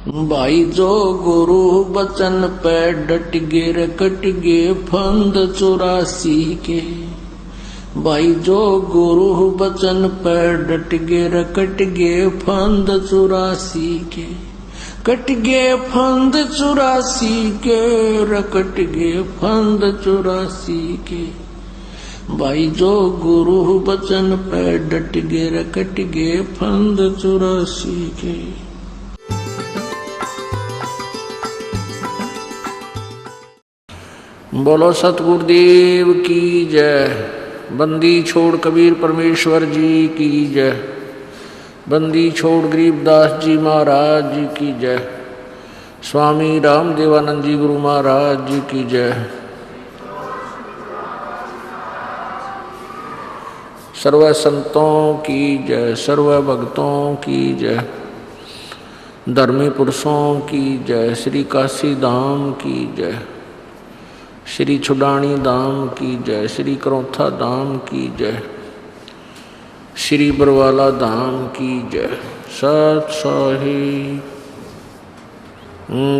भाई जो गुरु बचन पे डट गे रकट गे फंद 84 के। भाई जो गुरु बचन पे डट गे रकट गे फंद 84 के। कट गे फंद 84 के रकट गे फंद 84 के। भाई जो गुरु बचन पे डट गे रकट गे फंद 84 के। बोलो सतगुरुदेव की जय। बंदी छोड़ कबीर परमेश्वर जी की जय। बंदी छोड़ गरीबदास जी महाराज जी की जय। स्वामी राम देवानंद जी गुरु महाराज जी की जय। सर्व संतों की जय, सर्व भक्तों की जय, धर्मी पुरुषों की जय, श्री काशी धाम की जय, श्री छुडानी धाम की जय, श्री करौथा धाम की जय, श्री बरवाला धाम की जय। सत साहिब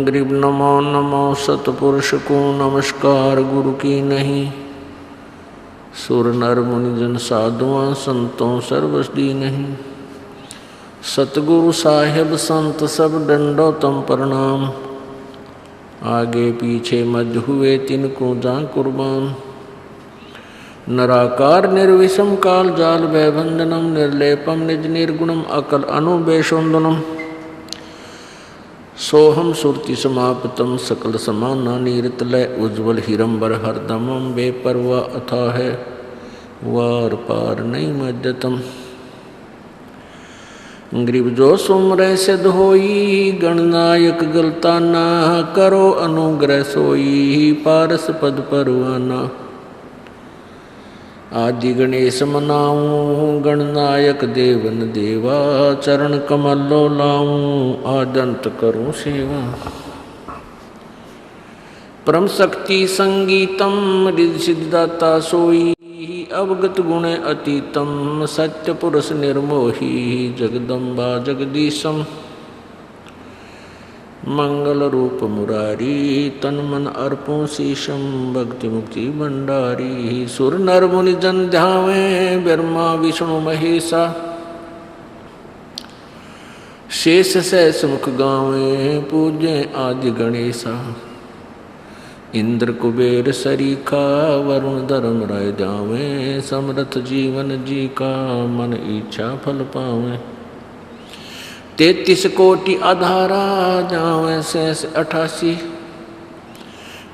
गरीब नमो नमो सतपुरुष को नमस्कार गुरु की नहीं। सुर नर मुनिजन साधुआं संतों सर्वसदी नहीं। सतगुरु साहेब संत सब डंडो तम प्रणाम। आगे पीछे मज हुए तिनको जां कुर्बान। नराकार निर्विषम काल जाल वैभंजनम निर्लेपम निज निर्गुणम अकल अनुबेशोन्दनम। सोहम सुरति समाप्तम सकल समाना नीरतलय उज्ज्वल हिरंबर हरदमम बेपरवा अथा है वार पार नहीं मज्जतम। गरीब जो सुमरे सिद्ध होई गणनायक गलताना। करो अनुग्रह सोई पारस पद परवाना। आदि गणेश मनाऊं गणनायक देवन देवा। चरण कमल लो लाऊं आदंत करूं सेवा। परम शक्ति संगीतम रिद्धि सिद्धाता सोई। अवगत गुण अतीतम सत्य पुरुष निर्मोही। जगदम्बा जगदीशम मंगल रूप मुरारी। तन मन अर्पों शीशम भक्ति मुक्ति भंडारी। सुर नर मुनि जन ध्यावे ब्रह्मा विष्णु महेशा। शेष सहस मुख गावे पूजे आदि गणेशा। इंद्र कुबेर सरीखा वरुण धर्म राय जावे। समरथ जीवन जी का मन इच्छा फल पावे। 33 कोटि आधारा जावे शेष 88।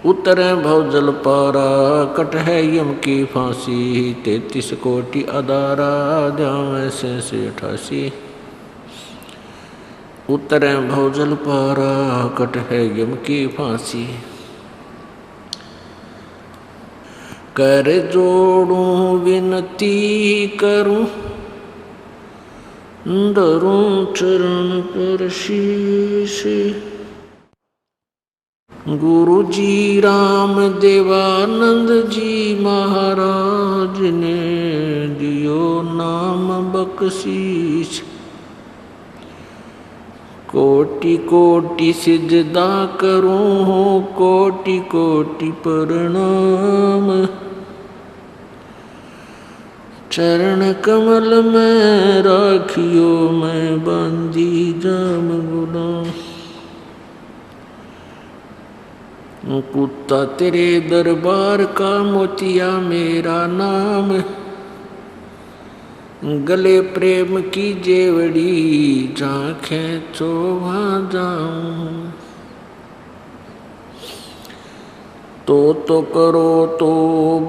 उतरे भव जल पारा कट है यम की फांसी। 33 कोटि आधारा जावे शेष 88। उतरे भव जल पारा कट है यम की फांसी। कर जोड़ूं विनती करूं धरूं चरण पर शीश। गुरु जी राम देवानंद जी महाराज ने दियो नाम बख्शीश। कोटि कोटि सिजदा करूं कोटि कोटि प्रणाम। चरण कमल में राखियो मैं बंदी जाम गुलाम। कुत्ता तेरे दरबार का मोतिया मेरा नाम। गले प्रेम की जेवड़ी झांखें तो वहाँ जाऊं। तो करो तो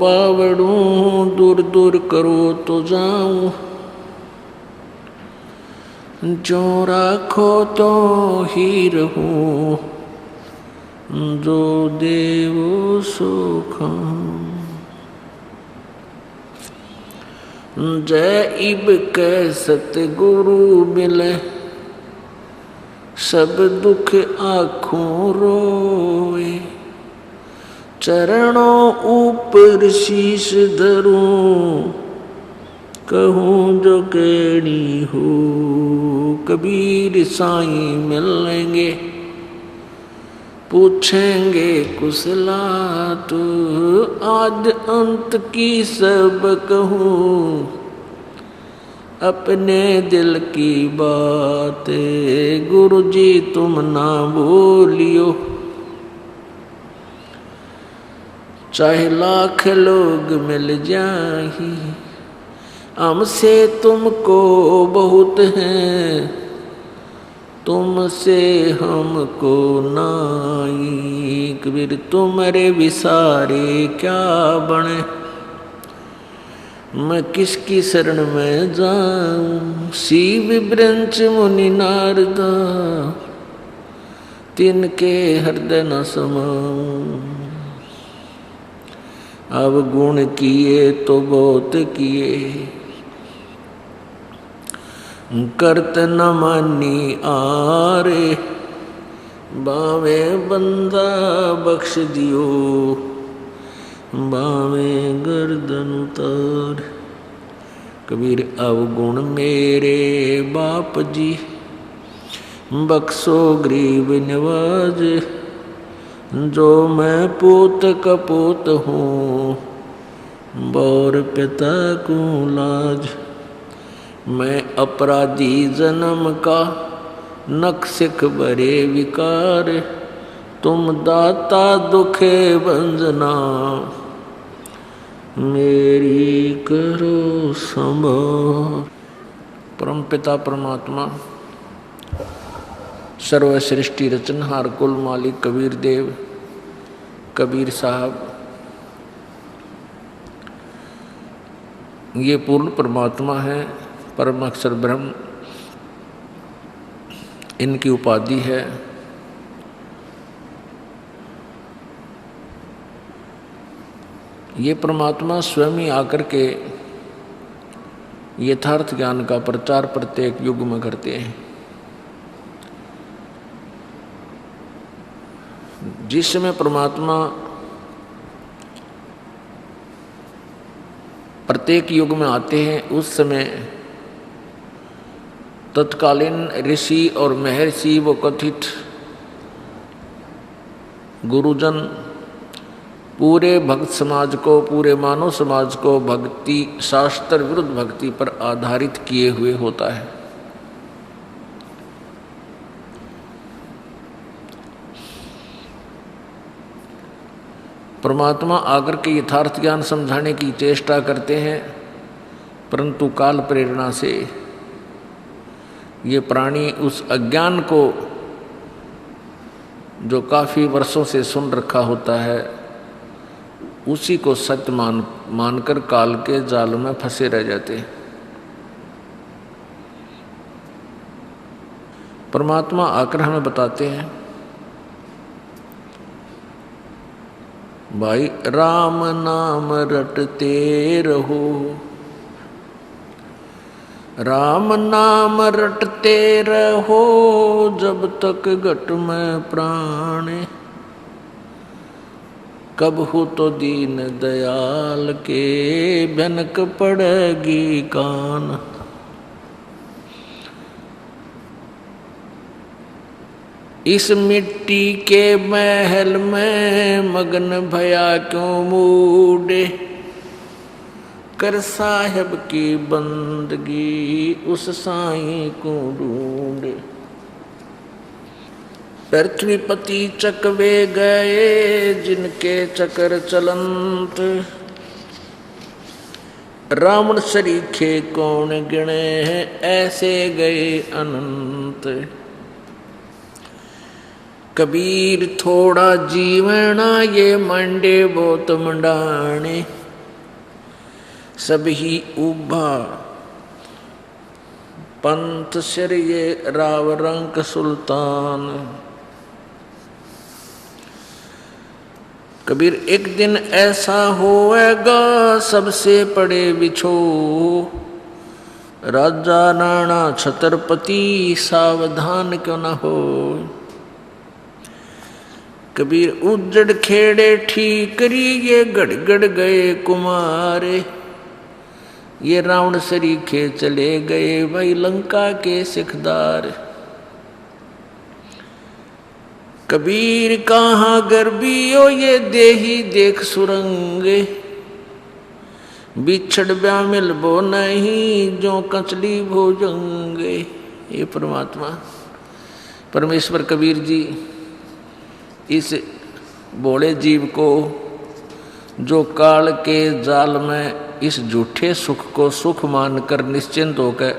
बावड़ूं दूर दूर करो तो जाऊं। जो राखो तो ही रहूं जो देवो सो खाऊं। जय इब के सतगुरु मिले सब दुख आँखों रोए। चरणों ऊपर शीश धरूं कहूँ जो केड़ी हो। कबीर साईं मिलेंगे पूछेंगे कुशलात, आद अंत की सब कहूँ, अपने दिल की बात गुरुजी तुम ना भूलियो। चाहे लाख लोग मिल जाही, हमसे तुमको बहुत है, तुमसे हमको नाई। कबीर तुम्हारे विसारे क्या बने, मैं किसकी शरण में जाऊं। शिव ब्रंच मुनि नारदा, तिनके हृदय न समाऊं। अब गुण किए तो बहुत किए, करत न मानी आरे। बावे बंदा बख्श दियो, बावे गर्दन उतार। कबीर अवगुण मेरे बाप जी, बख्शो गरीब नवाज। जो मैं पूत कपूत हूँ, बौर पिता को लाज। मैं अपराधी जन्म का, नक्सिक बरे विकार। तुम दाता दुखे बंजना, मेरी करो संभाल। परम पिता परमात्मा, सर्व सृष्टि रचनहार, कुल मालिक कबीर देव, कबीर साहब, ये पूर्ण परमात्मा है, परम अक्षर ब्रह्म इनकी उपाधि है। ये परमात्मा स्वयं ही आकर के यथार्थ ज्ञान का प्रचार प्रत्येक युग में करते हैं। जिस समय परमात्मा प्रत्येक युग में आते हैं, उस समय तत्कालीन ऋषि और महर्षि वो कथित गुरुजन पूरे भक्त समाज को, पूरे मानव समाज को भक्ति, शास्त्र विरुद्ध भक्ति पर आधारित किए हुए होता है। परमात्मा आकर के यथार्थ ज्ञान समझाने की चेष्टा करते हैं, परंतु काल प्रेरणा से ये प्राणी उस अज्ञान को जो काफी वर्षों से सुन रखा होता है, उसी को सत्य मानकर काल के जाल में फंसे रह जाते हैं। परमात्मा आकर हमें बताते हैं, भाई राम नाम रटते रहो, राम नाम रटते रहो, जब तक घट में प्राण। कब हो तो दीन दयाल के, भनक पड़ेगी कान। इस मिट्टी के महल में मगन भया क्यों मूडे, कर साहेब की बंदगी उस साईं को ढूंढे। पृथ्वीपति चकवे गए जिनके चकर चलंत, रावण सरीखे कौन गिने हैं, ऐसे गए अनंत। कबीर थोड़ा जीवना ये मंडे बहुत मंडाने, सभी उभा पंथ सिर ये राव रंक सुल्तान। कबीर एक दिन ऐसा होएगा सबसे पड़े बिछो, राजा राणा छत्रपति सावधान क्यों न हो। कबीर उजड़ खेड़े ठीकरी ये गड़गड़ गए कुमारे, ये रावण सरीखे चले गए भाई लंका के सिखदार। कबीर कहाँ गर्बियो ये देही देख सुरंगे, बिछड़ ब्या मिलबो नहीं जो कचली भोजंगे। ये परमात्मा परमेश्वर कबीर जी इस भोले जीव को जो काल के जाल में इस झूठे सुख को सुख मानकर निश्चिंत होकर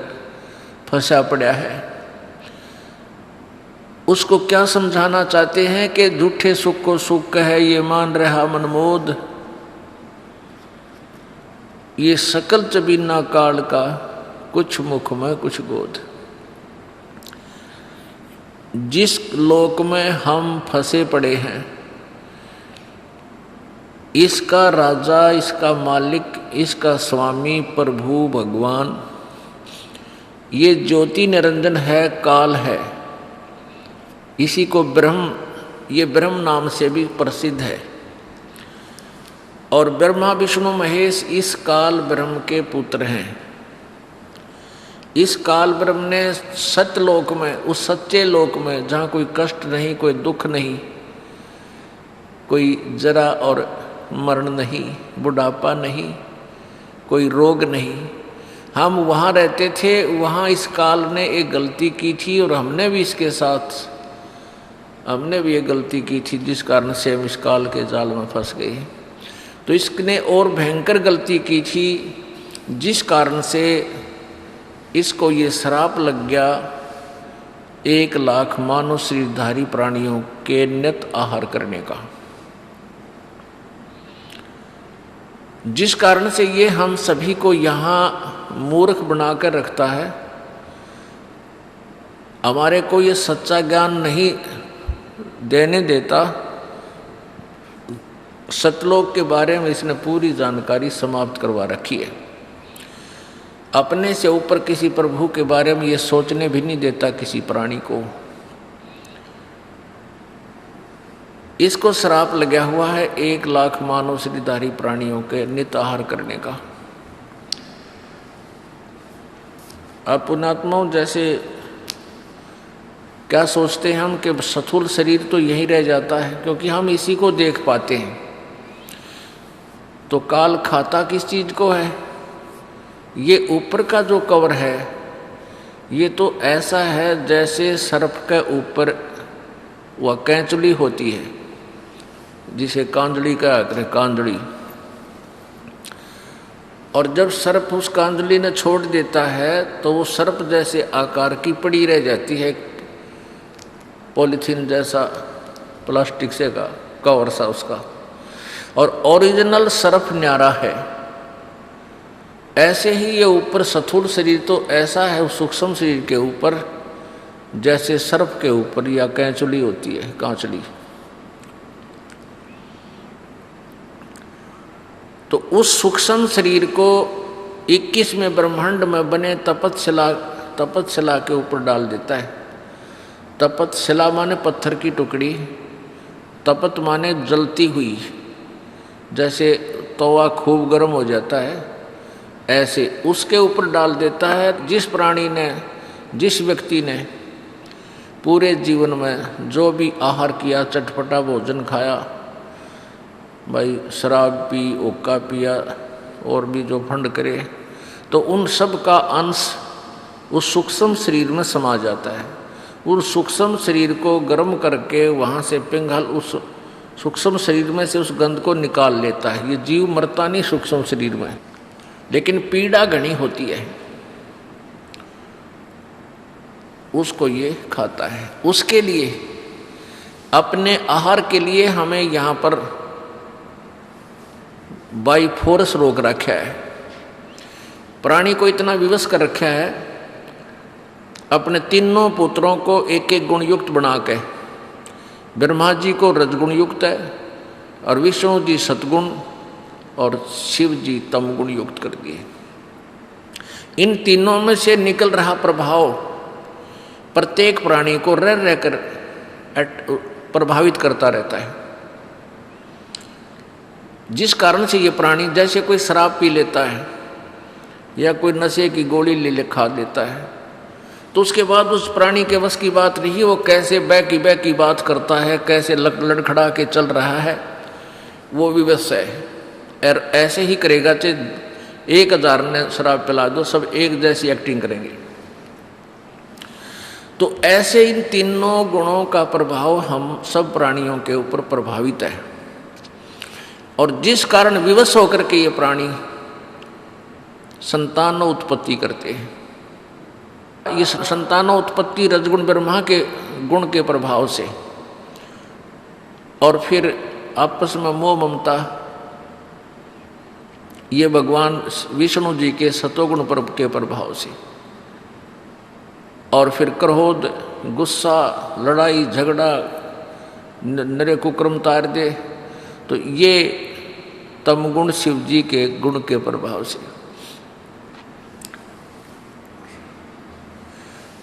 फंसा पड़ा है, उसको क्या समझाना चाहते हैं कि झूठे सुख को सुख है ये मान रहा मनमोद, ये सकल चबीना काल का कुछ मुख में कुछ गोद। जिस लोक में हम फंसे पड़े हैं, इसका राजा, इसका मालिक, इसका स्वामी प्रभु भगवान ये ज्योति निरंजन है, काल है। इसी को ब्रह्म, ये ब्रह्म नाम से भी प्रसिद्ध है। और ब्रह्मा विष्णु महेश इस काल ब्रह्म के पुत्र हैं। इस काल ब्रह्म ने सत्यलोक में, उस सच्चे लोक में जहाँ कोई कष्ट नहीं, कोई दुख नहीं, कोई जरा और मरण नहीं, बुढ़ापा नहीं, कोई रोग नहीं, हम वहाँ रहते थे। वहाँ इस काल ने एक गलती की थी और हमने भी इसके साथ, हमने भी एक गलती की थी जिस कारण से हम इस काल के जाल में फंस गए। तो इसने और भयंकर गलती की थी जिस कारण से इसको ये श्राप लग गया 1,00,000 मानव शरीरधारी प्राणियों के नित आहार करने का, जिस कारण से ये हम सभी को यहाँ मूर्ख बनाकर रखता है। हमारे को ये सच्चा ज्ञान नहीं देने देता। सतलोक के बारे में इसने पूरी जानकारी समाप्त करवा रखी है। अपने से ऊपर किसी प्रभु के बारे में ये सोचने भी नहीं देता किसी प्राणी को। इसको श्राप लगा हुआ है 1,00,000 मानव शरीरधारी प्राणियों के नित आहार करने का। अब पुण्यात्माओं, जैसे क्या सोचते हैं हम कि स्थूल शरीर तो यही रह जाता है, क्योंकि हम इसी को देख पाते हैं। तो काल खाता किस चीज को है? ये ऊपर का जो कवर है ये तो ऐसा है जैसे सर्प के ऊपर वह कैंचुली होती है, जिसे कांजड़ी कहा करते, कांजड़ी। और जब सर्प उस कांजड़ी ने छोड़ देता है तो वो सर्प जैसे आकार की पड़ी रह जाती है, पॉलीथीन जैसा, प्लास्टिक से का कवर सा उसका। और ओरिजिनल सर्प न्यारा है। ऐसे ही ये ऊपर स्थूल शरीर तो ऐसा है उस सूक्ष्म शरीर के ऊपर जैसे सर्प के ऊपर या कैंचुली होती है, कांचली। तो उस सूक्ष्म शरीर को 21वें ब्रह्मांड में बने तपतशिला के ऊपर डाल देता है। तपतशिला माने पत्थर की टुकड़ी, तपत माने जलती हुई, जैसे तवा खूब गर्म हो जाता है ऐसे उसके ऊपर डाल देता है। जिस प्राणी ने, जिस व्यक्ति ने पूरे जीवन में जो भी आहार किया, चटपटा भोजन खाया, भाई शराब पी, ओका पिया और भी जो फंड करे, तो उन सब का अंश उस सूक्ष्म शरीर में समा जाता है। उस सूक्ष्म शरीर को गर्म करके वहाँ से पिघल उस सूक्ष्म शरीर में से उस गंध को निकाल लेता है। ये जीव मरता नहीं सूक्ष्म शरीर में, लेकिन पीड़ा घनी होती है, उसको ये खाता है। उसके लिए, अपने आहार के लिए हमें यहाँ पर बाई फोर्स रोक रखा है। प्राणी को इतना विवश कर रखा है, अपने तीनों पुत्रों को एक एक गुण युक्त बना के, ब्रह्मा जी को रजगुण युक्त है और विष्णु जी सतगुण और शिव जी तमगुण युक्त कर दिए। इन तीनों में से निकल रहा प्रभाव प्रत्येक प्राणी को रह रहकर प्रभावित करता रहता है, जिस कारण से ये प्राणी जैसे कोई शराब पी लेता है या कोई नशे की गोली ले खा लेता है, तो तो उसके बाद उस प्राणी के बस की बात नहीं, वो कैसे बै की बात करता है, कैसे लड़खड़ा के चल रहा है, वो भी बस है। और ऐसे ही करेगा, चाहे 1000 ने शराब पिला दो, सब एक जैसी एक्टिंग करेंगे। तो ऐसे इन तीनों गुणों का प्रभाव हम सब प्राणियों के ऊपर प्रभावित है, और जिस कारण विवश होकर के ये प्राणी संतानोत्पत्ति करते हैं। ये संतानोत्पत्ति रजगुण ब्रह्मा के गुण के प्रभाव से, और फिर आपस में मोह ममता ये भगवान विष्णु जी के सतोगुण पर्व के प्रभाव से, और फिर क्रोध, गुस्सा, लड़ाई झगड़ा, नरे कुक्रम तार दे, तो ये तमगुण शिव जी के गुण के प्रभाव से।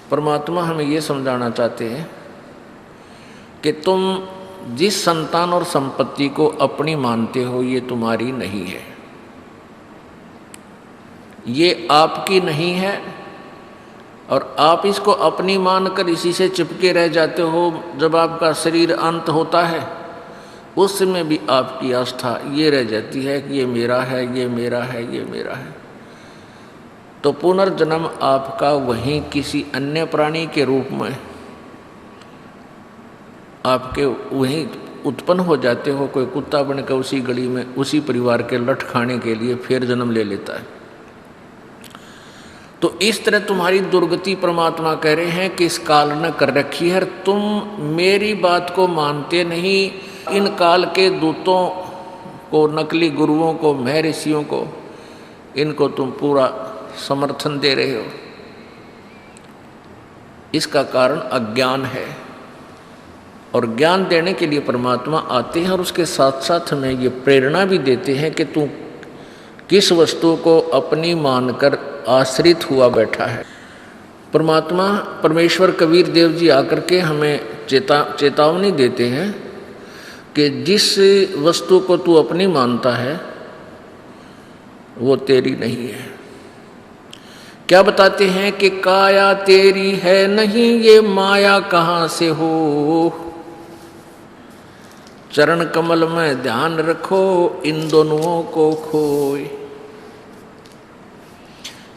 परमात्मा हमें ये समझाना चाहते हैं कि तुम जिस संतान और संपत्ति को अपनी मानते हो, ये तुम्हारी नहीं है, ये आपकी नहीं है, और आप इसको अपनी मानकर इसी से चिपके रह जाते हो। जब आपका शरीर अंत होता है, उस समय भी आपकी आस्था ये रह जाती है कि ये मेरा है, ये मेरा है, ये मेरा है। तो पुनर्जन्म आपका वहीं किसी अन्य प्राणी के रूप में आपके वहीं उत्पन्न हो जाते हो। कोई कुत्ता बनकर उसी गली में उसी परिवार के लठ खाने के लिए फिर जन्म ले लेता है। तो इस तरह तुम्हारी दुर्गति परमात्मा कह रहे हैं कि इस काल ने कर रखी है, तुम मेरी बात को मानते नहीं। इन काल के दूतों को, नकली गुरुओं को, महर्षियों को, इनको तुम पूरा समर्थन दे रहे हो। इसका कारण अज्ञान है, और ज्ञान देने के लिए परमात्मा आते हैं, और उसके साथ साथ हमें ये प्रेरणा भी देते हैं कि तू किस वस्तु को अपनी मानकर आश्रित हुआ बैठा है। परमात्मा परमेश्वर कबीर देव जी आकर के हमें चेतावनी देते हैं कि जिस वस्तु को तू अपनी मानता है वो तेरी नहीं है। क्या बताते हैं कि काया तेरी है नहीं, ये माया कहाँ से हो। चरण कमल में ध्यान रखो, इन दोनों को खोए।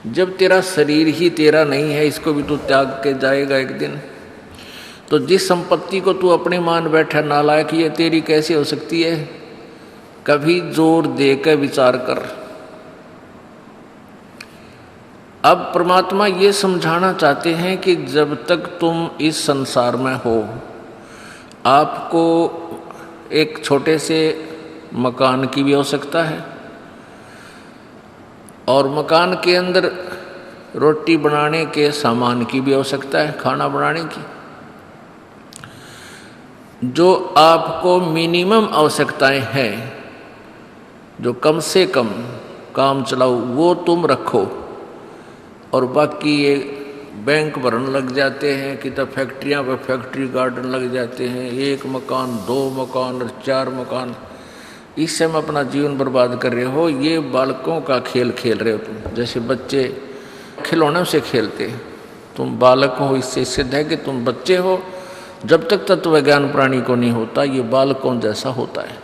जब तेरा शरीर ही तेरा नहीं है, इसको भी तू त्याग के जाएगा एक दिन, तो जिस संपत्ति को तू अपने मान बैठा नालायक, ये तेरी कैसे हो सकती है। कभी जोर देकर विचार कर। अब परमात्मा ये समझाना चाहते हैं कि जब तक तुम इस संसार में हो, आपको एक छोटे से मकान की भी आवश्यकता है, और मकान के अंदर रोटी बनाने के सामान की भी आवश्यकता है, खाना बनाने की। जो आपको मिनिमम आवश्यकताएं हैं, जो कम से कम काम चलाओ, वो तुम रखो, और बाकी ये बैंक भरने लग जाते हैं कि तब फैक्ट्रियां पर फैक्ट्री गार्डन लग जाते हैं, 1 मकान 2 मकान और 4 मकान, इससे हम अपना जीवन बर्बाद कर रहे हो। ये बालकों का खेल खेल रहे हो तुम, जैसे बच्चे खिलौनों से खेलते। तुम बालक हो, इससे सिद्ध है कि तुम बच्चे हो। जब तक तत्व ज्ञान प्राणी को नहीं होता, ये बालकों जैसा होता है।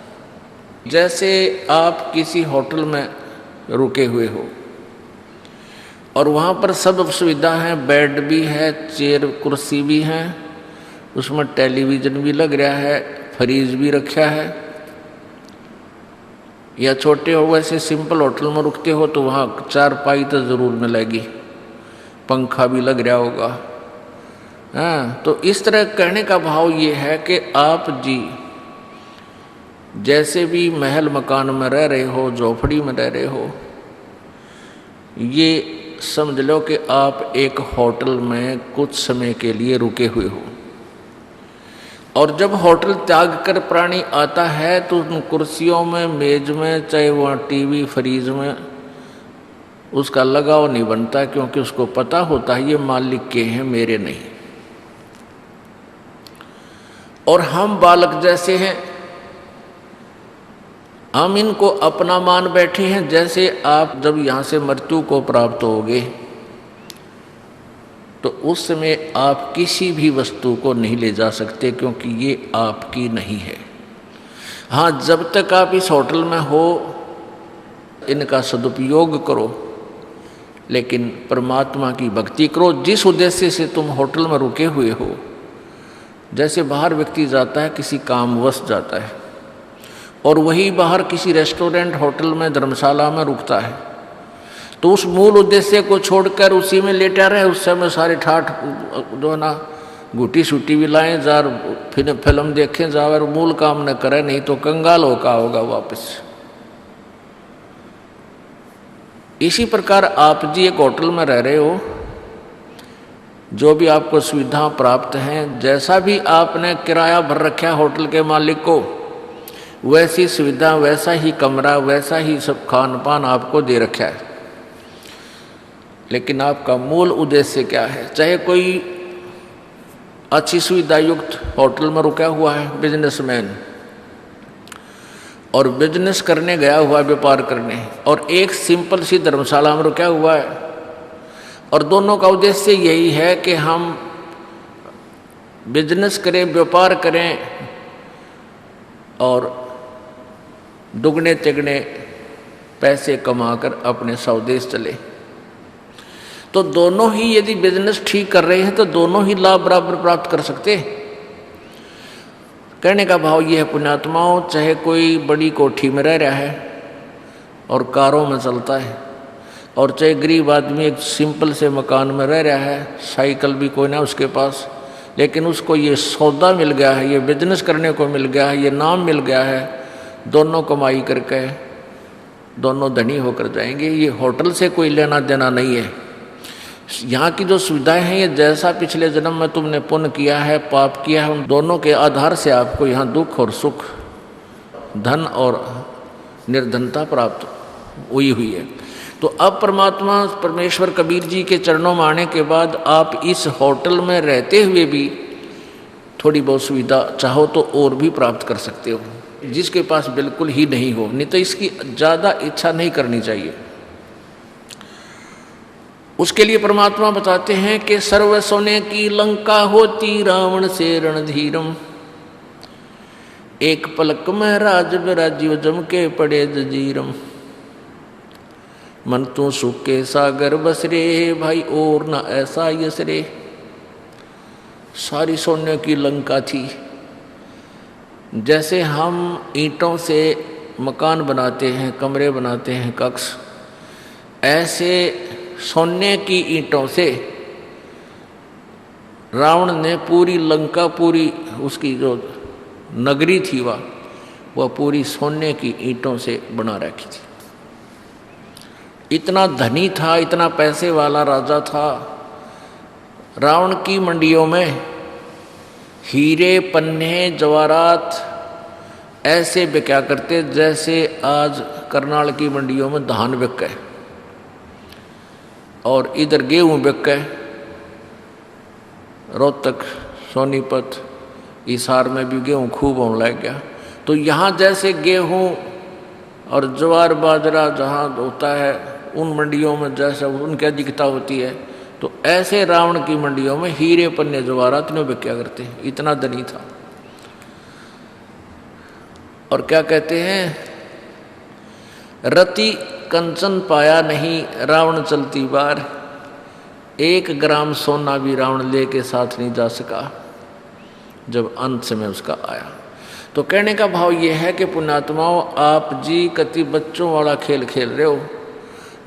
जैसे आप किसी होटल में रुके हुए हो, और वहाँ पर सब सुविधा है, बेड भी है, चेयर कुर्सी भी है, उसमें टेलीविज़न भी लग रहा है, फ्रिज भी रखा है। या छोटे हो वैसे सिंपल होटल में रुकते हो तो वहाँ चारपाई तो ज़रूर मिलेगी, पंखा भी लग रहा होगा। हाँ, तो इस तरह कहने का भाव ये है कि आप जी जैसे भी महल मकान में रह रहे हो, झोपड़ी में रह रहे हो, ये समझ लो कि आप एक होटल में कुछ समय के लिए रुके हुए हो। और जब होटल त्याग कर प्राणी आता है तो उन कुर्सियों में, मेज में, चाहे वहाँ टीवी फ्रीज में, उसका लगाव नहीं बनता, क्योंकि उसको पता होता है ये मालिक के हैं, मेरे नहीं। और हम बालक जैसे हैं, हम इनको अपना मान बैठे हैं। जैसे आप जब यहाँ से मृत्यु को प्राप्त होगे तो उस समय आप किसी भी वस्तु को नहीं ले जा सकते, क्योंकि ये आपकी नहीं है। हाँ, जब तक आप इस होटल में हो इनका सदुपयोग करो, लेकिन परमात्मा की भक्ति करो जिस उद्देश्य से तुम होटल में रुके हुए हो। जैसे बाहर व्यक्ति जाता है, किसी कामवश जाता है, और वही बाहर किसी रेस्टोरेंट, होटल में, धर्मशाला में रुकता है, तो उस मूल उद्देश्य को छोड़कर उसी में लेटा रहे। उस समय सारे ठाठ जो है ना, गुटी सूटी भी लाएं, जार फिल्म देखें, जावर मूल काम न करे, नहीं तो कंगाल होगा वापस। इसी प्रकार आप जी एक होटल में रह रहे हो, जो भी आपको सुविधा प्राप्त हैं, जैसा भी आपने किराया भर रखा है होटल के मालिक को, वैसी सुविधा, वैसा ही कमरा, वैसा ही सब खान पान आपको दे रखा है। लेकिन आपका मूल उद्देश्य क्या है? चाहे कोई अच्छी सुविधा युक्त होटल में रुका हुआ है बिजनेसमैन, और बिजनेस करने गया हुआ, व्यापार करने, और एक सिंपल सी धर्मशाला में रुका हुआ है, और दोनों का उद्देश्य यही है कि हम बिजनेस करें, व्यापार करें और दुगने तिगने पैसे कमाकर अपने स्वदेश चले। तो दोनों ही यदि बिजनेस ठीक कर रहे हैं तो दोनों ही लाभ बराबर प्राप्त कर सकते हैं। कहने का भाव यह है पुण्यात्माओं, चाहे कोई बड़ी कोठी में रह रहा है और कारों में चलता है, और चाहे गरीब आदमी एक सिंपल से मकान में रह रहा है, साइकिल भी कोई ना उसके पास, लेकिन उसको ये सौदा मिल गया है, ये बिजनेस करने को मिल गया है, ये नाम मिल गया है, दोनों कमाई करके दोनों धनी होकर जाएंगे। ये होटल से कोई लेना देना नहीं है। यहाँ की जो सुविधाएं हैं, ये जैसा पिछले जन्म में तुमने पुण्य किया है, पाप किया है, उन दोनों के आधार से आपको यहाँ दुख और सुख, धन और निर्धनता प्राप्त हुई है। तो अब परमात्मा परमेश्वर कबीर जी के चरणों में आने के बाद आप इस होटल में रहते हुए भी थोड़ी बहुत सुविधा चाहो तो और भी प्राप्त कर सकते हो, जिसके पास बिल्कुल ही नहीं हो, नहीं तो इसकी ज़्यादा इच्छा नहीं करनी चाहिए। उसके लिए परमात्मा बताते हैं कि सर्व सोने की लंका होती रावण से रणधीरम, एक पलक में राज विराजीव जम के पड़े जजीरम, मन तू सुख के सागर बस रे भाई और न ऐसा यस रे। सारी सोने की लंका थी। जैसे हम ईंटों से मकान बनाते हैं, कमरे बनाते हैं, कक्ष, ऐसे सोने की ईंटों से रावण ने पूरी लंका, पूरी उसकी जो नगरी थी वह पूरी सोने की ईंटों से बना रखी थी। इतना धनी था, इतना पैसे वाला राजा था। रावण की मंडियों में हीरे, पन्ने, जवाहरात ऐसे बिका करते जैसे आज करनाल की मंडियों में धान बिक गए, और इधर गेहूँ बिक गए। रोहतक, सोनीपत, हिसार में भी गेहूँ खूब होने लग गया। तो यहाँ जैसे गेहूँ और ज्वार बाजरा जहाँ होता है, उन मंडियों में जैसे उनकी अधिकता होती है, तो ऐसे रावण की मंडियों में हीरे, पन्ने, जवाहरात ने बिका करते। इतना धनी था। और क्या कहते हैं, रति कंचन पाया नहीं रावण चलती बार, 1 ग्राम सोना भी रावण लेके साथ नहीं जा सका जब अंत समय उसका आया। तो कहने का भाव ये है कि पुण्यात्माओं, आप जी कति बच्चों वाला खेल खेल रहे हो।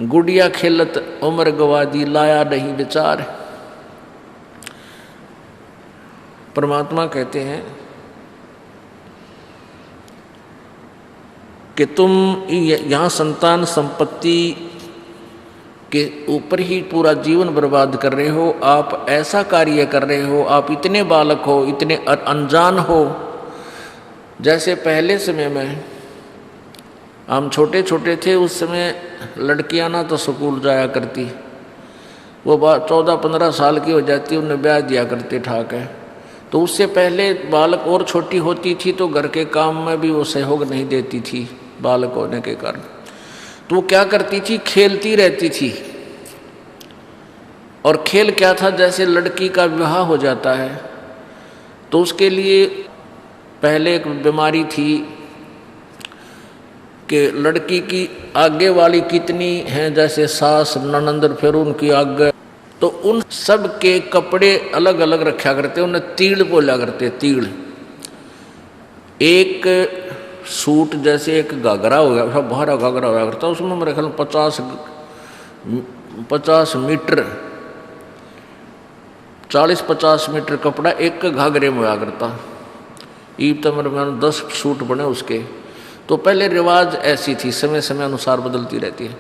गुड़िया खेलत उम्र गवा दी, लाया नहीं विचार। परमात्मा कहते हैं कि तुम यहाँ संतान संपत्ति के ऊपर ही पूरा जीवन बर्बाद कर रहे हो। आप ऐसा कार्य कर रहे हो, आप इतने बालक हो, इतने अनजान हो। जैसे पहले समय में हम छोटे छोटे थे, उस समय लड़कियां ना तो स्कूल जाया करती, वो 14-15 साल की हो जाती, उन्हें ब्याह दिया करते ठाक है। तो उससे पहले बालक और छोटी होती थी तो घर के काम में भी वो सहयोग नहीं देती थी बालक होने के कारण। तो वो क्या करती थी, खेलती रहती थी और खेल क्या था, जैसे लड़की का विवाह हो जाता है तो उसके लिए पहले एक बीमारी थी कि लड़की की आगे वाली कितनी हैं, जैसे सास ननंद, फिर उनकी आगे, तो उन सब के कपड़े अलग अलग रखा करते, उन्हें तीड़ बोला करते। तीड़ एक सूट, जैसे एक घाघरा हो गया, सब बाहर घाघरा होया करता, उसमें मेरे ख्याल 50 मीटर, 40-50 मीटर कपड़ा एक घाघरे में होया करता। ईब तो मेरे ख्याल 10 सूट बने उसके। तो पहले रिवाज ऐसी थी, समय समय अनुसार बदलती रहती है।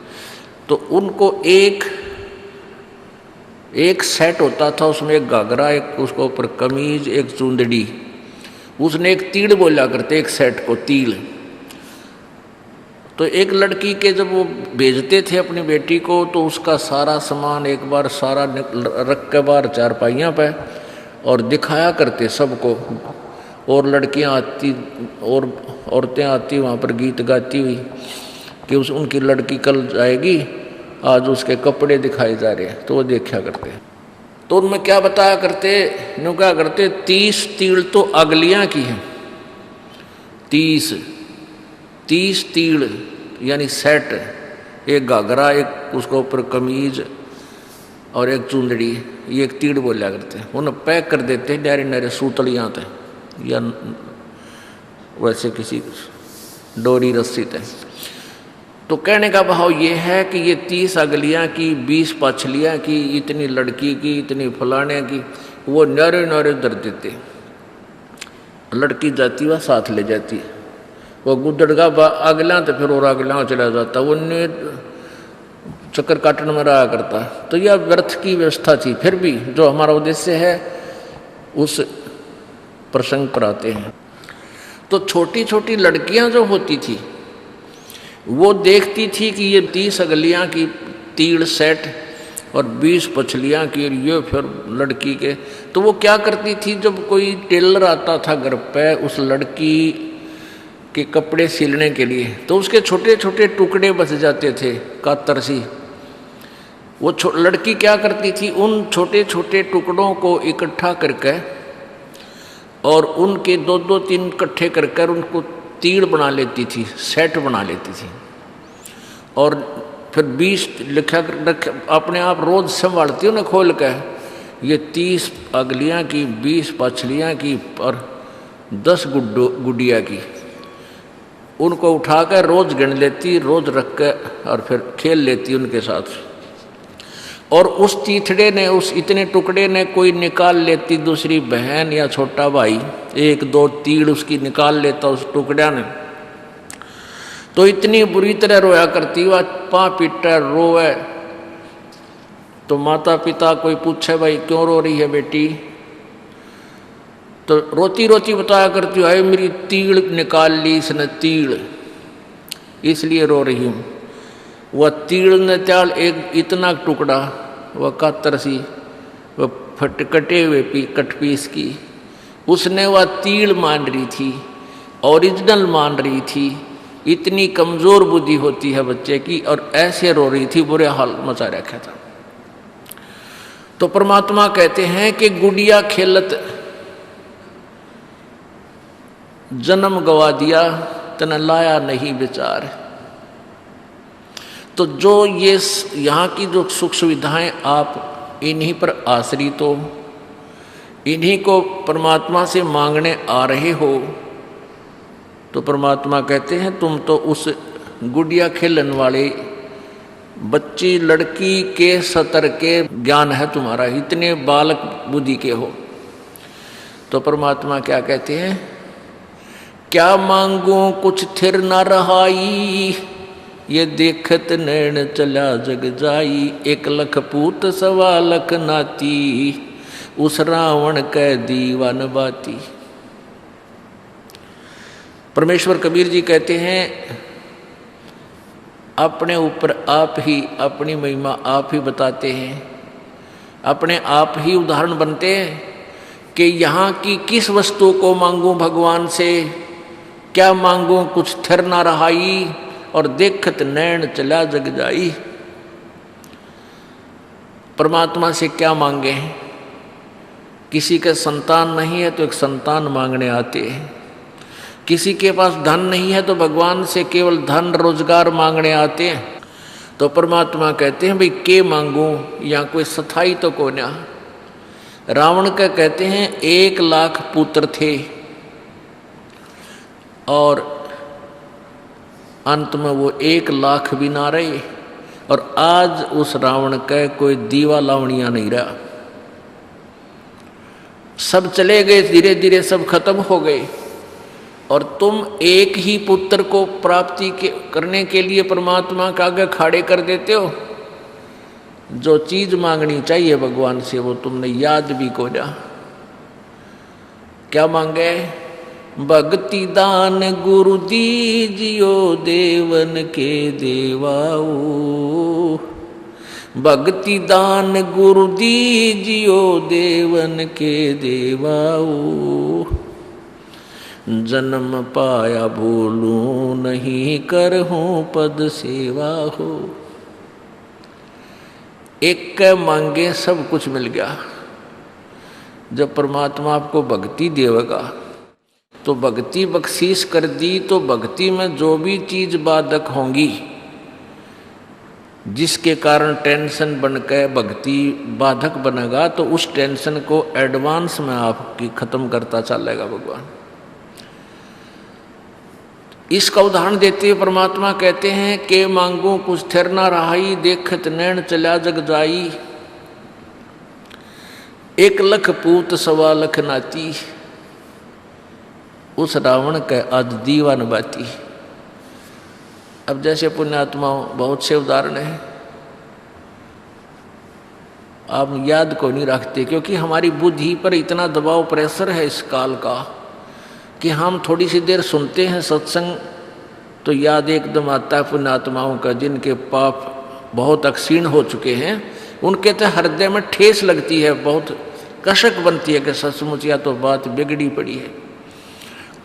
तो उनको एक सेट होता था, उसमें एक घाघरा, एक उसके ऊपर कमीज, एक चुंदड़ी, उसने एक तीड़ बोला करते एक सेट को, तीड़। तो एक लड़की के जब वो भेजते थे अपनी बेटी को तो उसका सारा सामान एक बार सारा रख के बाहर चारपाइयाँ पे और दिखाया करते सबको, और लड़कियां आती और औरतें आती वहाँ पर गीत गाती हुई कि उनकी लड़की कल जाएगी, आज उसके कपड़े दिखाए जा रहे हैं, तो वो देखा करते। तो उनमें क्या बताया करते, यूँ क्या करते, 30 तीड़ तो अगलियाँ की हैं, 30 तीड़ यानी सेट, एक घाघरा, एक उसके ऊपर कमीज और एक चुंदड़ी, ये एक तीड़ बोला करते हैं। उन्हें पैक कर देते हैं नारे नारे सूतलियाँ थे या वैसे किसी डोरी रस्सी थे। तो कहने का भाव ये है कि ये 30 अगलियाँ की, 20 पछलियाँ की, इतनी लड़की की, इतनी फलाने की, वो नारे नारे दर देते। लड़की जाती वह साथ ले जाती, वो गुदड़गा अगला तो फिर और अगला चला जाता, वो चक्कर काटने में रहा करता। तो यह व्यर्थ की व्यवस्था थी। फिर भी जो हमारा उद्देश्य है उस प्रसंग पर आते हैं। तो छोटी छोटी लड़कियां जो होती थी वो देखती थी कि ये 30 अगलियां की तीड़ सेट और 20 पछलियां की, ये फिर लड़की के। तो वो क्या करती थी, जब कोई टेलर आता था घर पे उस लड़की के कपड़े सिलने के लिए, तो उसके छोटे छोटे टुकड़े बच जाते थे कातर सी। वो लड़की क्या करती थी, उन छोटे छोटे टुकड़ों को इकट्ठा करके और उनके 2-2-3 इकट्ठे कर उनको तीड़ बना लेती थी, सेट बना लेती थी। और फिर 20 लिखा अपने आप रोज संभालती उन्हें खोल के, ये 30 अगलियाँ की, 20 पछलियाँ की और 10 गुडिया की, उनको उठाकर रोज गिन लेती, रोज रख के और फिर खेल लेती उनके साथ। और उस तीथड़े ने, उस इतने टुकड़े ने कोई निकाल लेती, दूसरी बहन या छोटा भाई 1-2 तीड़ उसकी निकाल लेता उस टुकड़ा ने, तो इतनी बुरी तरह रोया करती, वह पाँ पीटे रोए। तो माता पिता कोई पूछे भाई क्यों रो रही है बेटी, तो रोती रोती बताया करती है मेरी तीड़ निकाल ली इसने, तीड़ इसलिए रो रही हूँ। वह तीड़ ने त्याल एक इतना टुकड़ा, वह कातर सी, वह कटे हुए कट पीस की, उसने वह तीड़ मान रही थी, ओरिजिनल मान रही थी। इतनी कमजोर बुद्धि होती है बच्चे की, और ऐसे रो रही थी, बुरे हाल मचा रखा था। तो परमात्मा कहते हैं कि गुड़िया खेलत जन्म गवा दिया, तन लाया नहीं विचार। तो जो ये यहाँ की जो सुख सुविधाएं आप इन्हीं पर आश्रित हो, इन्हीं को परमात्मा से मांगने आ रहे हो, तो परमात्मा कहते हैं तुम तो उस गुड़िया खेलन वाले बच्ची लड़की के सतर के ज्ञान है तुम्हारा, इतने बालक बुद्धि के हो। तो परमात्मा क्या कहते हैं, क्या मांगू कुछ थिर न रहाई, ये देखत नैन चला जग जाई। 1 लख पूत 1.25 लख नाती, उस रावण कै दीवान बाती। परमेश्वर कबीर जी कहते हैं अपने ऊपर आप ही अपनी महिमा आप ही बताते हैं, अपने आप ही उदाहरण बनते हैं कि यहाँ की किस वस्तु को मांगूं भगवान से, क्या मांगूं कुछ थिर ना रहाई, और देखत नैन चला जग जाई। परमात्मा से क्या मांगे हैं? किसी के संतान नहीं है तो एक संतान मांगने आते हैं, किसी के पास धन नहीं है तो भगवान से केवल धन रोजगार मांगने आते हैं। तो परमात्मा कहते हैं भाई के मांगू, या कोई सथाई तो को ना। रावण का कहते हैं 1 लाख पुत्र थे और अंत में वो 1 लाख भी ना रहे, और आज उस रावण का कोई दीवा लावणिया नहीं रहा। सब चले गए, धीरे धीरे सब खत्म हो गए, और तुम एक ही पुत्र को प्राप्ति करने के लिए परमात्मा के आगे खड़े कर देते हो। जो चीज मांगनी चाहिए भगवान से वो तुमने याद भी को जा। क्या मांगे? भक्ति दान गुरु दीजियो देवन के देवाओ, भक्ति दान गुरु दीजियो देवन के देवाओ, जन्म पाया भूलूं नहीं करहूं पद सेवा हो। एक के मांगे सब कुछ मिल गया। जब परमात्मा आपको भक्ति देगा तो भक्ति बख्शीश कर दी, तो भक्ति में जो भी चीज बाधक होंगी, जिसके कारण टेंशन बनकर भक्ति बाधक बनेगा, तो उस टेंशन को एडवांस में आपकी खत्म करता चलेगा भगवान। इसका उदाहरण देते हुए परमात्मा कहते हैं के मांगू कुछ थिर ना रहाई, देखत नैन चला जग जाई, 1 लाख पूत 1.25 लाख नाती, उस रावण के आज दीवान बाती। अब जैसे पुण्यात्माओं बहुत से उदाहरण हैं, आप याद को नहीं रखते, क्योंकि हमारी बुद्धि पर इतना दबाव प्रेशर है इस काल का कि हम थोड़ी सी देर सुनते हैं सत्संग तो याद एकदम आता है पुण्यात्माओं का, जिनके पाप बहुत अक्षीण हो चुके हैं। उनके तो हृदय में ठेस लगती है, बहुत कशक बनती है कि सचमुच या तो बात बिगड़ी पड़ी है।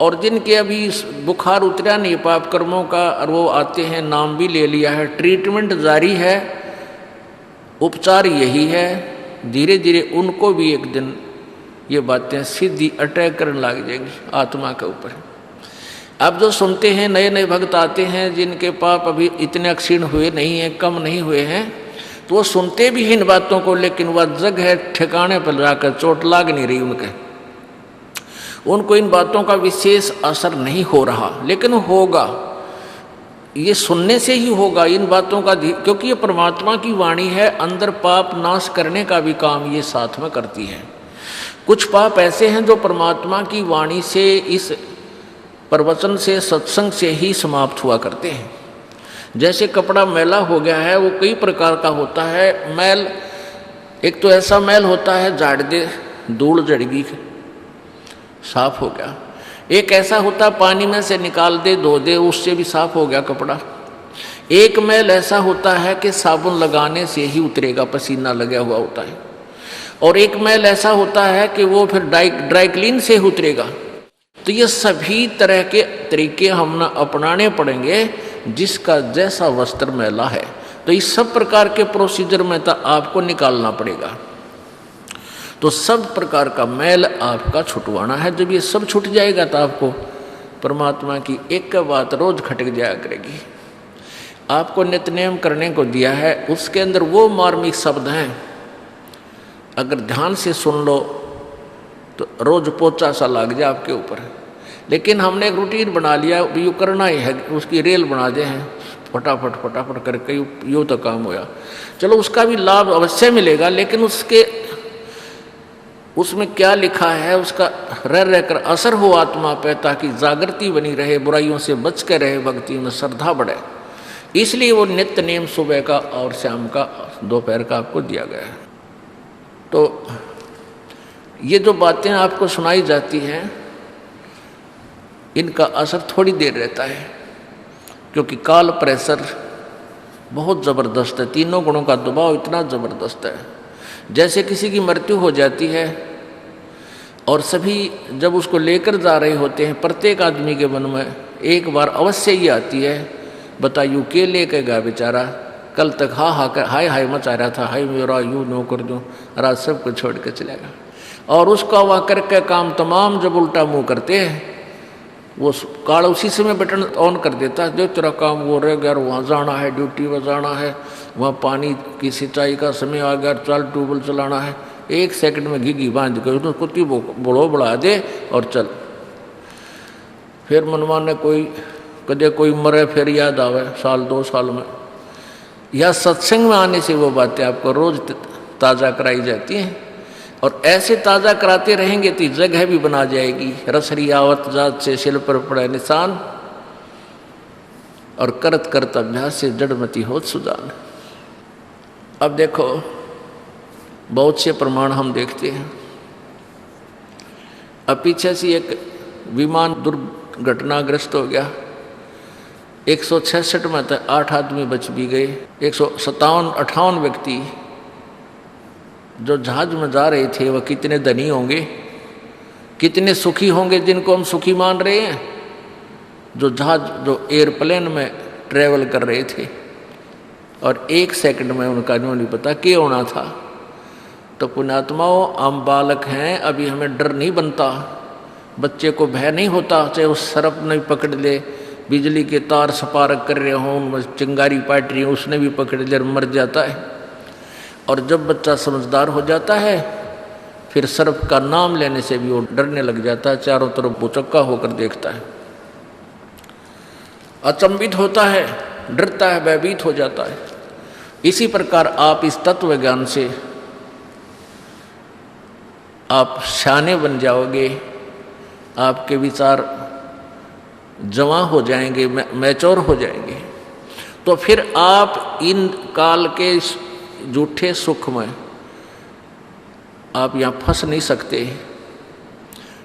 और जिनके अभी बुखार उतरा नहीं पाप कर्मों का, और वो आते हैं, नाम भी ले लिया है, ट्रीटमेंट जारी है, उपचार यही है, धीरे धीरे उनको भी एक दिन ये बातें सीधी अटैक करने लग जाएंगी आत्मा के ऊपर। अब जो सुनते हैं, नए नए भक्त आते हैं जिनके पाप अभी इतने अक्षीण हुए नहीं हैं, कम नहीं हुए हैं, तो वो सुनते भी इन बातों को, लेकिन वह जग है ठिकाने पर जाकर चोट लाग नहीं रही उनको इन बातों का विशेष असर नहीं हो रहा, लेकिन होगा, ये सुनने से ही होगा इन बातों का, क्योंकि ये परमात्मा की वाणी है, अंदर पाप नाश करने का भी काम ये साथ में करती है। कुछ पाप ऐसे हैं जो परमात्मा की वाणी से, इस प्रवचन से, सत्संग से ही समाप्त हुआ करते हैं। जैसे कपड़ा मैला हो गया है, वो कई प्रकार का होता है मैल। एक तो ऐसा मैल होता है झाड़ दे धूल जड़गी साफ हो गया, एक ऐसा होता है पानी में से निकाल दे धो दे उससे भी साफ हो गया कपड़ा। एक मैल ऐसा होता है कि साबुन लगाने से ही उतरेगा, पसीना लगा हुआ होता है। और एक मैल ऐसा होता है कि वो फिर ड्राई क्लीन से उतरेगा। तो ये सभी तरह के तरीके हम ना अपनाने पड़ेंगे, जिसका जैसा वस्त्र मैला है। तो इस सब प्रकार के प्रोसीजर में तो आपको निकालना पड़ेगा। तो सब प्रकार का मैल आपका छुटवाना है। जब ये सब छूट जाएगा तो आपको परमात्मा की एक बात रोज खटक जाया करेगी। आपको नित्यनेम करने को दिया है, उसके अंदर वो मार्मिक शब्द हैं, अगर ध्यान से सुन लो तो रोज पोचा सा लग जाए आपके ऊपर। लेकिन हमने एक रूटीन बना लिया, यूँ करना ही है, उसकी रेल बना दे हैं, फटाफट फटाफट करके यूँ तो काम होया। चलो उसका भी लाभ अवश्य मिलेगा, लेकिन उसमें क्या लिखा है उसका रह रहकर असर हो आत्मा पे, ताकि जागृति बनी रहे, बुराइयों से बच के रहे, भक्ति में श्रद्धा बढ़े। इसलिए वो नित्य नेम सुबह का और शाम का, दोपहर का आपको दिया गया है। तो ये जो बातें आपको सुनाई जाती हैं, इनका असर थोड़ी देर रहता है, क्योंकि काल प्रेशर बहुत ज़बरदस्त है, तीनों गुणों का दबाव इतना ज़बरदस्त है। जैसे किसी की मृत्यु हो जाती है और सभी जब उसको लेकर जा रहे होते हैं, प्रत्येक आदमी के मन में एक बार अवश्य ही आती है, बताइयो के लेके गया बेचारा, कल तक हाय हाय मचा रहा था, हाय मेरा यूँ नो कर दूँ, रात सब कुछ छोड़ के चलेगा। और उसका वह करके काम तमाम जब उल्टा मुँह करते हैं, वो काल उसी समय बटन ऑन कर देता है, जो तेरा काम वो रह गया, वहाँ जाना है, ड्यूटी पर जाना है, वहाँ पानी की सिंचाई का समय आ गया, चल ट्यूबवेल चलाना है, 1 सेकंड में घी बांध के उसको कुत्ती बड़ो बढ़ा दे और चल। फिर मनमान ने कोई कदे कोई मरे फिर याद आवे 1-2 साल में। यह सत्संग में आने से वो बातें आपको रोज ताज़ा कराई जाती हैं, और ऐसे ताज़ा कराते रहेंगे तो जगह भी बना जाएगी। रसरी आवत जात से शिल पर पड़े निशान, और करत करत अभ्यास से जड़मती होत सुजान। अब देखो बहुत से प्रमाण हम देखते हैं। अब पीछे से एक विमान दुर्घटनाग्रस्त हो गया, 166 में तो 8 आदमी बच भी गए। 157-58 व्यक्ति जो जहाज में जा रहे थे, वह कितने धनी होंगे, कितने सुखी होंगे जिनको हम सुखी मान रहे हैं, जो एयरप्लेन में ट्रेवल कर रहे थे, और 1 सेकंड में उनका नहीं पता क्या होना था। तो पुण्यात्माओं, हम बालक हैं, अभी हमें डर नहीं बनता, बच्चे को भय नहीं होता, चाहे उस सरप नहीं पकड़ ले, बिजली के तार सपारक कर रहे हों, उनमें चिंगारी पाट रही हो, उसने भी पकड़ ले और मर जाता है। और जब बच्चा समझदार हो जाता है, फिर सर्प का नाम लेने से भी वो डरने लग जाता है, चारों तरफ बुचक्का होकर देखता है, अचंभित होता है, डरता है, भयभीत हो जाता है। इसी प्रकार आप इस तत्व ज्ञान से आप शाने बन जाओगे, आपके विचार जवां हो जाएंगे, मैच्योर हो जाएंगे। तो फिर आप इन काल के झूठे सुख में आप यहाँ फंस नहीं सकते।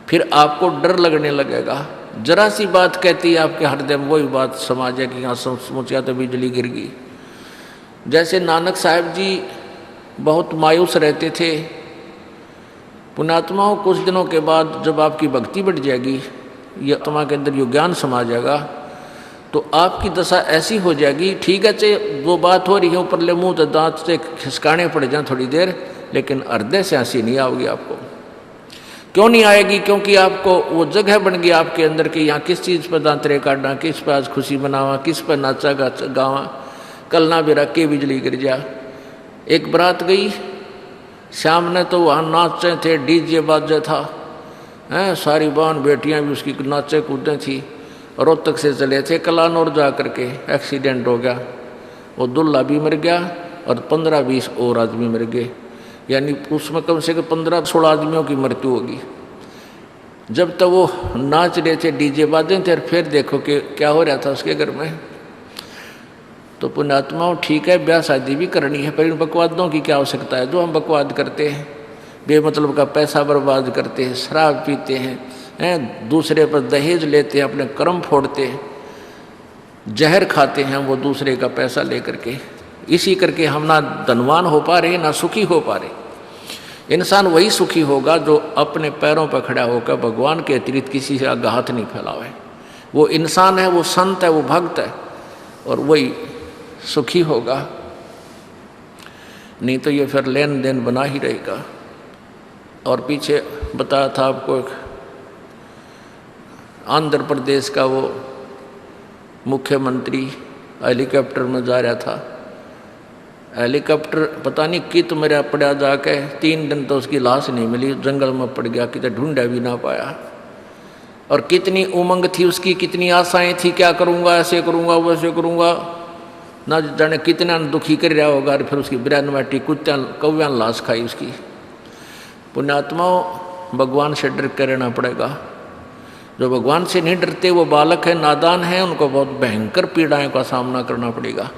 फिर आपको डर लगने लगेगा, जरा सी बात कहती है आपके हृदय में वही बात समा जाए कि यहाँ सोचा तो बिजली गिर गई। जैसे नानक साहब जी बहुत मायूस रहते थे, पुण्यात्माओं कुछ दिनों के बाद जब आपकी भक्ति बढ़ जाएगी, ये आत्मा के अंदर यो ज्ञान समा जाएगा, तो आपकी दशा ऐसी हो जाएगी, ठीक है चाहे वो बात हो रही है ऊपर ले मुँह तो दांत से खिसकाने पड़ जाए थोड़ी देर, लेकिन हृदय से हंसी नहीं आएगी आपको। क्यों नहीं आएगी? क्योंकि आपको वो जगह बन गई आपके अंदर कि यहाँ किस चीज़ पर दांतरे काटना, किस पर आज खुशी मनावा, किस पर नाचा गावा, कल ना भी रख के बिजली गिर जा। एक बारात गई, शाम ने तो वहाँ नाचे थे, डीजे बाजे था, हैं सारी बहन बेटियाँ भी उसकी नाचे कूदें थी। रोहतक से चले थे कलानौर जा करके, एक्सीडेंट हो गया, वो दूल्हा भी मर गया और 15-20 और आदमी मर गए, यानी उसमें कम से कम 15-16 आदमियों की मृत्यु होगी। जब तक वो नाच रहे थे, डीजे बाजे थे, फिर देखो कि क्या हो रहा था उसके घर में। तो पुण्यात्माओं ठीक है, ब्याह शादी भी करनी है, पर इन बकवादों की क्या आवश्यकता है? जो हम बकवाद करते हैं, बेमतलब का पैसा बर्बाद करते हैं, शराब पीते हैं, दूसरे पर दहेज लेते हैं, अपने कर्म फोड़ते हैं, जहर खाते हैं वो दूसरे का पैसा लेकर के। इसी करके हम ना धनवान हो पा रहे, ना सुखी हो पा रहे। इंसान वही सुखी होगा जो अपने पैरों पर खड़ा होकर भगवान के अतिरिक्त किसी से आगे हाथ नहीं फैलावे। वो इंसान है, वो संत है, वो भक्त है, और वही सुखी होगा। नहीं तो ये फिर लेन देन बना ही रहेगा। और पीछे बताया था आपको, आंध्र प्रदेश का वो मुख्यमंत्री हेलीकॉप्टर में जा रहा था, हेलीकॉप्टर पता नहीं कित मेरा पड़ा जाके, 3 दिन तो उसकी लाश नहीं मिली, जंगल में पड़ गया, कितना ढूंढा भी ना पाया। और कितनी उमंग थी उसकी, कितनी आशाएं थी, क्या करूँगा, ऐसे करूँगा, वैसे करूँगा, ना जाने कितना दुखी कर रहा होगा। और फिर उसकी 92 कुत्त्या कौव्या लाश खाई उसकी। पुण्यात्माओं, भगवान से डर कर रहना पड़ेगा। जो भगवान से नहीं डरते वो बालक है, नादान है, उनको बहुत भयंकर पीड़ाओं का सामना करना पड़ेगा।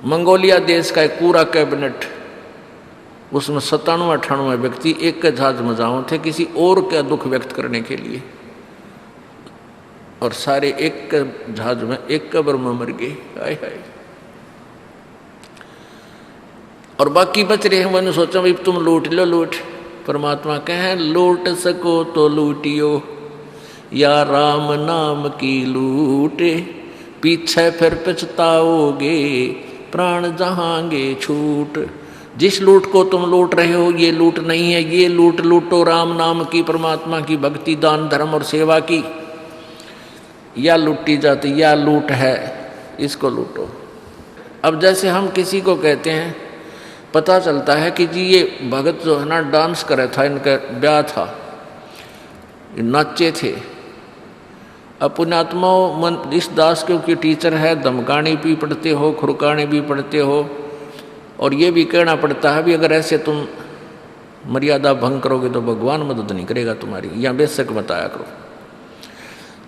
मंगोलिया देश का एक पूरा कैबिनेट, उसमें 97-98 व्यक्ति एक के जहाज में जाओ थे किसी और का दुख व्यक्त करने के लिए, और सारे एक के जहाज में एक कब्र में मर गए। हाय हाय। और बाकी बच रहे हैं, मैंने सोचा भाई तुम लूट लो, लूट। परमात्मा कहें लूट सको तो लूटियो, या राम नाम की लूटे, पीछे फिर पछताओगे, प्राण जहांगे छूट। जिस लूट को तुम लूट रहे हो ये लूट नहीं है, ये लूटो राम नाम की, परमात्मा की भक्ति, दान धर्म और सेवा की। या लूटी जाती या लूट है, इसको लूटो। अब जैसे हम किसी को कहते हैं, पता चलता है कि जी ये भगत जो है ना डांस करे था, इनका ब्याह था, नाचे थे। अब पुण्यात्माओं, मन इस दास क्योंकि टीचर है, धमकानी भी पढ़ते हो, खुरकाने भी पढ़ते हो, और ये भी कहना पड़ता है भी अगर ऐसे तुम मर्यादा भंग करोगे तो भगवान मदद नहीं करेगा तुम्हारी, या बेशक बताया करो।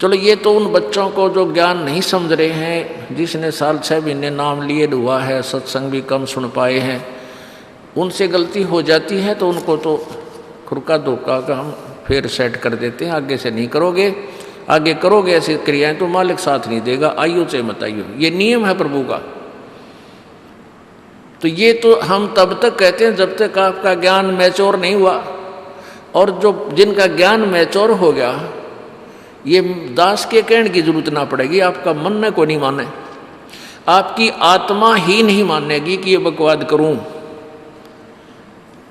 चलो ये तो उन बच्चों को जो ज्ञान नहीं समझ रहे हैं, जिसने साल 6 महीने नाम लिए हुआ है, सत्संग भी कम सुन पाए हैं, उनसे गलती हो जाती है तो उनको तो खुरका धोखा का हम फिर सेट कर देते हैं, आगे से नहीं करोगे, आगे करोगे ऐसी क्रियाएं तो मालिक साथ नहीं देगा, आइयो चाहे मत आइयो, ये नियम है प्रभु का। तो ये तो हम तब तक कहते हैं जब तक आपका ज्ञान मैच्योर नहीं हुआ, और जो जिनका ज्ञान मैच्योर हो गया, ये दास के कहने की जरूरत ना पड़ेगी, आपका मन ने को नहीं माने, आपकी आत्मा ही नहीं मानेगी कि ये बकवाद करूं।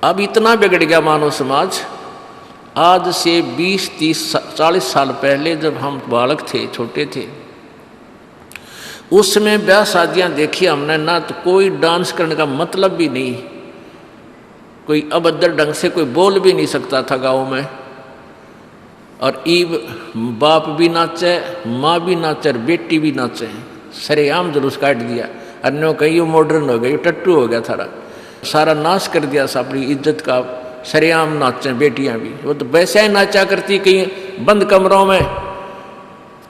अब इतना बिगड़ गया मानव समाज। आज से 20, 30, 40 साल पहले जब हम बालक थे, छोटे थे, उस समय ब्याह शादियां देखी हमने ना, तो कोई डांस करने का मतलब भी नहीं, कोई अभद्र ढंग से कोई बोल भी नहीं सकता था गाँव में, और ईब बाप भी नाचे, माँ भी नाचे, और बेटी भी नाचे, सरेआम जुलूस काट दिया। अन्यों कहीं मॉडर्न हो गई, टट्टू हो गया थारा, सारा नाश कर दिया अपनी इज्जत का। सरेआम नाचे बेटियां भी, वो तो वैसे ही नाचा करती कहीं बंद कमरों में,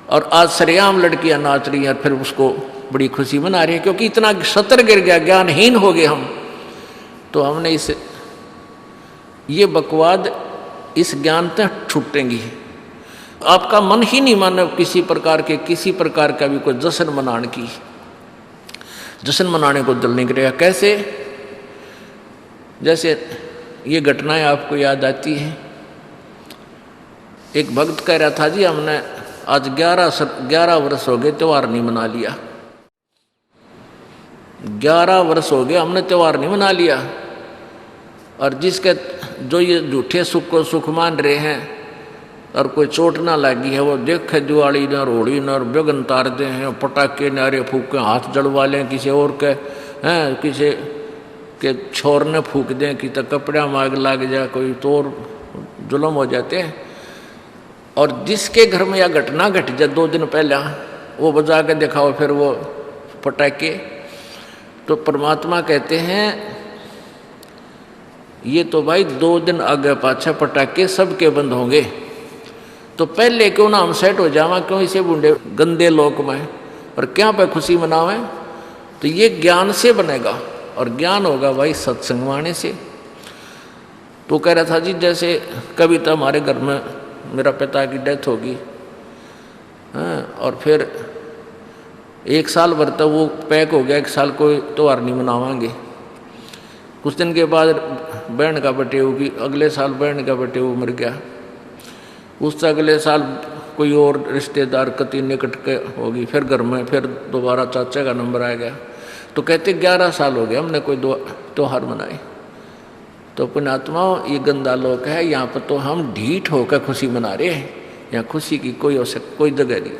और आज सरेआम लड़कियां नाच रही हैं, फिर उसको बड़ी खुशी मना रही है, क्योंकि इतना सतर गिर गया, ज्ञानहीन हो गए हम। तो हमने इस ये बकवाद, इस ज्ञान तक छूटेंगी। आपका मन ही नहीं माने किसी प्रकार का भी कोई जश्न मनाने की, जश्न मनाने को दिल नहीं करेगा। कैसे? जैसे ये घटनाएं आपको याद आती हैं। एक भक्त कह रहा था जी हमने आज 11 वर्ष हो गए त्यौहार नहीं मना लिया, 11 वर्ष हो गए हमने त्यौहार नहीं मना लिया। और जिसके जो ये झूठे सुख को सुख मान रहे हैं और कोई चोट ना लगी है, वो देखे दिवाली न रोड़ी न और बेगन तार दे हैं, पटाखे नारे फूक हाथ जड़वा लें किसी और के हैं, किसी के छोर ने फूक दें कि तो कपड़ा माग लग जाए, कोई तो और जुल्म हो जाते हैं। और जिसके घर में यह घटना घट जाए 2 दिन पहले, वो बजा के दिखाओ फिर वो पटाखे। तो परमात्मा कहते हैं ये तो भाई 2 दिन आगे पाछे पटाखे सबके बंद होंगे, तो पहले क्यों ना हम सेट हो जावा, क्यों इसे बूढ़े गंदे लोक में, और क्या पे खुशी मनावे। तो ये ज्ञान से बनेगा, और ज्ञान होगा भाई सत्संग वाणी से। तो कह रहा था जी जैसे कभी तो हमारे घर में मेरा पिता की डेथ होगी, और फिर 1 साल भर तक वो पैक हो गया, 1 साल कोई त्योहार नहीं मनावांगे। कुछ दिन के बाद बहन का बटेऊ की, अगले साल बहन का बटेऊ मर गया, उससे अगले साल कोई और रिश्तेदार कति निकट के होगी, फिर घर में फिर दोबारा चाचा का नंबर आ गया। तो कहते 11 साल हो गए हमने कोई त्योहार मनाए। तो पुण्यात्माओं ये गंदा लोक है, यहाँ पर तो हम ढीठ होकर खुशी मना रहे हैं, यहाँ खुशी की कोई जगह नहीं।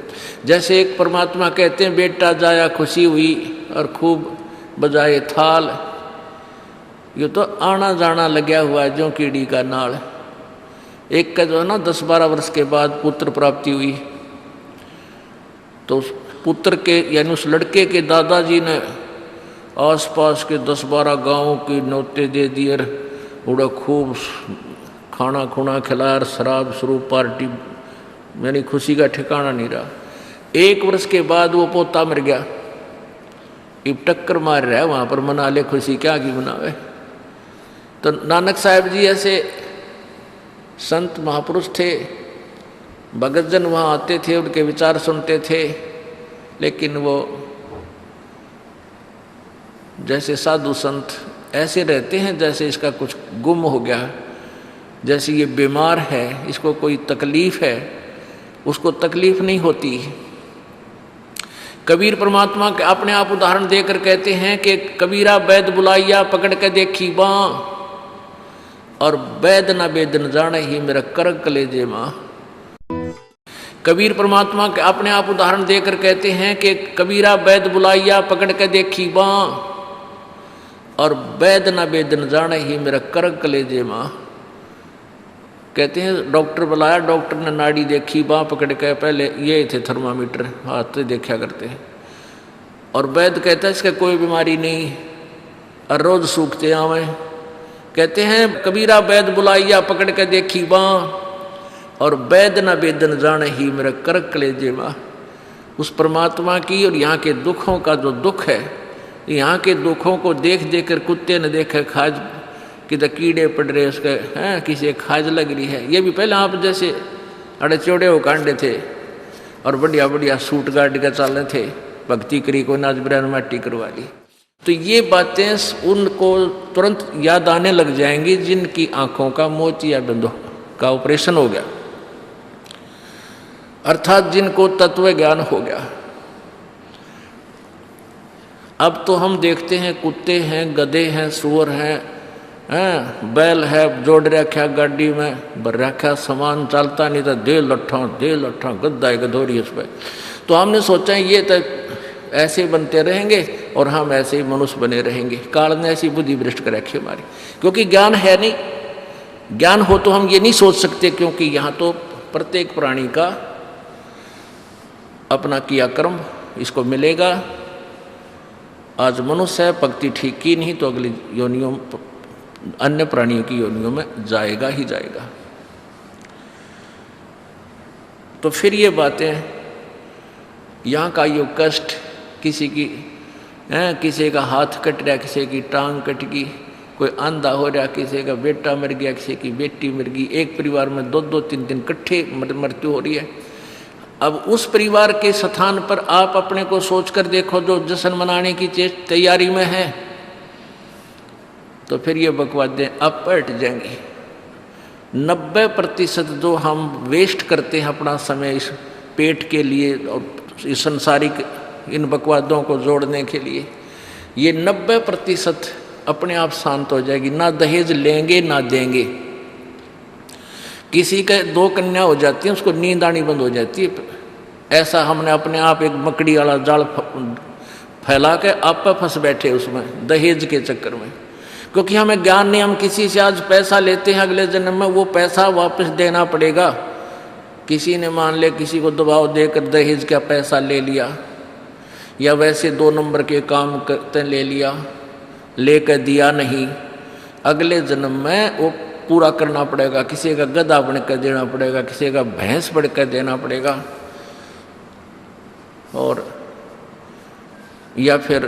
जैसे एक परमात्मा कहते हैं बेटा जाया खुशी हुई और खूब बजाए थाल, ये तो आना जाना लगा हुआ है जो कीड़ी का नाल। एक का जो है ना 10-12 वर्ष के बाद पुत्र प्राप्ति हुई, तो उस पुत्र के यानी उस लड़के के दादाजी ने आसपास के 10-12 गांवों के न्योते दे दिए, उड़ा खूब खाना खुना खिलाया, शराब स्वरूप पार्टी, यानी खुशी का ठिकाना नहीं रहा। 1 वर्ष के बाद वो पोता मर गया, अब टक्कर मार रहा है वहाँ पर, मना ले खुशी, क्या की मनावे। तो नानक साहब जी ऐसे संत महापुरुष थे, भगत जन वहाँ आते थे, उनके विचार सुनते थे, लेकिन वो जैसे साधु संत ऐसे रहते हैं जैसे इसका कुछ गुम हो गया, जैसे ये बीमार है, इसको कोई तकलीफ है, उसको तकलीफ नहीं होती। कबीर परमात्मा के अपने आप उदाहरण देकर कहते हैं कि कबीरा वैद बुलाइया पकड़ के देखी बाँ, और वैद न वेद न जाने ही मेरा करक कलेजे माँ। कबीर परमात्मा के अपने आप उदाहरण देकर कहते हैं कि कबीरा वैद बुलाइया पकड़ के देखी बाँ, और वैद न वेद न जाने ही मेरा करक कलेजे माँ। कहते हैं डॉक्टर बुलाया, डॉक्टर ने नाड़ी देखी, बाँ पकड़ के, पहले ये थे थर्मामीटर हाथ से देखा करते हैं, और वैद्य कहता है इसका कोई बीमारी नहीं और रोज सूखते आवे। कहते हैं कबीरा वैद्य बुलाइया पकड़ के देखी बाँ, और वैद्य न वेदन जाने ही मेरा करक कलेजे माँ। उस परमात्मा की और यहाँ के दुखों का जो दुख है, यहाँ के दुखों को देख देख कर कुत्ते ने देखे खाज कि तो कीड़े पड़ रहे उसके हैं, किसी खाज लग रही है। ये भी पहले आप जैसे अड़े चौड़े हो कांडे थे और बढ़िया बढ़िया सूट गाड़ के चलने थे, भक्ति करी को नाच ब्रैन माटी करवा ली। तो ये बातें उनको तुरंत याद आने लग जाएंगी जिनकी आंखों का मोतियाबिंद का ऑपरेशन हो गया, अर्थात जिनको तत्व ज्ञान हो गया। अब तो हम देखते हैं कुत्ते हैं, गधे हैं, सुअर हैं, बैल है, जोड़ रखा गाड़ी में, भर रखा सामान, चलता नहीं था, दे लट्ठा गद्दा है गधोरी उस पर। तो हमने सोचा ये तो ऐसे बनते रहेंगे और हम ऐसे ही मनुष्य बने रहेंगे। काल ने ऐसी बुद्धि भ्रष्ट कर रखी हमारी, क्योंकि ज्ञान है नहीं। ज्ञान हो तो हम ये नहीं सोच सकते, क्योंकि यहाँ तो प्रत्येक प्राणी का अपना किया कर्म इसको मिलेगा। आज मनुष्य है, भक्ति ठीक की नहीं तो अगली योनियों अन्य प्राणियों की योनियों में जाएगा ही जाएगा। तो फिर ये बातें, यहाँ का यो कष्ट, किसी की किसी का हाथ कट रहा, किसी की टांग कट गई, कोई अंधा हो रहा, किसी का बेटा मर गया, किसी की बेटी मर गई, एक परिवार में दो दो तीन दिन इकट्ठे मृत्यु हो रही है। अब उस परिवार के स्थान पर आप अपने को सोचकर देखो जो जश्न मनाने की तैयारी में है, तो फिर ये बकवादें अब पलट जाएंगी। 90% जो हम वेस्ट करते हैं अपना समय इस पेट के लिए और इस संसारिक इन बकवादों को जोड़ने के लिए, ये 90% अपने आप शांत हो जाएगी। ना दहेज लेंगे ना देंगे। किसी के 2 कन्या हो जाती है, उसको नींद आनी बंद हो जाती है। ऐसा हमने अपने आप एक मकड़ी वाला जाल फैला के आप फंस बैठे उसमें दहेज के चक्कर में, क्योंकि हमें ज्ञान नहीं। हम किसी से आज पैसा लेते हैं, अगले जन्म में वो पैसा वापस देना पड़ेगा। किसी ने मान ले किसी को दबाव देकर दहेज का पैसा ले लिया, या वैसे 2 नंबर के काम करते ले लिया, लेकर दिया नहीं, अगले जन्म में वो पूरा करना पड़ेगा। किसी का गधा बनकर देना पड़ेगा, किसी का भैंस बनकर देना पड़ेगा, और या फिर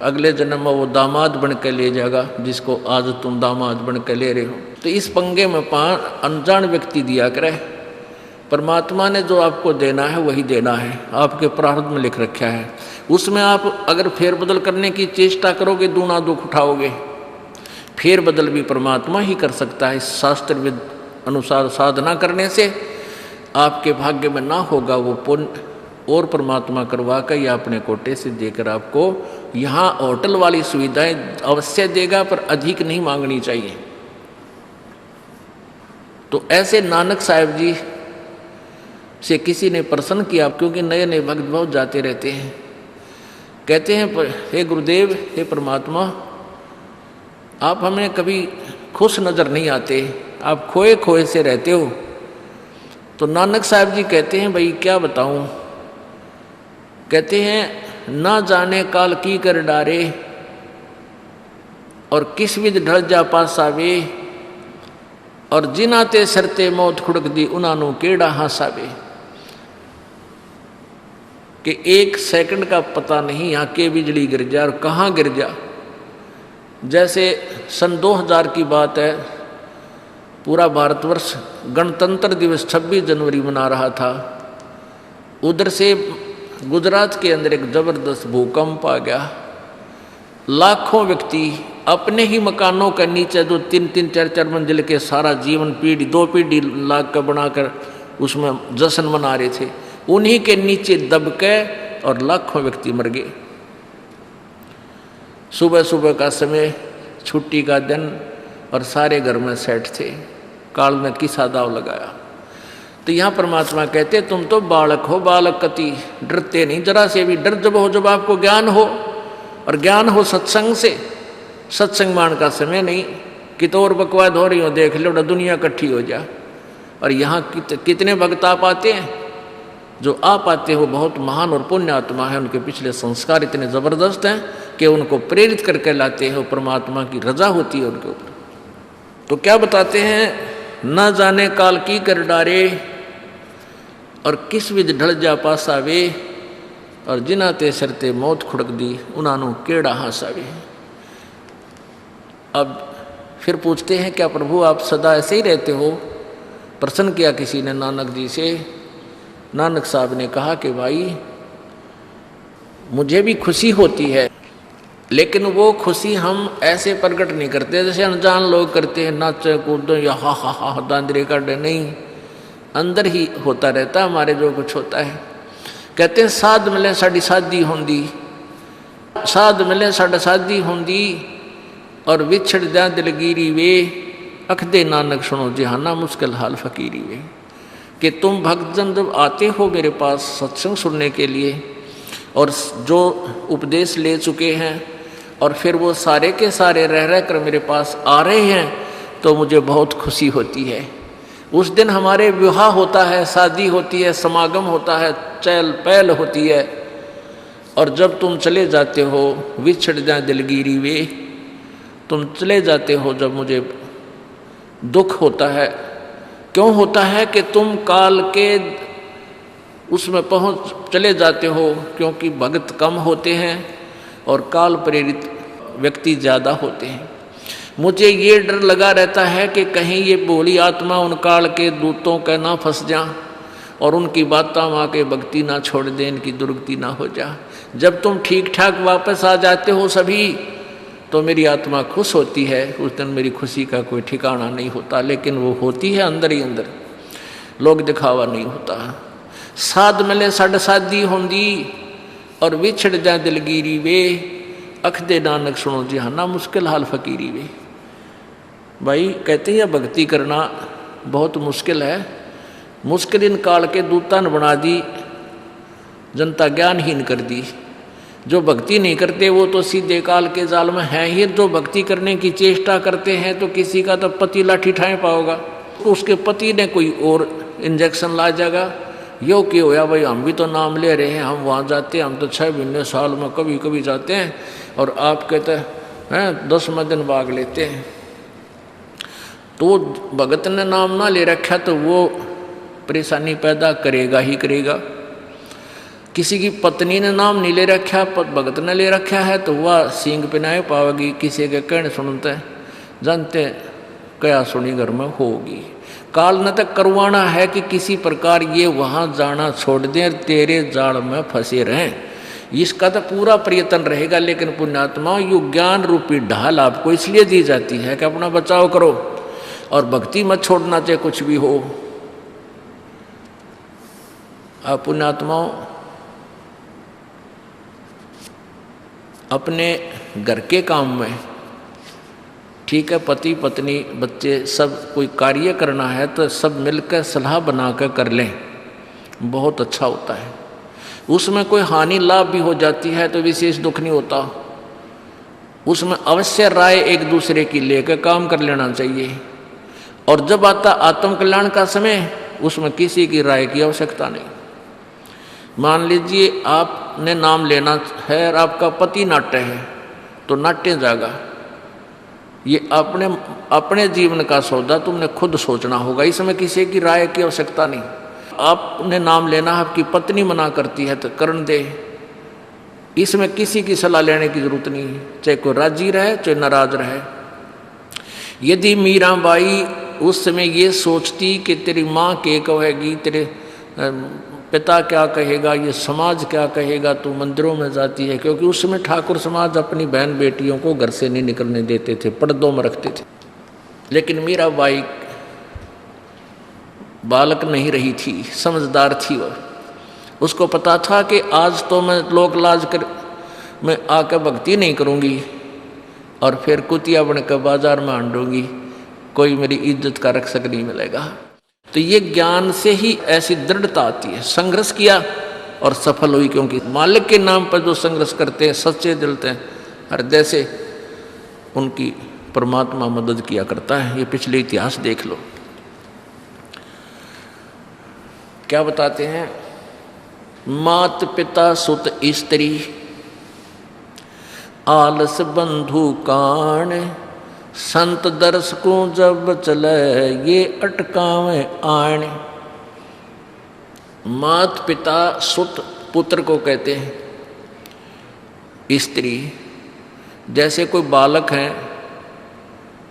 अगले जन्म में वो दामाद बन के ले जाएगा जिसको आज तुम दामाद बन के ले रहे हो। तो इस पंगे में अनजान व्यक्ति दिया करे। परमात्मा ने जो आपको देना है वही देना है, आपके प्रारब्ध में लिख रखा है। उसमें आप अगर फेरबदल करने की चेष्टा करोगे दूना दुख उठाओगे। फेरबदल भी परमात्मा ही कर सकता है। शास्त्र विद अनुसार साधना करने से आपके भाग्य में ना होगा वो पुण्य, और परमात्मा करवा कर या अपने कोटे से देकर आपको यहाँ होटल वाली सुविधाएं अवश्य देगा, पर अधिक नहीं मांगनी चाहिए। तो ऐसे नानक साहब जी से किसी ने प्रश्न किया, क्योंकि नए नए भक्त बहुत जाते रहते हैं। कहते हैं हे गुरुदेव, हे परमात्मा, आप हमें कभी खुश नजर नहीं आते, आप खोए खोए से रहते हो। तो नानक साहब जी कहते हैं भाई क्या बताऊं। कहते हैं ना जाने काल की कर डारे, और किस विध ढल जा पासावे, और जिनाते सरते मौत खुड़क दी उनानू केड़ा हासावे। कि 1 सेकंड का पता नहीं यहाँ के बिजली गिर जा और कहाँ गिर जा। जैसे सन 2000 की बात है, पूरा भारतवर्ष गणतंत्र दिवस 26 जनवरी मना रहा था। उधर से गुजरात के अंदर एक जबरदस्त भूकंप आ गया। लाखों व्यक्ति अपने ही मकानों के नीचे, जो 3-3, 4-4 मंजिल के सारा जीवन पीढ़ी 2 पीढ़ी लाग कर बनाकर उसमें जश्न मना रहे थे, उन्हीं के नीचे दब के और लाखों व्यक्ति मर गए। सुबह सुबह का समय, छुट्टी का दिन, और सारे घर में सेठ थे। काल ने किसा दाव लगाया। तो यहाँ परमात्मा कहते तुम तो बालक हो, बालक कति डरते नहीं जरा से भी। डर जब हो जब आपको ज्ञान हो, और ज्ञान हो सत्संग से। सत्संग मान का समय नहीं कि तो और बकवाद हो रही हो, देख लो दुनिया इकट्ठी हो जा। और यहाँ कितने भक्त आ पाते हैं? जो आ पाते हो बहुत महान और पुण्य आत्मा है, उनके पिछले संस्कार इतने जबरदस्त हैं कि उनको प्रेरित करके लाते हो। परमात्मा की रजा होती है उनके ऊपर। तो क्या बताते हैं, न जाने काल की कर डारे, और किस विध ढल जा पासावे, और जिना ते सरते मौत खुड़क दी, उन्हानु केड़ा हासावे। अब फिर पूछते हैं, क्या प्रभु आप सदा ऐसे ही रहते हो? प्रश्न किया किसी ने नानक जी से। नानक साहब ने कहा कि भाई मुझे भी खुशी होती है, लेकिन वो खुशी हम ऐसे प्रकट नहीं करते जैसे अनजान लोग करते हैं, नाचे कूदो या हा हा हा दांदरे काटे। नहीं, अंदर ही होता रहता है हमारे जो कुछ होता है। कहते हैं साध मिले साड़ी शादी होंदी, साध मिले साड़ा शादी होंदी, और विछड़ जा दिलगिरी वे, अखदे नानक सुनो जहाना मुश्किल हाल फकीरी वे। कि तुम भक्तजन जब आते हो मेरे पास सत्संग सुनने के लिए, और जो उपदेश ले चुके हैं, और फिर वो सारे के सारे रह रह कर मेरे पास आ रहे हैं, तो मुझे बहुत खुशी होती है। उस दिन हमारे विवाह होता है, शादी होती है, समागम होता है, चहल पहल होती है। और जब तुम चले जाते हो, विछड़ जा दिलगिरी वे, तुम चले जाते हो जब मुझे दुख होता है। क्यों होता है? कि तुम काल के उसमें पहुँच चले जाते हो, क्योंकि भक्त कम होते हैं और काल प्रेरित व्यक्ति ज़्यादा होते हैं। मुझे ये डर लगा रहता है कि कहीं ये भोली आत्मा उन काल के दूतों का ना फंस जा, और उनकी बातों माँ के भक्ति ना छोड़ दे, इनकी दुर्गति ना हो जा। जब तुम ठीक ठाक वापस आ जाते हो सभी, तो मेरी आत्मा खुश होती है। उस दिन मेरी खुशी का कोई ठिकाना नहीं होता, लेकिन वो होती है अंदर ही अंदर, लोग दिखावा नहीं होता। साध मिले साड़ शादी होंदी, और विछड़ जा दिलगिरी वे, अखदे नानक सुनो जहाना मुश्किल हाल फकीरी वे। भाई कहते हैं भक्ति करना बहुत मुश्किल है। मुश्किल इन काल के दूता ने बना दी, जनता ज्ञानहीन कर दी। जो भक्ति नहीं करते वो तो सीधे काल के जाल में हैं ही। जो भक्ति करने की चेष्टा करते हैं तो किसी का तो पति लाठी ठाए पाओगा, उसके पति ने कोई और इंजेक्शन ला जाएगा। यो क्यों होया भाई, हम भी तो नाम ले रहे हैं, हम वहाँ जाते हैं, हम तो 6 महीने साल में कभी कभी जाते हैं, और आप कहते हैं 10वें दिन भाग लेते हैं। तो भगत ने नाम ना ले रखा तो वो परेशानी पैदा करेगा ही करेगा। किसी की पत्नी ने नाम नहीं ले रखा, भगत ने ले रखा है, तो वह सींग पिनाए पावेगी। किसी के कहने सुनते जानते क्या सुनी घर में होगी। काल ने तक करवाना है कि किसी प्रकार ये वहाँ जाना छोड़ दें, तेरे जाल में फंसे रहें। इसका तो पूरा प्रयत्न रहेगा। लेकिन पुण्यात्मा यु ज्ञान रूपी ढाल आपको इसलिए दी जाती है कि अपना बचाव करो, और भक्ति मत छोड़ना चाहे कुछ भी हो। आप पुण्यात्माओं अपने घर के काम में, ठीक है, पति पत्नी बच्चे सब कोई कार्य करना है तो सब मिलकर सलाह बनाकर कर लें, बहुत अच्छा होता है। उसमें कोई हानि लाभ भी हो जाती है तो विशेष दुख नहीं होता। उसमें अवश्य राय एक दूसरे की लेकर काम कर लेना चाहिए। और जब आता आत्म कल्याण का समय, उसमें किसी की राय की आवश्यकता नहीं। मान लीजिए आपने नाम लेना है और आपका पति नाट्य है, तो नाट्य जाएगा। ये अपने जीवन का सौदा तुमने खुद सोचना होगा, इसमें किसी की राय की आवश्यकता नहीं। आपने नाम लेना, आपकी पत्नी मना करती है तो करन दे, इसमें किसी की सलाह लेने की जरूरत नहीं, चाहे कोई राजी रहे चाहे नाराज रहे। यदि मीराबाई उस समय ये सोचती कि तेरी माँ क्या कहेगी, तेरे पिता क्या कहेगा, ये समाज क्या कहेगा, तो मंदिरों में जाती है। क्योंकि उस समय ठाकुर समाज अपनी बहन बेटियों को घर से नहीं निकलने देते थे, पर्दों में रखते थे। लेकिन मीराबाई बालक नहीं रही थी, समझदार थी वह। उसको पता था कि आज तो मैं लोक लाज कर मैं आकर भक्ति नहीं करूँगी और फिर कुतिया बनकर बाजार में आंडूंगी, कोई मेरी इज्जत का रक्षक नहीं मिलेगा। तो ये ज्ञान से ही ऐसी दृढ़ता आती है। संघर्ष किया और सफल हुई, क्योंकि मालिक के नाम पर जो संघर्ष करते हैं सच्चे दिल से हृदय से, उनकी परमात्मा मदद किया करता है। ये पिछले इतिहास देख लो। क्या बताते हैं? मात पिता सुत स्त्री आलस बंधु कान, संत दर्श को जब चले ये अटकावे आण। मात पिता सुत पुत्र को कहते हैं। स्त्री जैसे कोई बालक हैं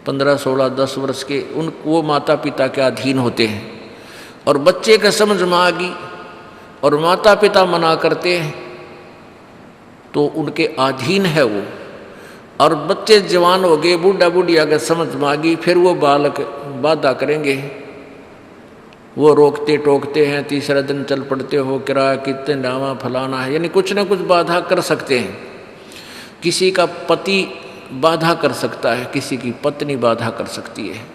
15, 16, 10 वर्ष के, वो माता पिता के अधीन होते हैं। और बच्चे का समझ में आ गई और माता पिता मना करते हैं तो उनके अधीन है वो। और बच्चे जवान हो गए, बूढ़ा बूढ़िया का समझ में आ गई, फिर वो बालक बाधा करेंगे, वो रोकते टोकते हैं, तीसरा दिन चल पड़ते हो, किराया कितने डावा फलाना है, यानी कुछ ना कुछ बाधा कर सकते हैं। किसी का पति बाधा कर सकता है, किसी की पत्नी बाधा कर सकती है।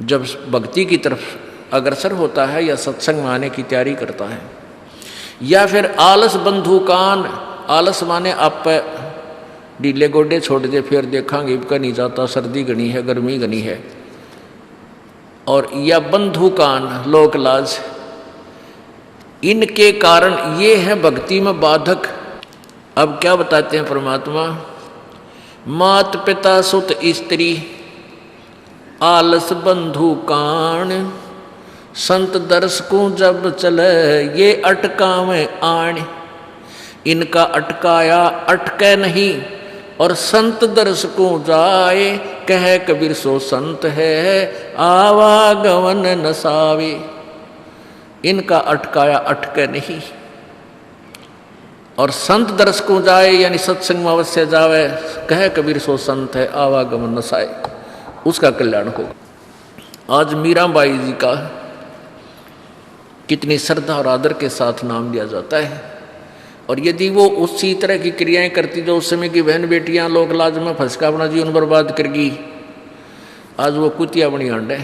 जब भक्ति की तरफ अग्रसर होता है या सत्संग में आने की तैयारी करता है। या फिर आलस बंधु कान, आलस माने आप पे ढीले गोडे छोड़ दे, फिर देखांगे इबका नहीं जाता, सर्दी घनी है, गर्मी घनी है। और या बंधु कान, लोक लाज, इनके कारण ये है भक्ति में बाधक। अब क्या बताते हैं परमात्मा? मात पिता सुत स्त्री आलस बंधु कान, संत दर्श को जब चले ये अटकावे आण। इनका अटकाया अटके नहीं, और संत दर्श को जाए कह कबीर सो संत है आवागमन नसावे। इनका अटकाया अटके नहीं, और संत दर्श को जाए यानी सत्संग में अवश्य जावे, कह कबीर सो संत है आवागमन नसाए, उसका कल्याण होगा। आज मीराबाई जी का कितनी श्रद्धा और आदर के साथ नाम लिया जाता है। और यदि वो उसी तरह की क्रियाएं करती जो उस समय की बहन बेटियां लोक लाज में फंस का अपना जीवन बर्बाद करगी, आज वो कुतिया बनी आंडे।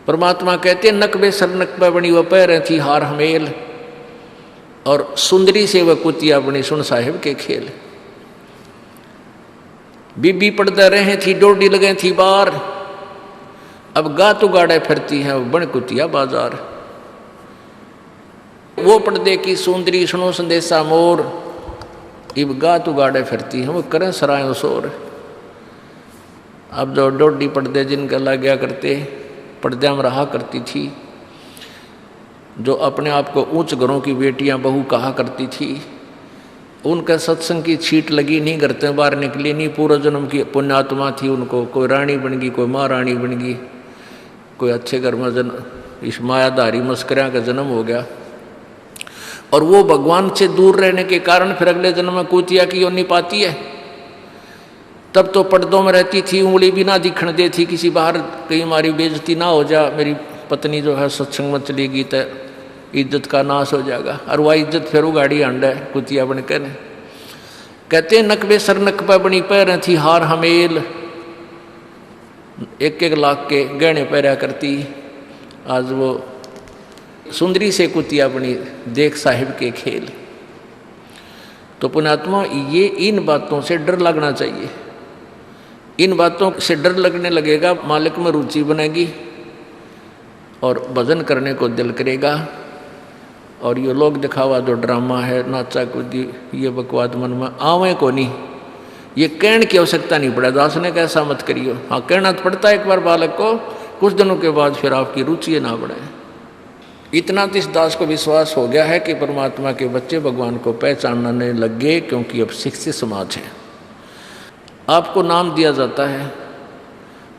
परमात्मा कहते हैं नकबे सर नकबे बनी वह पैर थी हार हमेल, और सुंदरी से वह कुतिया बनी सुन साहिब के खेल। बीबी पड़ते रहे थी डोडी लगे थी बार, अब गातु गाड़े फिरती है वो बन कुतिया बाजार। वो पर्दे की सुंदरी सुनो संदेशा मोर, इब गातु गाड़े फिरती है वो करें सरायों शोर। अब जो डोडी पर्दे जिनका लग गया करते, पर्दे में रहा करती थी, जो अपने आप को ऊंच घरों की बेटियां बहू कहा करती थी, उनका सत्संग की छीट लगी, नहीं करते बाहर निकली, नहीं पूर्व जन्म की पुण्यात्मा थी, उनको कोई रानी बन गई, कोई महारानी बन गई, कोई अच्छे घर में इस मायाधारी मस्करिया का जन्म हो गया। और वो भगवान से दूर रहने के कारण फिर अगले जन्म में कुतिया की योनि पाती है। तब तो पर्दों में रहती थी, उंगली भी ना दिखने दे थी, किसी बाहर कहीं हमारी बेइज्जती ना हो जा, मेरी पत्नी जो है सत्संग में चलेगी तो इज्जत का नाश हो जाएगा। और वह इज्जत फिर उगाड़ी आंडा है कुतिया बनकर। कहते नकबे सर नकबा बनी पैर थी हार हमेल, 1-1 लाख के गहने पहरा करती, आज वो सुंदरी से कुतिया बनी देख साहिब के खेल। तो पुण्यात्मा ये इन बातों से डर लगना चाहिए। इन बातों से डर लगने लगेगा, मालिक में रुचि बनेगी और भजन करने को दिल करेगा। और ये लोग दिखावा जो ड्रामा है, नाचा कूदी, ये बकवाद मन में आवे को नहीं, ये कहने की आवश्यकता नहीं पड़ा। दास ने कैसा मत करियो, हाँ कहना तो पड़ता है एक बार बालक को, कुछ दिनों के बाद फिर आपकी रुचि ना बढ़े। इतना तो इस दास को विश्वास हो गया है कि परमात्मा के बच्चे भगवान को पहचानने लग गए, क्योंकि अब शिक्षित समाज है। आपको नाम दिया जाता है,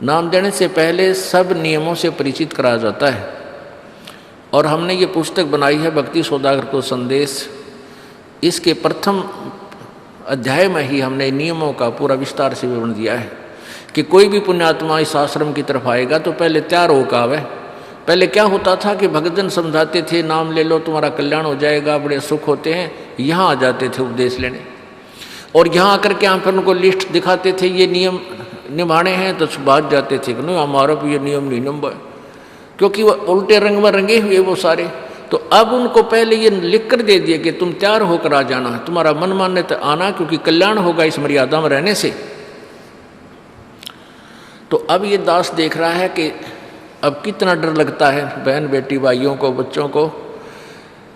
नाम देने से पहले सब नियमों से परिचित कराया जाता है। और हमने ये पुस्तक बनाई है भक्ति सौदागर को संदेश, इसके प्रथम अध्याय में ही हमने नियमों का पूरा विस्तार से विवरण दिया है कि कोई भी पुण्यात्मा इस आश्रम की तरफ आएगा तो पहले तैयार होकर आवे, पहले क्या होता था कि भक्तजन समझाते थे, नाम ले लो तुम्हारा कल्याण हो जाएगा, बड़े सुख होते हैं, यहाँ आ जाते थे उपदेश लेने, और यहाँ आकर के यहाँ पर उनको लिस्ट दिखाते थे, ये नियम निभाने हैं, तो भाग जाते थे कि नहीं हमारा भी ये नियम नहीं निभा, क्योंकि वो उल्टे रंग में रंगे हुए वो सारे। तो अब उनको पहले ये लिख कर दे दिए कि तुम तैयार होकर आ जाना, तुम्हारा मन मानने तो आना, क्योंकि कल्याण होगा इस मर्यादा में रहने से। तो अब ये दास देख रहा है कि अब कितना डर लगता है बहन बेटी भाइयों को, बच्चों को।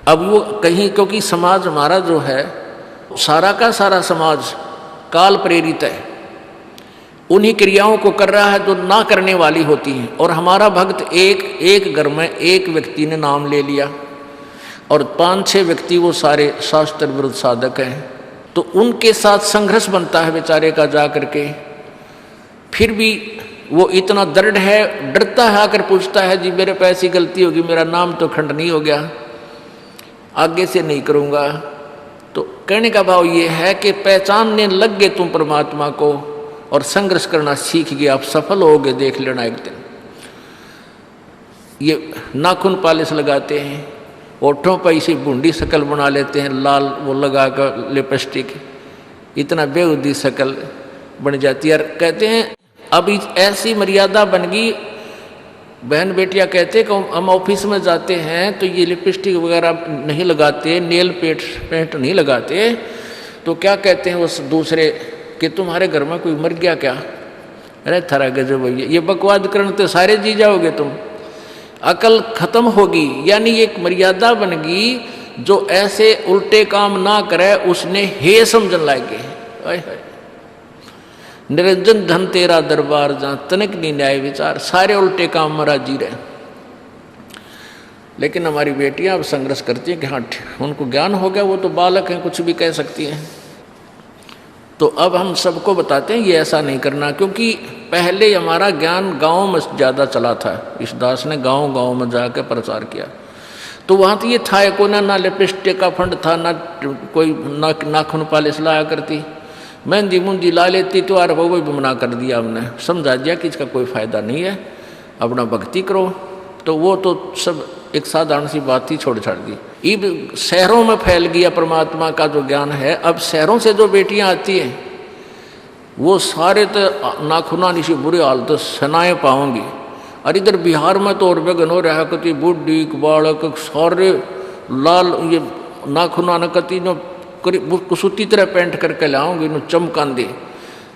अब वो कहीं, क्योंकि समाज हमारा जो है सारा का सारा समाज काल प्रेरित है, उन्हीं क्रियाओं को कर रहा है जो ना करने वाली होती हैं। और हमारा भक्त एक घर में एक व्यक्ति ने नाम ले लिया और 5-6 व्यक्ति वो सारे शास्त्र विरुद्ध साधक हैं, तो उनके साथ संघर्ष बनता है बेचारे का जा करके। फिर भी वो इतना दृढ़ है, डरता है, आकर पूछता है जी मेरे पे ऐसी गलती होगी, मेरा नाम तो खंडनीय हो गया, आगे से नहीं करूँगा। तो कहने का भाव ये है कि पहचानने लग गए तुम परमात्मा को और संघर्ष करना सीख गए, आप सफल होगे, देख लेना एक दिन। ये नाखून पालिश लगाते हैं, ओठों पर इसी बूंदी शक्ल बना लेते हैं, लाल वो लगा कर लिपस्टिक, इतना बेहुदी शक्ल बन जाती है। कहते हैं अब ऐसी मर्यादा बन गई, बहन बेटियां कहते कि हम ऑफिस में जाते हैं तो ये लिपस्टिक वगैरह नहीं लगाते, नेल पेंट नहीं लगाते, तो क्या कहते हैं उस दूसरे कि तुम्हारे घर में कोई मर गया क्या? अरे थारा गजब भैया, ये बकवाद करने तो सारे जी जाओगे तुम, अकल खत्म होगी। यानी एक मर्यादा बन गई, जो ऐसे उल्टे काम ना करे उसने हे समझन लागे। निरंजन धन तेरा दरबार जहाँ तनिक नहीं न्याय विचार, सारे उल्टे काम में राजी रहे। लेकिन हमारी बेटियां अब संघर्ष करती हैं कि हाँ उनको ज्ञान हो गया, वो तो बालक हैं, कुछ भी कह सकती हैं। तो अब हम सबको बताते हैं ये ऐसा नहीं करना, क्योंकि पहले हमारा ज्ञान गाँव में ज़्यादा चला था। इस दास ने गाँव में जाकर प्रचार किया, तो वहाँ तो ये था को ना लिपस्टिक का फंड था, ना कोई नाखून पालिश लाया करती, मेहंदी मुंदी ला लेती, तो यार वो भी मना कर दिया हमने, समझा दिया कि इसका कोई फ़ायदा नहीं है, अपना भक्ति करो। तो वो तो सब एक साधारण सी बात ही छोड़ छाड़ दी। अब शहरों में फैल गया परमात्मा का जो ज्ञान है। अब शहरों से जो बेटियां आती हैं वो सारे तो नाखुना निशी बुरे हाल तो सनाए पाओगी। और इधर बिहार में तो और बेगन हो रहा कति बुढ़ी बालक सारे लाल ये नाखुना न कति नो कुसूती तरह पेंट करके लाओगे, नो चमकांदे।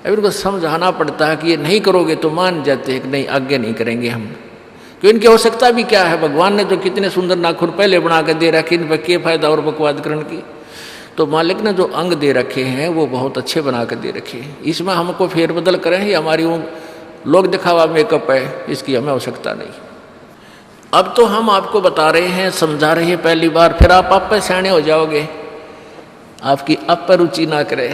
अब इनको समझाना पड़ता है कि ये नहीं करोगे तो मान जाते हैं कि नहीं आगे नहीं करेंगे हम, क्यों इनकी आवश्यकता भी क्या है? भगवान ने जो कितने सुंदर नाखून पहले बना के दे रखे, इन पर क्या फायदा और बकवाद करने की? तो मालिक ने जो अंग दे रखे हैं वो बहुत अच्छे बना के दे रखे हैं, इसमें हमको फेरबदल करें ही हमारी वो लोग दिखावा मेकअप है, इसकी हमें आवश्यकता नहीं। अब तो हम आपको बता रहे हैं, समझा रहे हैं पहली बार, फिर आप पे सियाने हो जाओगे, आपकी अब पर रुचि ना करे।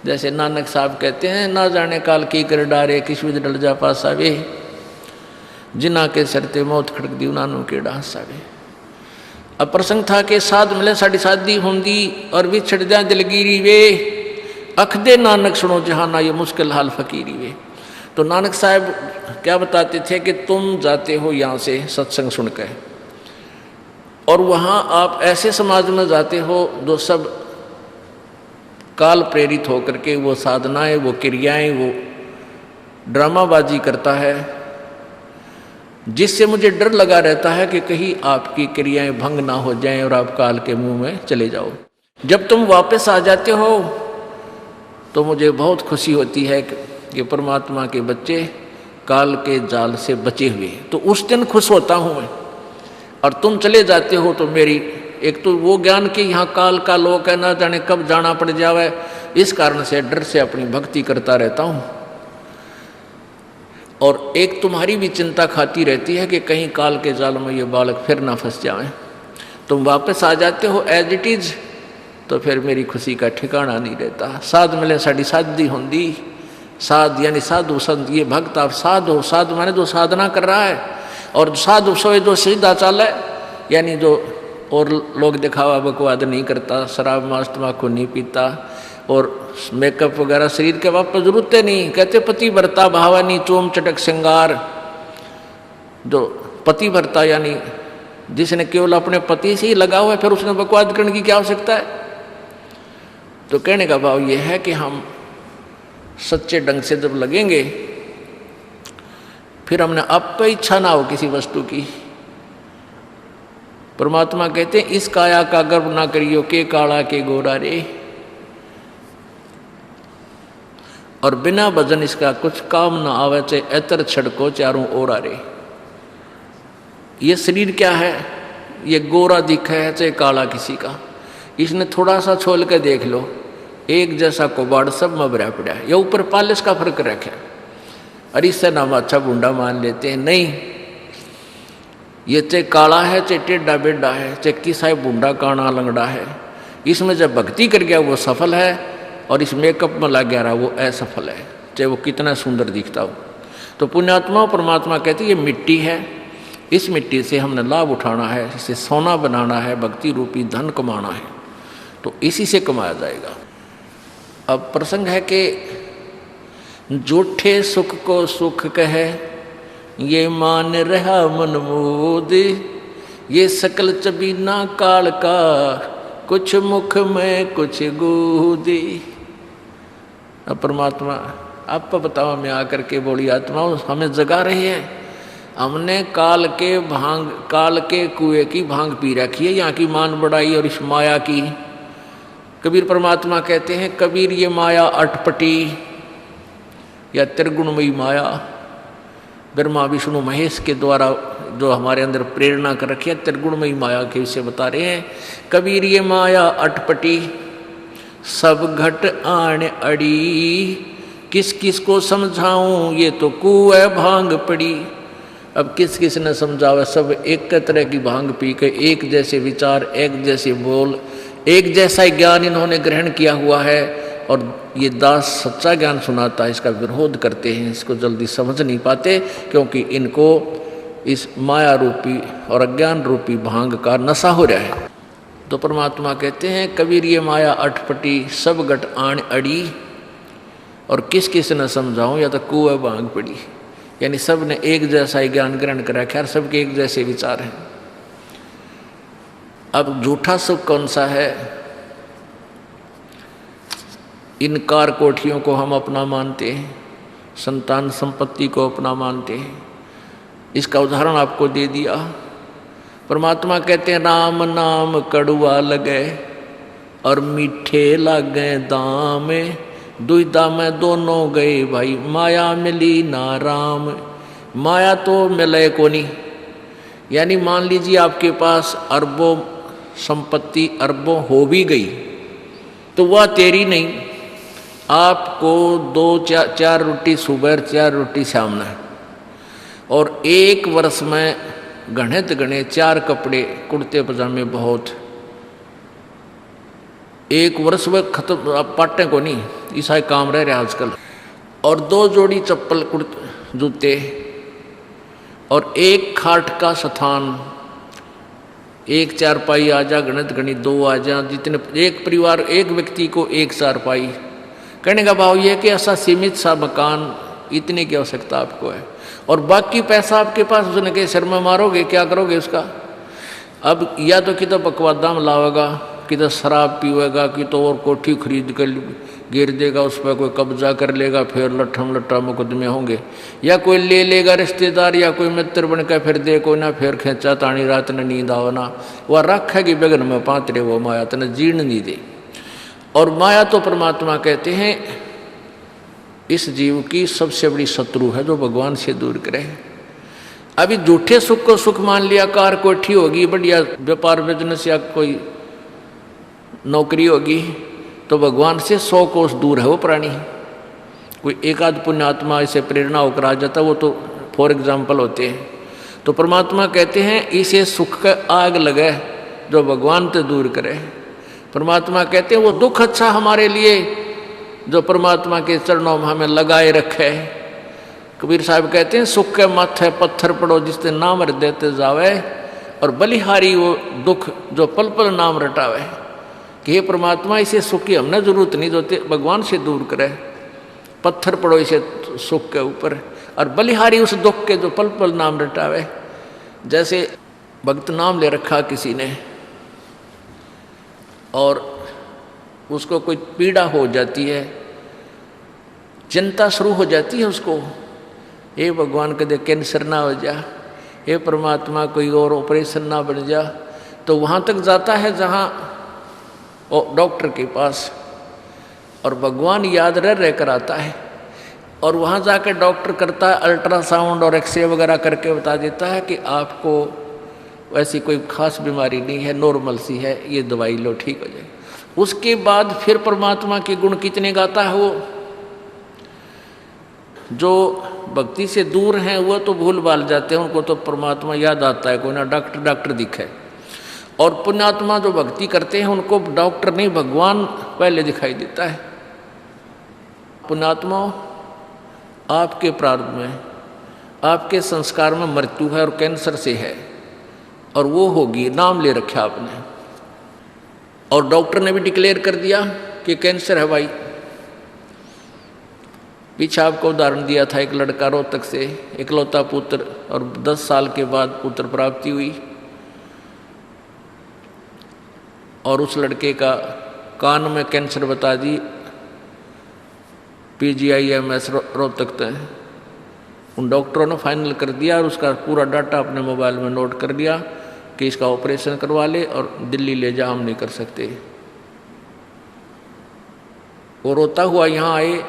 जैसे नानक साहब कहते हैं, ना जाने काल की कर डारे किस विध डल जा पासा वे, जिना के सरते मौत खड़क दी उन्होंने के डांसा वे। अब प्रसंग था कि साध मिले साड़ी शादी होंगी और भी छड़ जा दिलगिरी वे, अख दे नानक सुनो जहाना ये मुश्किल हाल फकीरी वे। तो नानक साहब क्या बताते थे कि तुम जाते हो यहाँ से सत्संग सुनकर, और वहाँ आप ऐसे समाज में जाते हो जो सब काल प्रेरित होकर के वो साधनाएं, वो क्रियाएं, वो ड्रामाबाजी करता है, जिससे मुझे डर लगा रहता है कि कहीं आपकी क्रियाएं भंग ना हो जाएं और आप काल के मुंह में चले जाओ। जब तुम वापस आ जाते हो तो मुझे बहुत खुशी होती है कि परमात्मा के बच्चे काल के जाल से बचे हुए, तो उस दिन खुश होता हूँ मैं। और तुम चले जाते हो तो मेरी एक तो वो ज्ञान कि यहाँ काल का लोक है, ना जाने कब जाना पड़ जावे, इस कारण से डर से अपनी भक्ति करता रहता हूँ। और एक तुम्हारी भी चिंता खाती रहती है कि कहीं काल के जाल में ये बालक फिर ना फंस जाएं। तुम वापस आ जाते हो एज इट इज, तो फिर मेरी खुशी का ठिकाना नहीं रहता। साध मिले साड़ी शादी होंगी, साध यानी साधु संत, ये भक्त आप साध हो, साध माने जो साधना कर रहा है, और साधु सोए जो सीधा चाल है, यानी जो और लोग दिखावा बकवाद नहीं करता, शराब मांस तम्बाकू नहीं पीता, और मेकअप वगैरह शरीर के वापस जरूरत नहीं। कहते पति बरता भावानी चोम चटक श्रृंगार, जो पति भरता यानी जिसने केवल अपने पति से ही लगा हुआ है, फिर उसने बकवाद करने की क्या आवश्यकता है। तो कहने का भाव यह है कि हम सच्चे ढंग से जब लगेंगे, फिर हमने अब तो इच्छा ना हो किसी वस्तु की। परमात्मा कहते हैं इस काया का गर्व ना करियो, के काला के गोरा रे, और बिना भजन इसका कुछ काम ना आवे, चाहे एतर छड़को चारों ओरा रे। ये शरीर क्या है, ये गोरा दिखा है चाहे काला किसी का, इसने थोड़ा सा छोल के देख लो, एक जैसा कोबाड़ सब में भरा पड़ा है, या ऊपर पालिश का फर्क रखे, अरे इससे नाम अच्छा बूंडा मान लेते हैं। नहीं, ये चाहे काला है चाहे टेढ़ा बेढ़ा है, चाहे किसा बूंडा काना लंगड़ा है, इसमें जब भक्ति कर गया वो सफल है, और इस मेकअप में लग गया रहा वो असफल है, चाहे वो कितना सुंदर दिखता हो। तो पुण्यात्मा परमात्मा कहते ये मिट्टी है, इस मिट्टी से हमने लाभ उठाना है, इसे सोना बनाना है, भक्ति रूपी धन कमाना है, तो इसी से कमाया जाएगा। अब प्रसंग है कि झूठे सुख को सुख कहे, ये मान रहा मन मोद, ये सकल चबीना काल का, कुछ मुख में कुछ गोदी। अब परमात्मा आप बताओ, मैं आकर के बोली आत्माओं हमें जगा रही है, हमने काल के कुएं की भांग पी रखी है, यहाँ की मान बढ़ाई और इस माया की। कबीर परमात्मा कहते हैं, कबीर ये माया अटपटी या त्रिगुणमयी माया, ब्रह्मा विष्णु महेश के द्वारा जो हमारे अंदर प्रेरणा कर रखी है, त्रिगुणमयी माया के विषय बता रहे हैं। कबीर ये माया अटपटी, सब घट आण अड़ी, किस किस को समझाऊं, ये तो कुएं भांग पड़ी। अब किस किस ने समझावा, सब एक तरह की भांग पी के, एक जैसे विचार, एक जैसे बोल, एक जैसा ज्ञान इन्होंने ग्रहण किया हुआ है, और ये दास सच्चा ज्ञान सुनाता है, इसका विरोध करते हैं, इसको जल्दी समझ नहीं पाते, क्योंकि इनको इस माया रूपी और अज्ञान रूपी भांग का नशा हो रहा है। तो परमात्मा कहते हैं, कबीर ये माया अटपटी, सब घट आण अड़ी, और किस किस न समझाऊं, या तो कुएं भांग पड़ी, यानी सब ने एक जैसा ही ज्ञान ग्रहण कर रखा है, सबके एक जैसे विचार हैं। अब झूठा सुख कौन सा है, इन कार कोठियों को हम अपना मानते हैं, संतान संपत्ति को अपना मानते हैं। इसका उदाहरण आपको दे दिया। परमात्मा कहते हैं, राम नाम कड़ुआ लगे और मीठे लागे दाम, दुविधा में दोनों गए भाई, माया मिली ना राम। माया तो मिले को नहीं, यानी मान लीजिए आपके पास अरबों संपत्ति, अरबों हो भी गई, तो वह तेरी नहीं, आपको 2-4 रोटी सुबह 4 रोटी शाम है, और एक वर्ष में गणे 4 कपड़े कुर्ते पजामे बहुत, एक वर्ष में खत्म, आप पाटे को नहीं, ऐसा काम रह रहा आजकल, और 2 जोड़ी चप्पल कुर्ते जूते, और एक खाट का स्थान, एक चारपाई आ जा, गणित 2 आ जा, जितने एक परिवार एक व्यक्ति को एक चारपाई। कहने का भाव यह है कि ऐसा सीमित सा मकान, इतने की आवश्यकता आपको है, और बाकी पैसा आपके पास, उसने के सिर में मारोगे, क्या करोगे उसका। अब या तो कि तो बकवादा में लावेगा, कि तो शराब पीवेगा, कि तो और कोठी खरीद कर गिर देगा, उस पर कोई कब्जा कर लेगा, फिर लट्ठा मुकदमे होंगे, या कोई ले लेगा रिश्तेदार या कोई मित्र बनकर फिर दे कोई ना, फिर खेचा तानी रात ने नींद आवना, वह रखेगी बगन में पात्रे, वो माया तने जीर्ण नहीं दे। और माया तो परमात्मा कहते हैं इस जीव की सबसे बड़ी शत्रु है, जो भगवान से दूर करे। अभी झूठे सुख को सुख मान लिया, कार कोठी होगी, बढ़िया व्यापार बिजनेस या कोई नौकरी होगी, तो भगवान से 100 कोस दूर है वो प्राणी। कोई एक आध पुण्यात्मा इसे प्रेरणा होकर आ जाता, वो तो फॉर एग्जाम्पल होते हैं। तो परमात्मा कहते हैं इसे सुख का आग लगे जो भगवान से दूर करे। परमात्मा कहते हैं वो दुख अच्छा हमारे लिए जो परमात्मा के चरणों में हमें लगाए रखे। कबीर साहब कहते हैं सुख के माथे पत्थर पड़ो जिससे नाम रट देते जावे, और बलिहारी वो दुख जो पल पल नाम रटावे। कि हे परमात्मा इसे सुख की हमने जरूरत नहीं, जो भगवान से दूर करे। पत्थर पड़ो इसे सुख के ऊपर, और बलिहारी उस दुख के जो पल पल नाम रटावे। जैसे भक्त नाम ले रखा किसी ने और उसको कोई पीड़ा हो जाती है, चिंता शुरू हो जाती है उसको, हे भगवान कदे कैंसर ना हो जा, हे परमात्मा कोई और ऑपरेशन ना बन जा, तो वहाँ तक जाता है जहाँ डॉक्टर के पास, और भगवान याद रह कर आता है, और वहाँ जाकर डॉक्टर करता है अल्ट्रासाउंड और एक्सरे वगैरह करके बता देता है कि आपको वैसी कोई खास बीमारी नहीं है, नॉर्मल सी है, ये दवाई लो ठीक हो जाएगी। उसके बाद फिर परमात्मा के गुण कितने गाता है वो। जो भक्ति से दूर हैं वो तो भूल भाल जाते हैं, उनको तो परमात्मा याद आता है, कोई ना डॉक्टर दिखे। और पुण्यात्मा जो भक्ति करते हैं उनको डॉक्टर नहीं भगवान पहले दिखाई देता है। पुण्यात्मा, आपके प्रारब्ध में, आपके संस्कार में मृत्यु है और कैंसर से है, और वो होगी, नाम ले रखा आपने, और डॉक्टर ने भी डिक्लेयर कर दिया कि कैंसर है भाई। पीछे आपको उदाहरण दिया था, एक लड़का रोहतक से, इकलौता पुत्र, और 10 साल के बाद पुत्र प्राप्ति हुई, और उस लड़के का कान में कैंसर बता दी, PGIMS रोहतक तक। उन डॉक्टरों ने फाइनल कर दिया और उसका पूरा डाटा अपने मोबाइल में नोट कर लिया कि इसका ऑपरेशन करवा ले और दिल्ली ले जा, हम नहीं कर सकते। वो रोता हुआ यहाँ आए।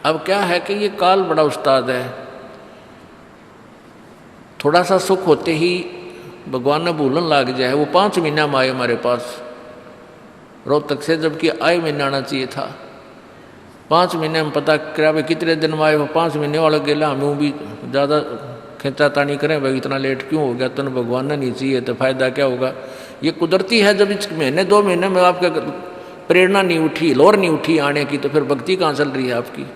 अब क्या है कि ये काल बड़ा उस्ताद है, थोड़ा सा सुख होते ही भगवान ने भूलन लाग जाए। वो 5 महीना में आए हमारे पास रोहतक से, जबकि आए महीना आना चाहिए था। 5 महीने में पता करा भाई कितने दिन में आए, वो 5 महीने वाला गेला। हम भी ज़्यादा खिंचा तानी करें भाई इतना लेट क्यों हो गया, तो भगवान ने नहीं चाहिए तो फायदा क्या होगा। ये कुदरती है, जब इस महीने 2 महीने में आपके प्रेरणा नहीं उठी, लोर नहीं उठी आने की, तो फिर भक्ति कहाँ चल रही है आपकी।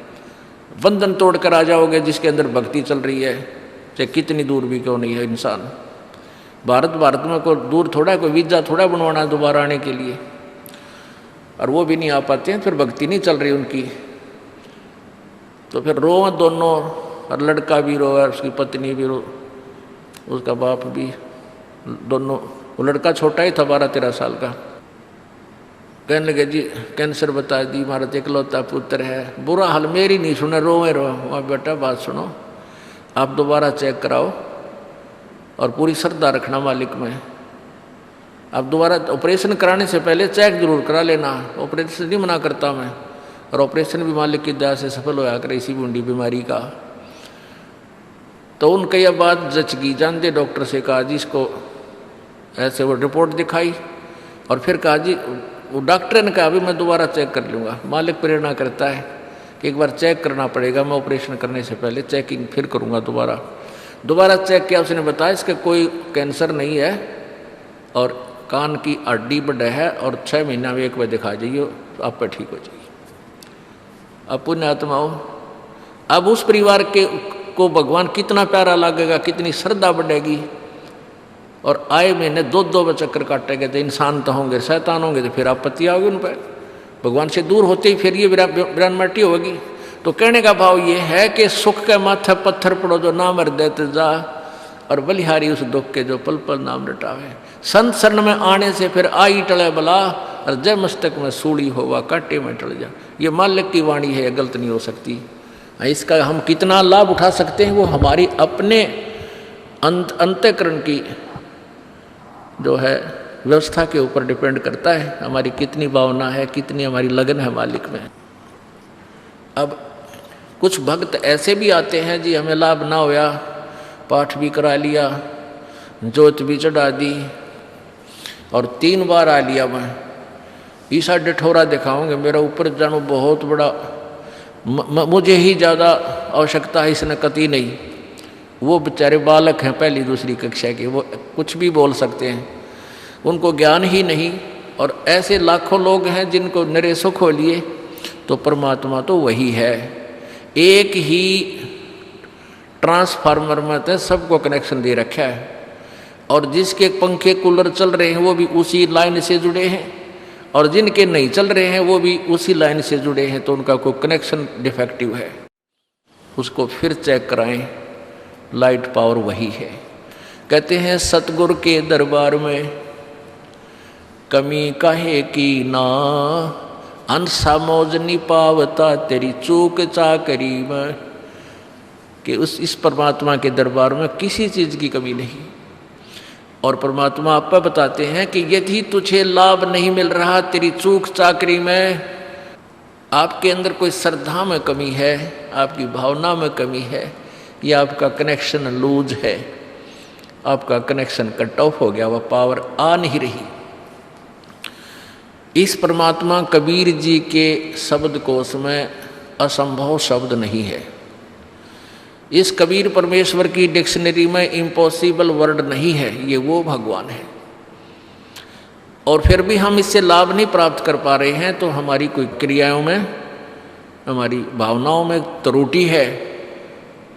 बंधन तोड़ कर आ जाओगे जिसके अंदर भक्ति चल रही है, चाहे कितनी दूर भी क्यों नहीं है इंसान। भारत में कोई दूर थोड़ा, कोई वीजा थोड़ा बनवाना है दोबारा आने के लिए, और वो भी नहीं आ पाते हैं, फिर भक्ति नहीं चल रही उनकी। तो फिर रोए दोनों, और लड़का भी रोए, उसकी पत्नी भी रो, उसका बाप भी, दोनों। वो लड़का छोटा ही था, 12-13 साल का। कहने लगे जी कैंसर बता दी, हमारा तो इकलौता पुत्र है। बुरा हाल मेरी नहीं सुने, रोए वहाँ बेटा बात सुनो, आप दोबारा चेक कराओ और पूरी श्रद्धा रखना मालिक में। आप दोबारा ऑपरेशन कराने से पहले चेक जरूर करा लेना, ऑपरेशन नहीं मना करता मैं, और ऑपरेशन भी मालिक की दया से सफल होया करे इसी बूंदी बीमारी का। तो उनका यह बात जच गई, जानते डॉक्टर से कहा जी इसको ऐसे, वो रिपोर्ट दिखाई, और फिर कहा जी, वो डॉक्टर ने कहा अभी मैं दोबारा चेक कर लूँगा। मालिक प्रेरणा करता है कि एक बार चेक करना पड़ेगा, मैं ऑपरेशन करने से पहले चेकिंग फिर करूँगा। दोबारा चेक किया, उसने बताया इसका कोई कैंसर नहीं है, और कान की हड्डी बढ़ है, और 6 महीना में एक बार दिखा जाइए, तो आप पर ठीक हो जाइए। अब पुण्यात्माओं, अब उस परिवार को भगवान कितना प्यारा लगेगा, कितनी श्रद्धा बढ़ेगी। और आए महीने 2 चक्कर काटेंगे, तो इंसान तो होंगे, शैतान होंगे, तो फिर आपत्ति आओगी उन पर। भगवान से दूर होते ही फिर ये विरानमटी होगी। तो कहने का भाव ये है कि सुख के माथे पत्थर पड़ो जो नाम हृदय जा, और बलिहारी उस दुख के जो पल पल नाम रटावे। संत शरण में आने से फिर आई टले बला, और जय मस्तक में सूड़ी होवा काटे में टल जा। ये मालिक की वाणी है, गलत नहीं हो सकती। इसका हम कितना लाभ उठा सकते हैं वो हमारी अपने अंतःकरण की जो है व्यवस्था के ऊपर डिपेंड करता है, हमारी कितनी भावना है, कितनी हमारी लगन है मालिक में। अब कुछ भक्त ऐसे भी आते हैं जी, हमें लाभ ना होया, पाठ भी करा लिया, जोत भी चढ़ा दी, और 3 बार आ लिया मैं, ईसा डिठोरा दिखाऊंगे, मेरा ऊपर जानो बहुत बड़ा, मुझे ही ज़्यादा आवश्यकता है, इसने कती नहीं। वो बेचारे बालक हैं 1ली 2री कक्षा के, वो कुछ भी बोल सकते हैं, उनको ज्ञान ही नहीं। और ऐसे लाखों लोग हैं जिनको निरे सुख हो लिए, तो परमात्मा तो वही है। एक ही ट्रांसफार्मर में तो सबको कनेक्शन दे रखा है, और जिसके पंखे कूलर चल रहे हैं वो भी उसी लाइन से जुड़े हैं, और जिनके नहीं चल रहे हैं वो भी उसी लाइन से जुड़े हैं। तो उनका कोई कनेक्शन डिफेक्टिव है, उसको फिर चेक कराएं, लाइट पावर वही है। कहते हैं सतगुरु के दरबार में कमी काहे की ना, अंसा मौज नहीं पावता तेरी चूक चाकरी में। कि इस परमात्मा के दरबार में किसी चीज की कमी नहीं। और परमात्मा आप बताते हैं कि यदि तुझे लाभ नहीं मिल रहा तेरी चूक चाकरी में, आपके अंदर कोई श्रद्धा में कमी है, आपकी भावना में कमी है, या आपका कनेक्शन लूज है, आपका कनेक्शन कट ऑफ हो गया, वह पावर आ नहीं रही। इस परमात्मा कबीर जी के शब्द कोश में असंभव शब्द नहीं है। इस कबीर परमेश्वर की डिक्शनरी में इम्पॉसिबल वर्ड नहीं है। ये वो भगवान है। और फिर भी हम इससे लाभ नहीं प्राप्त कर पा रहे हैं, तो हमारी कोई क्रियाओं में, हमारी भावनाओं में त्रुटि है।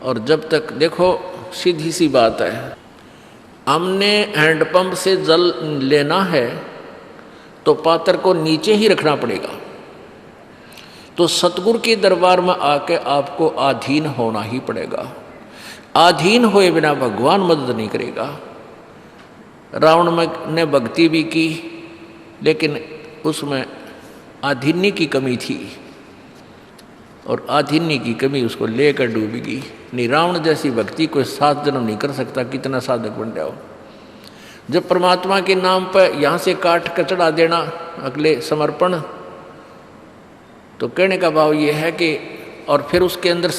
और जब तक देखो सीधी सी बात है, हमने हैंडपंप से जल लेना है तो पात्र को नीचे ही रखना पड़ेगा। तो सतगुरु के दरबार में आके आपको अधीन होना ही पड़ेगा। अधीन हुए बिना भगवान मदद नहीं करेगा। रावण ने भक्ति भी की, लेकिन उसमें अधीन्य की कमी थी, और अधीन्य की कमी उसको लेकर डूबेगी। नहीं, रावण जैसी भक्ति कोई 7 जन्म नहीं कर सकता, कितना साधक बन जाओ। जब परमात्मा के नाम पर यहाँ से काट कचड़ा देना, अगले समर्पण, तो कहने का भाव ये है कि और फिर उसके अंदर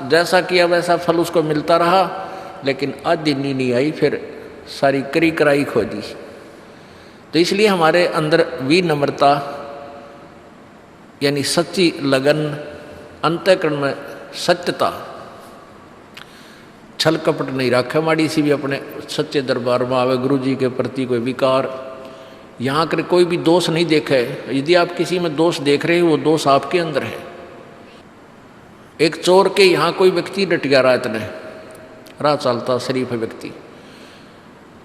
जैसा किया वैसा फल उसको मिलता रहा, लेकिन अधीन्य नहीं आई, फिर सारी करी कराई खो दी। तो इसलिए हमारे अंदर विनम्रता यानी सच्ची लगन, अंतःकरण में सत्यता, छल कपट नहीं रखे। माड़ी सी भी अपने सच्चे दरबार में आवे, गुरु जी के प्रति कोई विकार, यहाँ कर कोई भी दोष नहीं देखे। यदि आप किसी में दोष देख रहे हो, वो दोष आपके अंदर है। एक चोर के यहाँ कोई व्यक्ति डट गया रात में, राह चलता शरीफ व्यक्ति,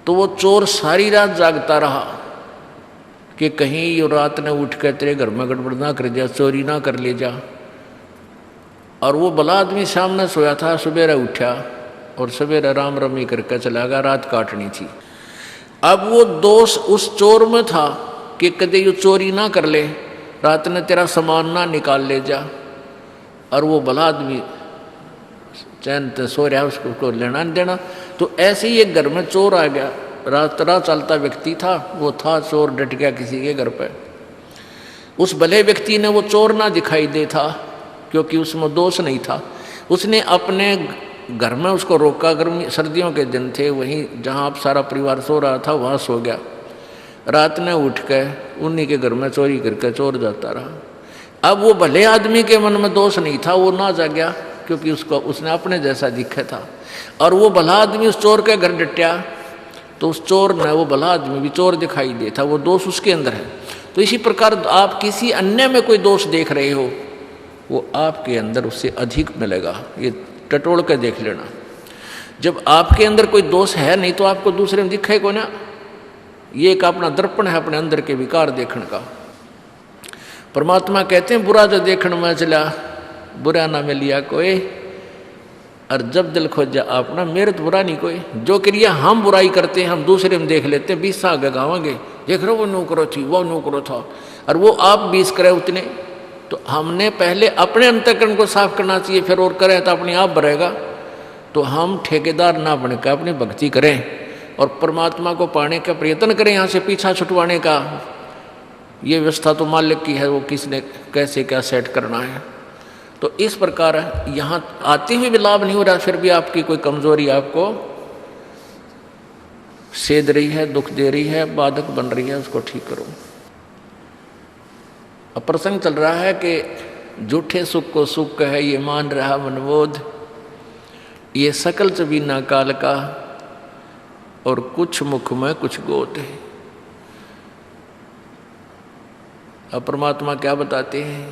तो वो चोर सारी रात जागता रहा कि कहीं ये रात ने उठ कर तेरे घर में गड़बड़ ना कर जा, चोरी ना कर ले जा। और वो भला आदमी सामने सोया था, सवेरे उठा और सवेरे राम रमी करके चला गया, रात काटनी थी। अब वो दोष उस चोर में था कि कदे ये चोरी ना कर ले, रात ने तेरा सामान ना निकाल ले जा। और वो भला आदमी चैन से सो रहा, उसको लेना नहीं देना। तो ऐसे ही एक घर में चोर आ गया, रात राह चलता व्यक्ति था, वो था चोर, डट गया किसी के घर पे। उस भले व्यक्ति ने वो चोर ना दिखाई दे था, क्योंकि उसमें दोष नहीं था। उसने अपने घर में उसको रोका, गर्मी सर्दियों के दिन थे, वहीं जहाँ आप सारा परिवार सो रहा था वहाँ सो गया। रात ने उठ के उन्हीं के घर में चोरी करके चोर जाता रहा। अब वो भले आदमी के मन में दोष नहीं था, वो ना जागया, क्योंकि उसने अपने जैसा दिखा था। और वो भला आदमी उस चोर के घर डटा, तो उस चोर ने, वो भला आदमी भी चोर दिखाई देता, वो दोष उसके अंदर है। तो इसी प्रकार आप किसी अन्य में कोई दोष देख रहे हो, वो आपके अंदर उससे अधिक मिलेगा। ये टटोल कर देख लेना। जब आपके अंदर कोई दोष है नहीं, तो आपको दूसरे में दिखे को ना। ये एक अपना दर्पण है अपने अंदर के विकार देखने का। परमात्मा कहते हैं बुरा जो देखने में चला, बुरा ना मिलिया कोई, और जब दिल खोजा अपना, मेरे तो बुरा नहीं कोई। जो क्रिया हम बुराई करते हैं, हम दूसरे में देख लेते हैं, 20 साल गगावांगे, देख रहे हो वो नौकरो थी, वो नौकरो था, और वो आप 20 करे उतने। तो हमने पहले अपने अंतःकरण को साफ करना चाहिए, फिर और करें तो अपने आप भरेगा। तो हम ठेकेदार ना बनकर अपनी भक्ति करें और परमात्मा को पाने का प्रयत्न करें, यहाँ से पीछा छुटवाने का। ये व्यवस्था तो मालिक की है, वो किसने कैसे क्या सेट करना है। तो इस प्रकार यहाँ आते हुए भी लाभ नहीं हो रहा, फिर भी आपकी कोई कमजोरी आपको सेध रही है, दुख दे रही है, बाधक बन रही है, उसको ठीक करो। अब प्रसंग चल रहा है कि झूठे सुख को सुख है, ये मान रहा मनबोध, ये सकल चबीना काल का, और कुछ मुख में कुछ गोद है। अब परमात्मा क्या बताते हैं,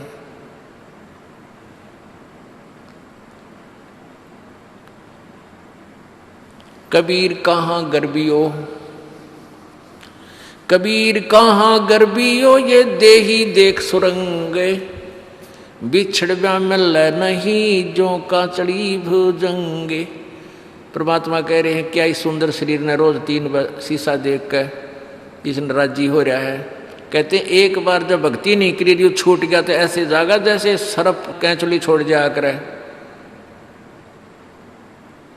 कबीर कहाँ गर्बियो, कबीर कहाँ गर्बियो, ये देही देख सुरंगे, बिछड़ ब्या मिल नहीं जो का चढ़ी भुजंगे। परमात्मा कह रहे हैं क्या इस सुंदर शरीर ने रोज 3 बार शीशा देख कर इसने राजी हो रहा है। कहते हैं एक बार जब भक्ति नहीं करी रही छूट गया तो ऐसे जागा जैसे सर्प कैंचुली छोड़ जाया करे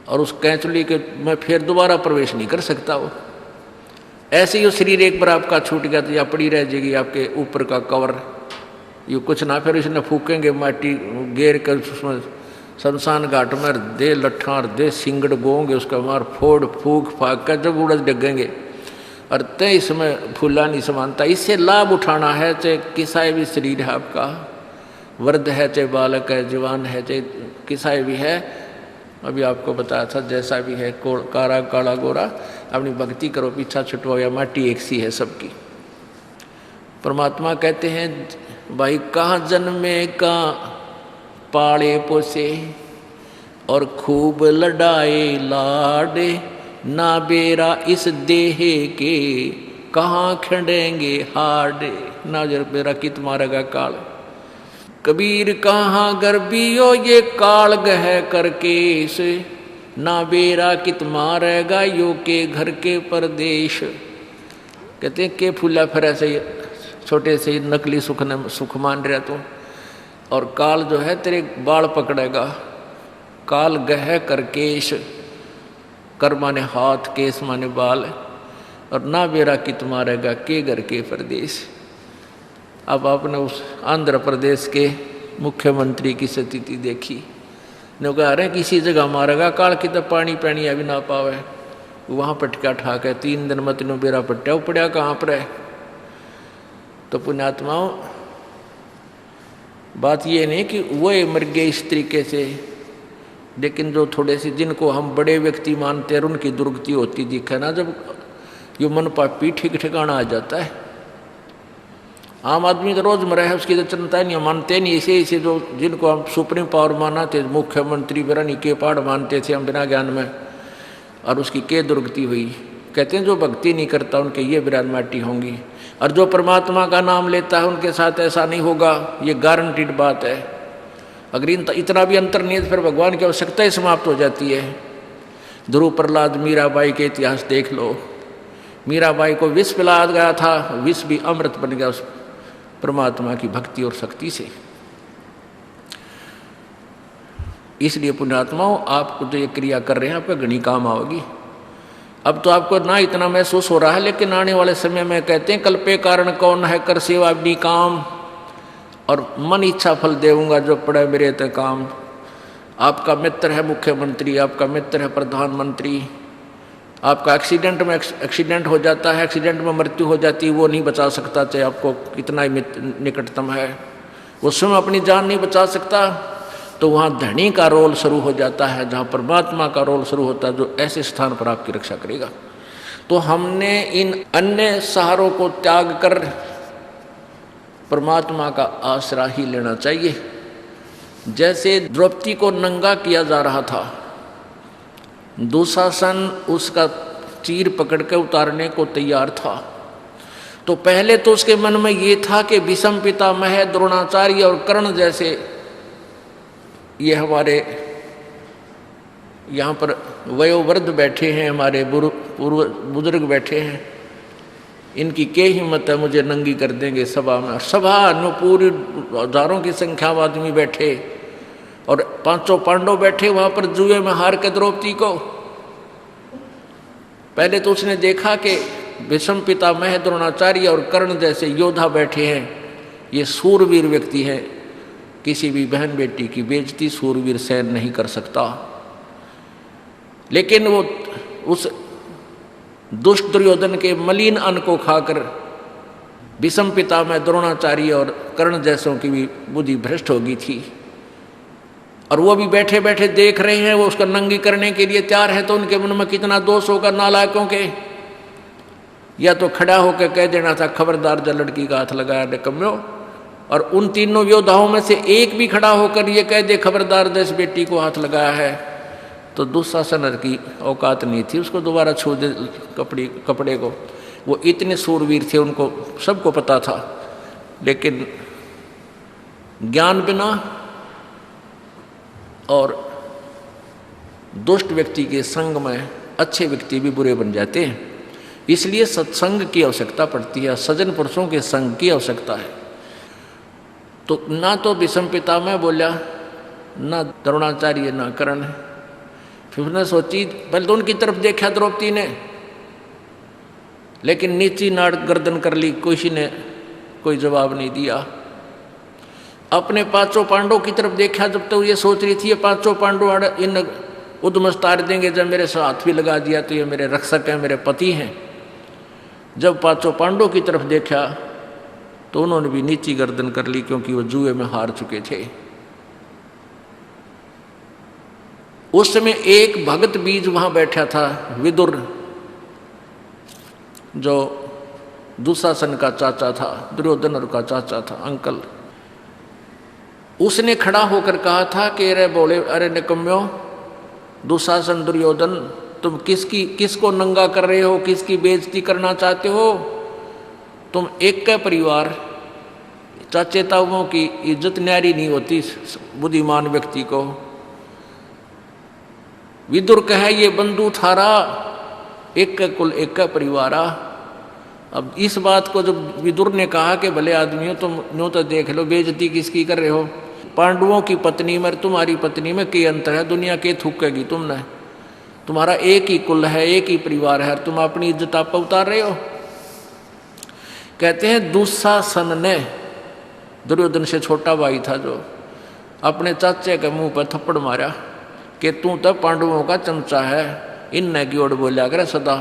और उस कैंचुली के में फिर दोबारा प्रवेश नहीं कर सकता वो। ऐसे ही वो शरीर एक बार आपका छूट गया तो या पड़ी रह जाएगी आपके ऊपर का कवर, ये कुछ ना फिर इसने फूकेंगे माटी गेर कर उसमें शमशान घाट में दे लट्ठा और दे सिंगड़ गोंगे उसका मार फोड़ फूक फाक कर जब उड़द डगेंगे और तय इसमें फूला नहीं समानता। इससे लाभ उठाना है, चाहे किसा भी शरीर है आपका, वृद्ध है चाहे बालक है, जवान है चाहे किसा भी है। अभी आपको बताया था जैसा भी है कारा काला गोरा, अपनी भक्ति करो पीछा छुटवाओ या माटी एक सी है सबकी। परमात्मा कहते हैं भाई कहाँ जन्मे का पाले पोसे और खूब लड़ाए लाडे, ना बेरा इस देह के कहाँ खंडेंगे हाडे। ना जर बेरा कित मारेगा काल, कबीर कहाँ गर्बियो ये काल गह करके से, ना बेरा कित मारेगा यो के घर के परदेश। कहते हैं के फूला फिर ऐसे छोटे से नकली सुख मान रहा तू, और काल जो है तेरे बाल पकड़ेगा। काल गह कर केश, कर माने हाथ, केस माने बाल, और ना बेरा कित मारेगा के घर के प्रदेश। अब आपने उस आंध्र प्रदेश के मुख्यमंत्री की स्थिति देखी, ने कह रहे किसी जगह मारेगा काल की तो पानी पैनी अभी ना पावे, वहाँ पटका ठाक है 3 दिन में 3 बेरा पट्टा पड़ा कहाँ पर है। तो पुण्यात्माओं बात ये नहीं कि वो मर गए इस तरीके से, लेकिन जो थोड़े से जिनको हम बड़े व्यक्ति मानते हैं उनकी दुर्गति होती दिखे ना, जब ये मन पापी ठीक ठिकाना आ जाता है। आम आदमी तो रोज मरा है उसकी तो चिंता नहीं, मानते नहीं। इसे जो जिनको हम सुप्रीम पावर माना थे, मुख्यमंत्री बिरानी के पहाड़ मानते थे हम बिना ज्ञान में, और उसकी के दुर्गति हुई। कहते हैं जो भक्ति नहीं करता उनके ये विराट माटी होंगी, और जो परमात्मा का नाम लेता है उनके साथ ऐसा नहीं होगा, ये गारंटीड बात है। अगर इतना भी अंतर नहीं है फिर भगवान की आवश्यकता ही समाप्त हो जाती है। ध्रुव प्रहलाद मीराबाई के इतिहास देख लो, मीराबाई को विष पिलाया गया था, विष भी अमृत बन गया उस परमात्मा की भक्ति और शक्ति से। इसलिए पुण्यात्माओं आपको जो ये क्रिया कर रहे हैं आपका घनी काम आओगी। अब तो आपको ना इतना महसूस हो रहा है, लेकिन आने वाले समय में कहते हैं कल्पे कारण कौन है कर सेवा भी काम, और मन इच्छा फल देऊंगा जो पड़े मेरे ते काम। आपका मित्र है मुख्यमंत्री, आपका मित्र है प्रधानमंत्री, आपका एक्सीडेंट हो जाता है, एक्सीडेंट में मृत्यु हो जाती है, वो नहीं बचा सकता चाहे आपको कितना ही निकटतम है, वो स्वयं अपनी जान नहीं बचा सकता। तो वहाँ धनी का रोल शुरू हो जाता है, जहाँ परमात्मा का रोल शुरू होता है जो ऐसे स्थान पर आपकी रक्षा करेगा। तो हमने इन अन्य सहारों को त्याग कर परमात्मा का आसरा ही लेना चाहिए। जैसे द्रौपदी को नंगा किया जा रहा था, दुशासन उसका चीर पकड़ के उतारने को तैयार था, तो पहले तो उसके मन में ये था कि भीष्म पितामह, द्रोणाचार्य और कर्ण जैसे ये हमारे यहाँ पर वयोवृद्ध बैठे हैं, हमारे बुजुर्ग बैठे हैं, इनकी क्या हिम्मत है मुझे नंगी कर देंगे सभा में। सभा में पूरी हजारों की संख्या में आदमी बैठे और 500 पांडव बैठे वहाँ पर जुए में हार के द्रौपदी को। पहले तो उसने देखा कि भीष्म पितामह, द्रोणाचार्य और कर्ण जैसे योद्धा बैठे हैं, ये सूरवीर व्यक्ति हैं, किसी भी बहन बेटी की बेइज्जती सूरवीर सहन नहीं कर सकता। लेकिन वो उस दुष्ट दुर्योधन के मलिन अन्न को खाकर भीष्म पितामह, द्रोणाचार्य और कर्ण जैसों की भी बुद्धि भ्रष्ट हो गई थी, और वो भी बैठे बैठे देख रहे हैं, वो उसका नंगी करने के लिए तैयार है। तो उनके मन में कितना दोष होगा नालायकों के। या तो खड़ा होकर कह देना था खबरदार जो लड़की का हाथ लगाया निकम्मो, और उन तीनों योद्धाओं में से एक भी खड़ा होकर ये कह दे खबरदार जिस बेटी को हाथ लगाया है, तो दुशासन की औकात नहीं थी उसको दोबारा छू दे कपड़े को। वो इतने सूरवीर थे, उनको सबको पता था, लेकिन ज्ञान बिना और दुष्ट व्यक्ति के संग में अच्छे व्यक्ति भी बुरे बन जाते हैं। इसलिए सत्संग की आवश्यकता पड़ती है, सज्जन पुरुषों के संग की आवश्यकता है। तो ना तो भीष्म पितामह बोला, ना द्रोणाचार्य, ना कर्ण। फिर उसने सोची, पहले तो उनकी तरफ देखा द्रौपदी ने, लेकिन नीची नाड़ गर्दन कर ली, किसी ने कोई जवाब नहीं दिया। अपने पांचों पांडवों की तरफ देखा, जब तक तो ये सोच रही थी ये पांचों पांडव इन उद्मस तार देंगे, जब मेरे से हाथ भी लगा दिया तो ये मेरे रक्षक हैं, मेरे पति हैं। जब पांचों पांडवों की तरफ देखा तो उन्होंने भी नीची गर्दन कर ली, क्योंकि वो जुए में हार चुके थे। उस समय एक भगत बीज वहां बैठा था, विदुर, जो दुशासन का चाचा था, दुर्योधन का चाचा था, अंकल। उसने खड़ा होकर कहा था कि अरे बोले, अरे निकम्यो, दुशासन, दुर्योधन, तुम किसको नंगा कर रहे हो, किसकी बेइज्जती करना चाहते हो? तुम एक का परिवार, चाचे ताऊओं की इज्जत न्यारी नहीं होती बुद्धिमान व्यक्ति को। विदुर कहे ये बंधु थारा, एक का कुल एक का परिवारा। अब इस बात को जब विदुर ने कहा कि भले आदमियों तुम नो तो देख लो, बेइज्जती किसकी कर रहे हो? पांडवों की पत्नी में तुम्हारी पत्नी में क्या अंतर है? दुनिया के थूकेगी तुमने, तुम्हारा एक ही कुल है, एक ही परिवार है, तुम अपनी इज्जत आप उतार रहे हो। कहते हैं दुशासन ने, दुर्योधन से छोटा भाई था, जो अपने चाचे के मुंह पर थप्पड़ मारा कि तू तो पांडवों का चमचा है, इन की ओर बोला करे सदा,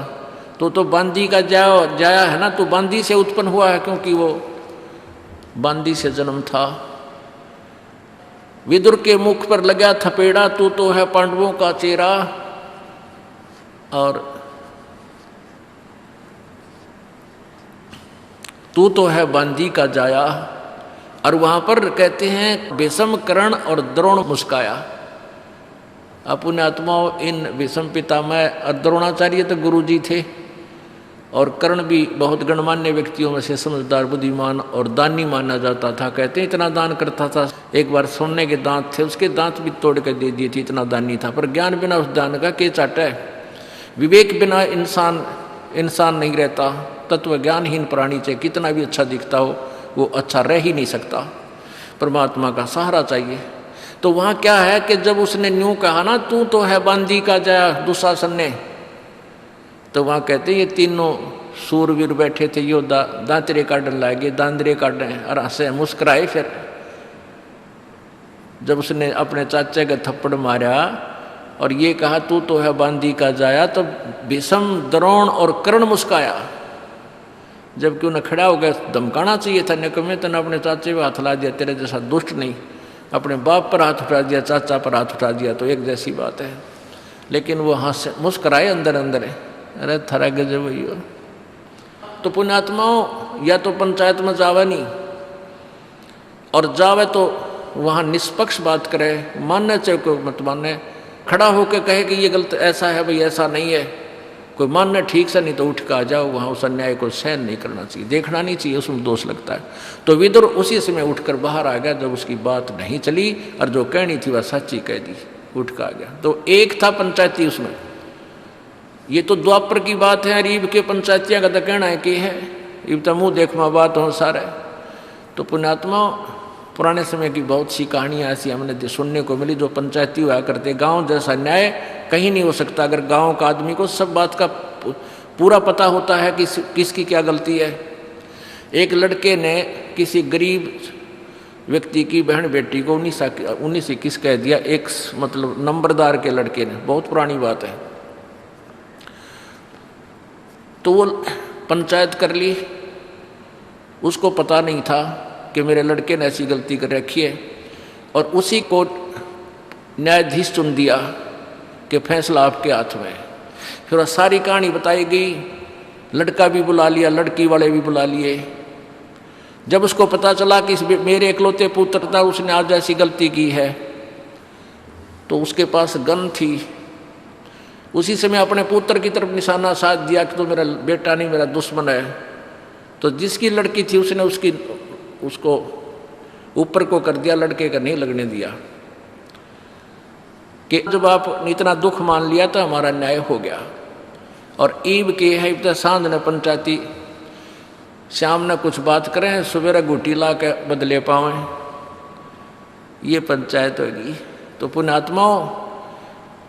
तो बांदी का जाया है ना, तू बांदी से उत्पन्न हुआ है, क्योंकि वो बांदी से जन्म था। विदुर के मुख पर लगा थपेड़ा, तू तो है पांडवों का चेहरा, और तू तो है बांदी का जाया। और वहां पर कहते हैं भीष्म, कर्ण और द्रोण मुस्काया। अपने आत्माओं, इन भीष्म पितामह और द्रोणाचार्य तो गुरु जी थे, और कर्ण भी बहुत गणमान्य व्यक्तियों में से समझदार, बुद्धिमान और दानी माना जाता था। कहते हैं इतना दान करता था, एक बार सोने के दांत थे, उसके दांत भी तोड़ कर दे दिए थे, इतना दानी था। पर ज्ञान बिना उस दान का के चाटा है? विवेक बिना इंसान नहीं रहता। तत्व ज्ञानहीन प्राणी चाहे कितना भी अच्छा दिखता हो, वो अच्छा रह ही नहीं सकता। परमात्मा का सहारा चाहिए। तो वहाँ क्या है कि जब उसने न्यू कहा ना, तू तो है बांदी का जाया, दुशासन ने, तो वहाँ कहते ये तीनों सूरवीर बैठे थे, योद्धा दांतरे काटने लागे, दांदरे काटने, और हंसे मुस्कुराए। फिर जब उसने अपने चाचे का थप्पड़ मारा और ये कहा तू तो है बांदी का जाया, तो भीष्म, द्रोण और कर्ण मुस्काया। जबकि उन्हें खड़ा हो गया, धमकाना चाहिए था, निकम्मे तने अपने चाचे पर हाथ ला दिया, तेरे जैसा दुष्ट नहीं, अपने बाप पर हाथ उठा दिया, चाचा पर हाथ उठा दिया, तो एक जैसी बात है। लेकिन वो हंस मुस्कुराए अंदर अंदर, अरे थरा गजब भैया। तो पुण्यात्माओं, या तो पंचायत में जावे नहीं, और जावे तो वहाँ निष्पक्ष बात करे, मानना चाहिए कोई मत माने, खड़ा होकर कहे कि ये गलत ऐसा है भाई, ऐसा नहीं है, कोई मानना ठीक से, नहीं तो उठ कर आ जाओ। वहाँ उस अन्याय को सहन नहीं करना चाहिए, देखना नहीं चाहिए, उसमें दोष लगता है। तो विदुर उसी समय उठकर बाहर आ गया जब उसकी बात नहीं चली, और जो कहनी थी वह सच्ची कह दी, उठ कर आ गया। तो एक था पंचायती उसमें। ये तो द्वापर की बात है, रीब के पंचायतियाँ का तो कहना है कि है, इब तो मुँह देखमा बात हो सारे। तो पुण्यात्मा, पुराने समय की बहुत सी कहानियाँ ऐसी हमने सुनने को मिली, जो पंचायती हुआ करते। गांव जैसा न्याय कहीं नहीं हो सकता अगर गांव का आदमी को सब बात का पूरा पता होता है कि किसकी क्या गलती है। एक लड़के ने किसी गरीब व्यक्ति की बहन बेटी को 19-21 कह दिया, एक मतलब नंबरदार के लड़के ने, बहुत पुरानी बात है। तो वो पंचायत कर ली, उसको पता नहीं था कि मेरे लड़के ने ऐसी गलती कर रखी है, और उसी को न्यायाधीश चुन दिया कि फैसला आपके हाथ में है। फिर वह सारी कहानी बताई गई, लड़का भी बुला लिया, लड़की वाले भी बुला लिए। जब उसको पता चला कि मेरे इकलौते पुत्र था, उसने आज ऐसी गलती की है, तो उसके पास गन थी। उसी समय अपने पुत्र की तरफ निशाना साध दिया कि तो मेरा बेटा नहीं, मेरा दुश्मन है। तो जिसकी लड़की थी उसने उसको ऊपर को कर दिया, लड़के का नहीं लगने दिया। कि जब आपने इतना दुख मान लिया तो हमारा न्याय हो गया। और ईब के है सांझ ने पंचायती, शाम ने कुछ बात करें, सवेरे गुटी ला के बदले पावें, ये पंचायत होगी। तो पुण्यात्माओं,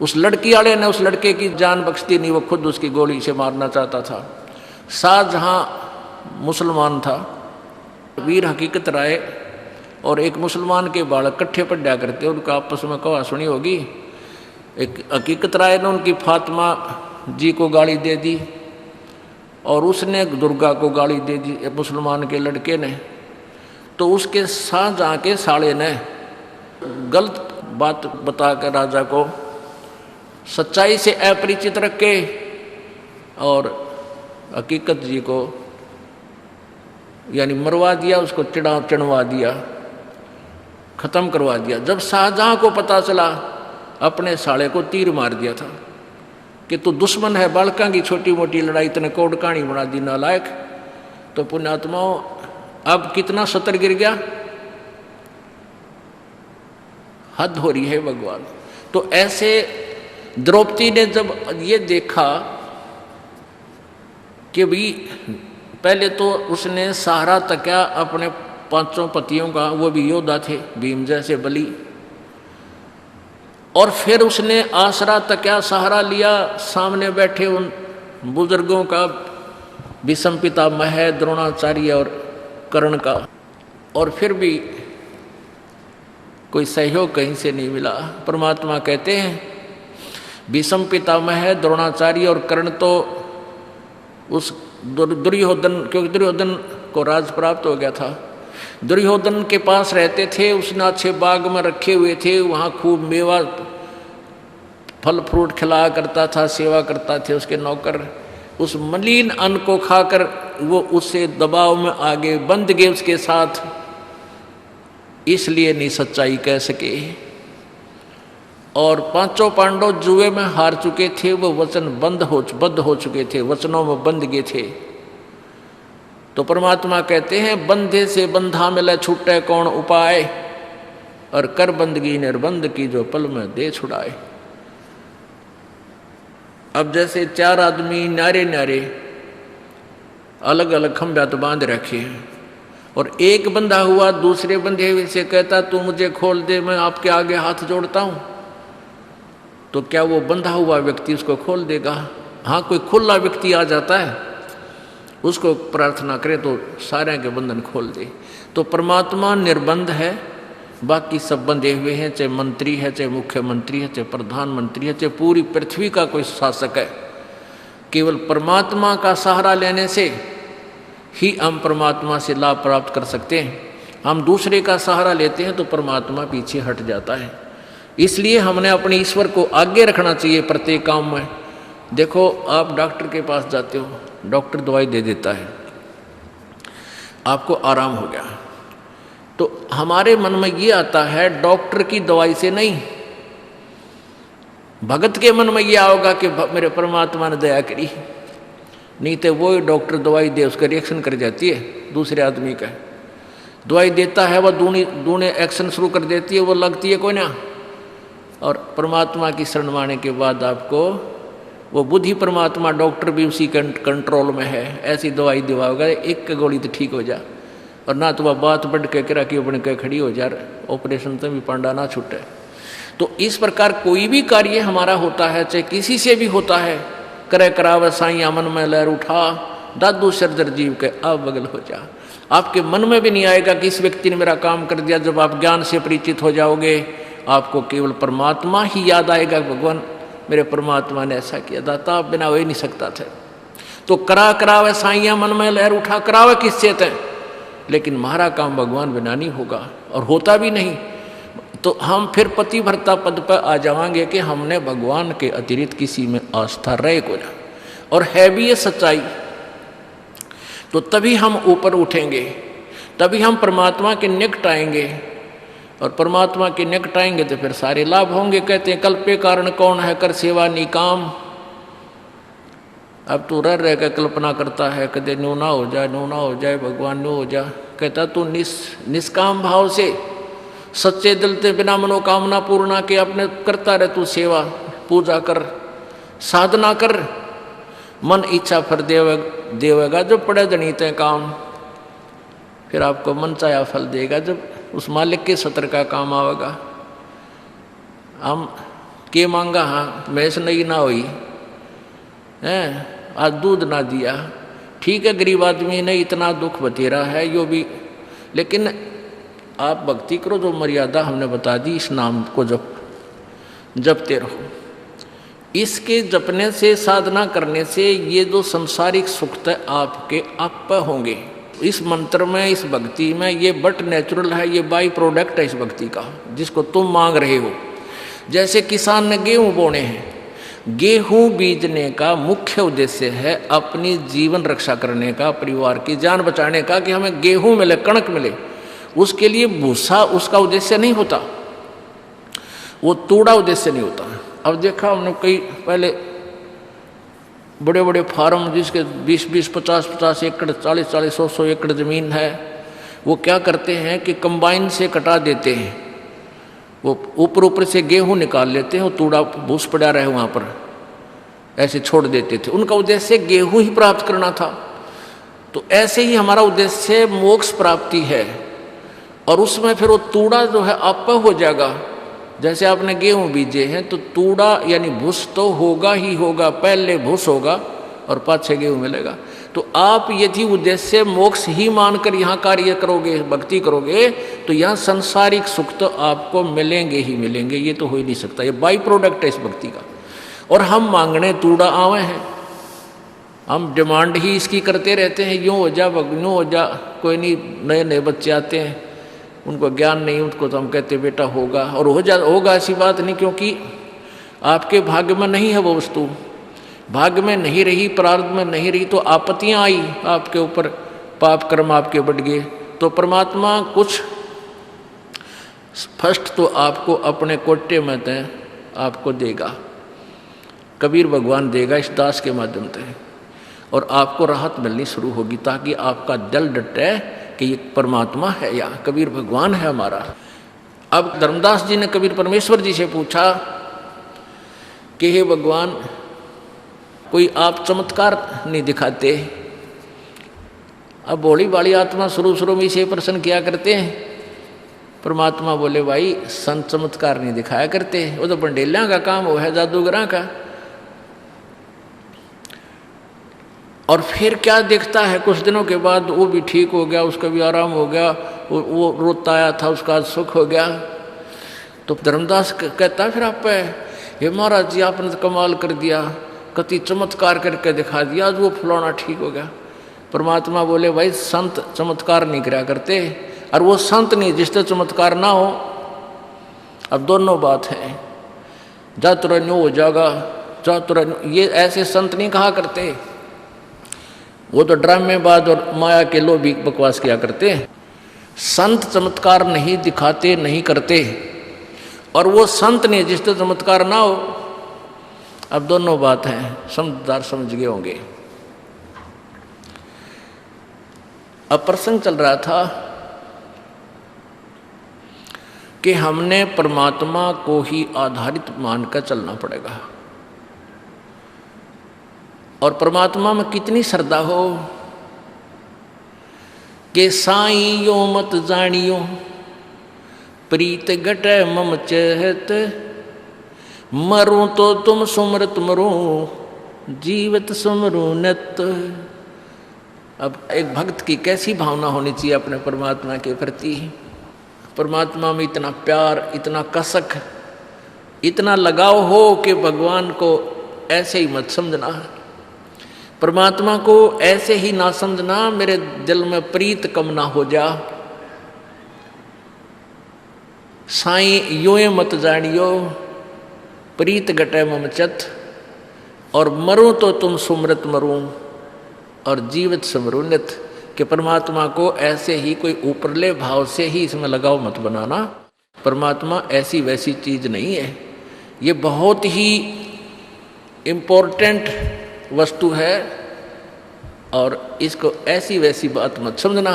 उस लड़की वाले ने उस लड़के की जान बख्शती नहीं, वो खुद उसकी गोली से मारना चाहता था। शाहजहां मुसलमान था, वीर हकीकत राय और एक मुसलमान के बालक इकट्ठे पढ़ा करते, उनका आपस में कहा सुनी होगी। एक हकीकत राय ने उनकी फातिमा जी को गाली दे दी और उसने दुर्गा को गाली दे दी मुसलमान के लड़के ने। तो उसके शाहजहां के साले ने गलत बात बताकर राजा को सच्चाई से अपरिचित रखे और हकीकत जी को यानी मरवा दिया, उसको चढ़वा दिया, खत्म करवा दिया। जब शाहजहां को पता चला, अपने साले को तीर मार दिया था कि तू दुश्मन है, बालका की छोटी मोटी लड़ाई तने कोड कहानी बना दी नालायक। तो पुण्यात्माओं, अब कितना सतर गिर गया, हद हो रही है भगवान। तो ऐसे द्रौपदी ने जब ये देखा कि भी पहले तो उसने सहारा तकिया अपने 5 पतियों का, वो भी योद्धा थे भीम जैसे बलि, और फिर उसने आसरा तकिया सहारा लिया सामने बैठे उन बुजुर्गों का, भीष्म पितामह, द्रोणाचार्य और कर्ण का, और फिर भी कोई सहयोग कहीं से नहीं मिला। परमात्मा कहते हैं भीष्म पितामह, द्रोणाचार्य और कर्ण तो उस दुर्योधन, क्योंकि दुर्योधन को राज प्राप्त हो गया था, दुर्योधन के पास रहते थे, उसने अच्छे बाग में रखे हुए थे, वहाँ खूब मेवा फल फ्रूट खिलाया करता था, सेवा करता थे उसके नौकर। उस मलिन अन्न को खाकर वो उससे दबाव में आगे बंध गए उसके साथ, इसलिए नहीं सच्चाई कह सके। और 5 पांडव जुए में हार चुके थे, वो वचन बंद हो चुके थे, वचनों में बंध गए थे। तो परमात्मा कहते हैं बंधे से बंधा मिले छूटे कौन उपाय, और कर बंदगी निर्बंध की जो पल में दे छुड़ाए। अब जैसे 4 आदमी न्यारे न्यारे अलग अलग खंभे तो बांध रखे हैं, और एक बंधा हुआ दूसरे बंधे हुए से कहता तू मुझे खोल दे, मैं आपके आगे हाथ जोड़ता हूं। तो क्या वो बंधा हुआ व्यक्ति उसको खोल देगा? हाँ, कोई खुला व्यक्ति आ जाता है, उसको प्रार्थना करे तो सारे के बंधन खोल दे। तो परमात्मा निर्बंध है, बाकी सब बंधे हुए हैं, चाहे मंत्री है, चाहे मुख्यमंत्री है, चाहे प्रधानमंत्री है, चाहे पूरी पृथ्वी का कोई शासक है। केवल परमात्मा का सहारा लेने से ही हम परमात्मा से लाभ प्राप्त कर सकते हैं। हम दूसरे का सहारा लेते हैं तो परमात्मा पीछे हट जाता है। इसलिए हमने अपने ईश्वर को आगे रखना चाहिए प्रत्येक काम में। देखो, आप डॉक्टर के पास जाते हो, डॉक्टर दवाई दे देता है, आपको आराम हो गया, तो हमारे मन में ये आता है डॉक्टर की दवाई से नहीं, भगत के मन में ये आओगा कि मेरे परमात्मा ने दया करी। नहीं तो वो डॉक्टर दवाई दे, उसका रिएक्शन कर जाती है दूसरे आदमी का। दवाई देता है, वह दूने एक्शन शुरू कर देती है, वो लगती है कोई ना। और परमात्मा की शरण माने के बाद आपको वो बुद्धि परमात्मा डॉक्टर भी उसी कंट्रोल में है, ऐसी दवाई दिवाओगा, एक गोली तो ठीक हो जा, और ना तो वह बात बढ़ के करा कि बन के खड़ी हो जा, ऑपरेशन तो भी पांडा ना छूटे। तो इस प्रकार कोई भी कार्य हमारा होता है, चाहे किसी से भी होता है, करे करावे साइया मन में लहर उठा, दादू सरदर जीव के अब बगल हो जा। आपके मन में भी नहीं आएगा कि इस व्यक्ति ने मेरा काम कर दिया। जब आप ज्ञान से परिचित हो जाओगे, आपको केवल परमात्मा ही याद आएगा, भगवान मेरे परमात्मा ने ऐसा किया, दाता बिना हो ही नहीं सकता था। तो करावे साइया मन में लहर उठा, करावे किससे थे, लेकिन हमारा काम भगवान बिना नहीं होगा और होता भी नहीं। तो हम फिर पतिव्रता पद पर आ जाएंगे कि हमने भगवान के अतिरिक्त किसी में आस्था रहे को ना, और है भी ये सच्चाई। तो तभी हम ऊपर उठेंगे, तभी हम परमात्मा के निकट आएंगे, और परमात्मा के निकट आएंगे तो फिर सारे लाभ होंगे। कहते हैं कल्पे कारण कौन है, कर सेवा निकाम। अब तू रह कर कल्पना करता है, कदे न्यू ना हो जाए, न्यू ना हो जाए, भगवान न्यू हो जाए। कहता तू निष्काम भाव से सच्चे दिल से बिना मनोकामना पूर्णा के अपने करता रहे तू सेवा, पूजा कर, साधना कर, मन इच्छा फल देवेगा जब पड़े जनिते काम। फिर आपको मन चाया फल देगा जब उस मालिक के सत्र का काम आवेगा। हम के मांगा, हाँ भैंस नहीं ना हुई है, आज दूध ना दिया, ठीक है गरीब आदमी ने इतना दुख बतेरा है यो भी, लेकिन आप भक्ति करो जो मर्यादा हमने बता दी, इस नाम को जपते रहो। इसके जपने से, साधना करने से ये जो संसारिक सुख है आपके आप होंगे। इस मंत्र में, इस भक्ति में ये बट नेचुरल है, ये बाई प्रोडक्ट है इस भक्ति का जिसको तुम मांग रहे हो। जैसे किसान ने गेहूं बोने हैं, गेहूं बीजने का मुख्य उद्देश्य है अपनी जीवन रक्षा करने का, परिवार की जान बचाने का, कि हमें गेहूं मिले, कणक मिले। उसके लिए भूसा उसका उद्देश्य नहीं होता, वो तूड़ा उद्देश्य नहीं होता। अब देखा हमने कई पहले बड़े बड़े फार्म जिसके 20-20, 50-50 एकड़, 40-40, 100-100 एकड़ जमीन है, वो क्या करते हैं कि कंबाइन से कटा देते हैं, वो ऊपर से गेहूं निकाल लेते हैं, वो तूड़ा भूस पड़ा रहे वहाँ पर ऐसे छोड़ देते थे। उनका उद्देश्य गेहूं ही प्राप्त करना था। तो ऐसे ही हमारा उद्देश्य मोक्ष प्राप्ति है, और उसमें फिर वो तूड़ा जो है आप हो जाएगा। जैसे आपने गेहूं बीजे हैं तो तूड़ा यानी भूस तो होगा ही होगा, पहले भूस होगा और पाछे गेहूं मिलेगा। तो आप यदि उद्देश्य मोक्ष ही मानकर यहाँ कार्य करोगे, भक्ति करोगे, तो यहाँ संसारिक सुख तो आपको मिलेंगे ही मिलेंगे, ये तो हो ही नहीं सकता, ये बाई प्रोडक्ट है इस भक्ति का। और हम मांगने तूड़ा आवे हैं, हम डिमांड ही इसकी करते रहते हैं, यूँ हो जा यूँ हो जा। कोई नहीं, नए नए बच्चे आते हैं, उनको ज्ञान नहीं, उनको तो हम कहते बेटा होगा, और होगा ऐसी बात नहीं, क्योंकि आपके भाग्य में नहीं है वो वस्तु, भाग्य में नहीं रही, प्रारब्ध में नहीं रही, तो आपत्तियां आई आपके ऊपर, पाप कर्म आपके बढ़ गए, तो परमात्मा कुछ फर्स्ट तो आपको अपने कोटे में तय आपको देगा, कबीर भगवान देगा इस दास के माध्यम से, और आपको राहत मिलनी शुरू होगी, ताकि आपका दिल डटे कि ये परमात्मा है या कबीर भगवान है हमारा। अब धर्मदास जी ने कबीर परमेश्वर जी से पूछा कि हे भगवान, कोई आप चमत्कार नहीं दिखाते? अब भोली भाली आत्मा शुरू में इसे प्रश्न किया करते हैं। परमात्मा बोले भाई संत चमत्कार नहीं दिखाया करते, वो तो बंडेलियां का काम, वो है जादूगरा का। और फिर क्या देखता है, कुछ दिनों के बाद वो भी ठीक हो गया, उसका भी आराम हो गया, वो रोता आया था, उसका सुख हो गया। तो धर्मदास कहता फिर आप, हे महाराज जी आपने तो कमाल कर दिया, कति चमत्कार करके दिखा दिया, आज वो फलाना ठीक हो गया। परमात्मा बोले भाई संत चमत्कार नहीं कराया करते, और वो संत नहीं जिससे चमत्कार ना हो। अब दोनों बात है, जातुरन्यो हो जाएगा, जातुरन्यो, ये ऐसे संत नहीं कहा करते, वो तो ड्रामेबाज और माया के लोभी बकवास किया करते हैं। संत चमत्कार नहीं दिखाते, नहीं करते, और वो संत नहीं जिससे चमत्कार ना हो। अब दोनों बात है, समझदार समझ गए होंगे। अब प्रसंग चल रहा था कि हमने परमात्मा को ही आधारित मानकर चलना पड़ेगा, और परमात्मा में कितनी श्रद्धा हो कि साईं यो मत जानियो प्रीत घटे मम चहत, मरूं तो तुम सुमरत मरूं जीवत सुमरूं नत। अब एक भक्त की कैसी भावना होनी चाहिए अपने परमात्मा के प्रति? परमात्मा में इतना प्यार, इतना कसक, इतना लगाव हो कि भगवान को ऐसे ही मत समझना, परमात्मा को ऐसे ही ना समझना, मेरे दिल में प्रीत कम ना हो जा। साईं यूं मत जानियो प्रीत घटे मम चत, और मरूं तो तुम सुमरत मरूं और जीवित समरूनित, कि परमात्मा को ऐसे ही कोई ऊपरले भाव से ही इसमें लगाव मत बनाना। परमात्मा ऐसी वैसी चीज नहीं है, ये बहुत ही इम्पोर्टेंट वस्तु है, और इसको ऐसी वैसी बात मत समझना।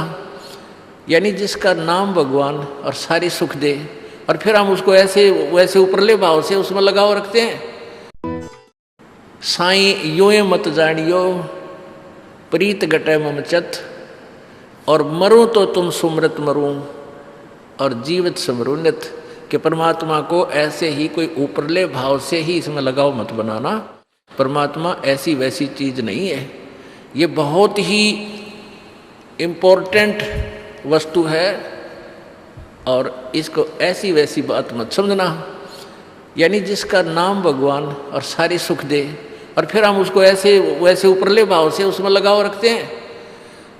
यानी जिसका नाम भगवान और सारे सुख दे, और फिर हम उसको ऐसे वैसे ऊपरले भाव से उसमें लगाव रखते हैं। साईं यूं मत जानियो प्रीत गटे ममचत, और मरूं तो तुम सुमरत मरूं और जीवित समरूनित, कि परमात्मा को ऐसे ही कोई ऊपरले भाव से ही इसमें लगाव मत बनाना। परमात्मा ऐसी वैसी चीज नहीं है, ये बहुत ही इम्पोर्टेंट वस्तु है, और इसको ऐसी वैसी बात मत समझना। यानी जिसका नाम भगवान और सारे सुख दे, और फिर हम उसको ऐसे वैसे ऊपरले भाव से उसमें लगाव रखते हैं।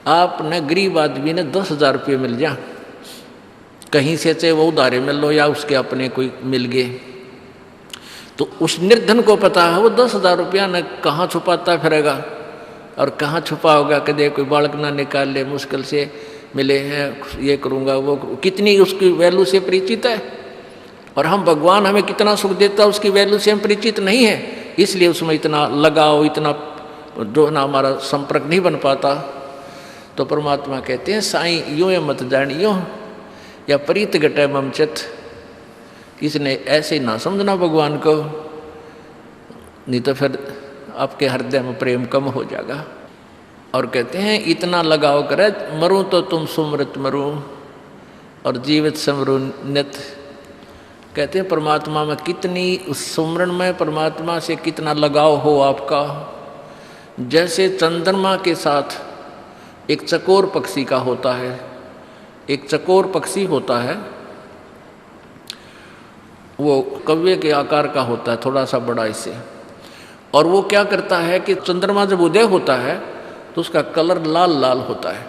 आपने गरीब आदमी ने 10,000 रुपये मिल जा, कहीं से चाहे वो उधारे मिल लो या उसके अपने कोई मिल गए, तो उस निर्धन को पता है वो 10,000 रुपया न कहाँ छुपाता फिरेगा और कहाँ छुपा होगा, कदे कोई बालक ना निकाल ले, मुश्किल से मिले हैं, ये करूँगा वो, कितनी उसकी वैल्यू से परिचित है। और हम भगवान हमें कितना सुख देता है उसकी वैल्यू से हम परिचित नहीं है, इसलिए उसमें इतना लगाव, इतना जो ना हमारा संपर्क नहीं बन पाता। तो परमात्मा कहते हैं साईं यूं मत जानियो या प्रीत गटे ममचत, इसने ऐसे ना समझना भगवान को, नहीं तो फिर आपके हृदय में प्रेम कम हो जाएगा। और कहते हैं इतना लगाव करे, मरूं तो तुम सुमृत मरूं और जीवित समरूनित। कहते हैं परमात्मा में कितनी, उस सुमरण में परमात्मा से कितना लगाव हो आपका। जैसे चंद्रमा के साथ एक चकोर पक्षी का होता है, एक चकोर पक्षी होता है, वो कव्वे के आकार का होता है, थोड़ा सा बड़ा इससे, और वो क्या करता है कि चंद्रमा जब उदय होता है तो उसका कलर लाल लाल होता है,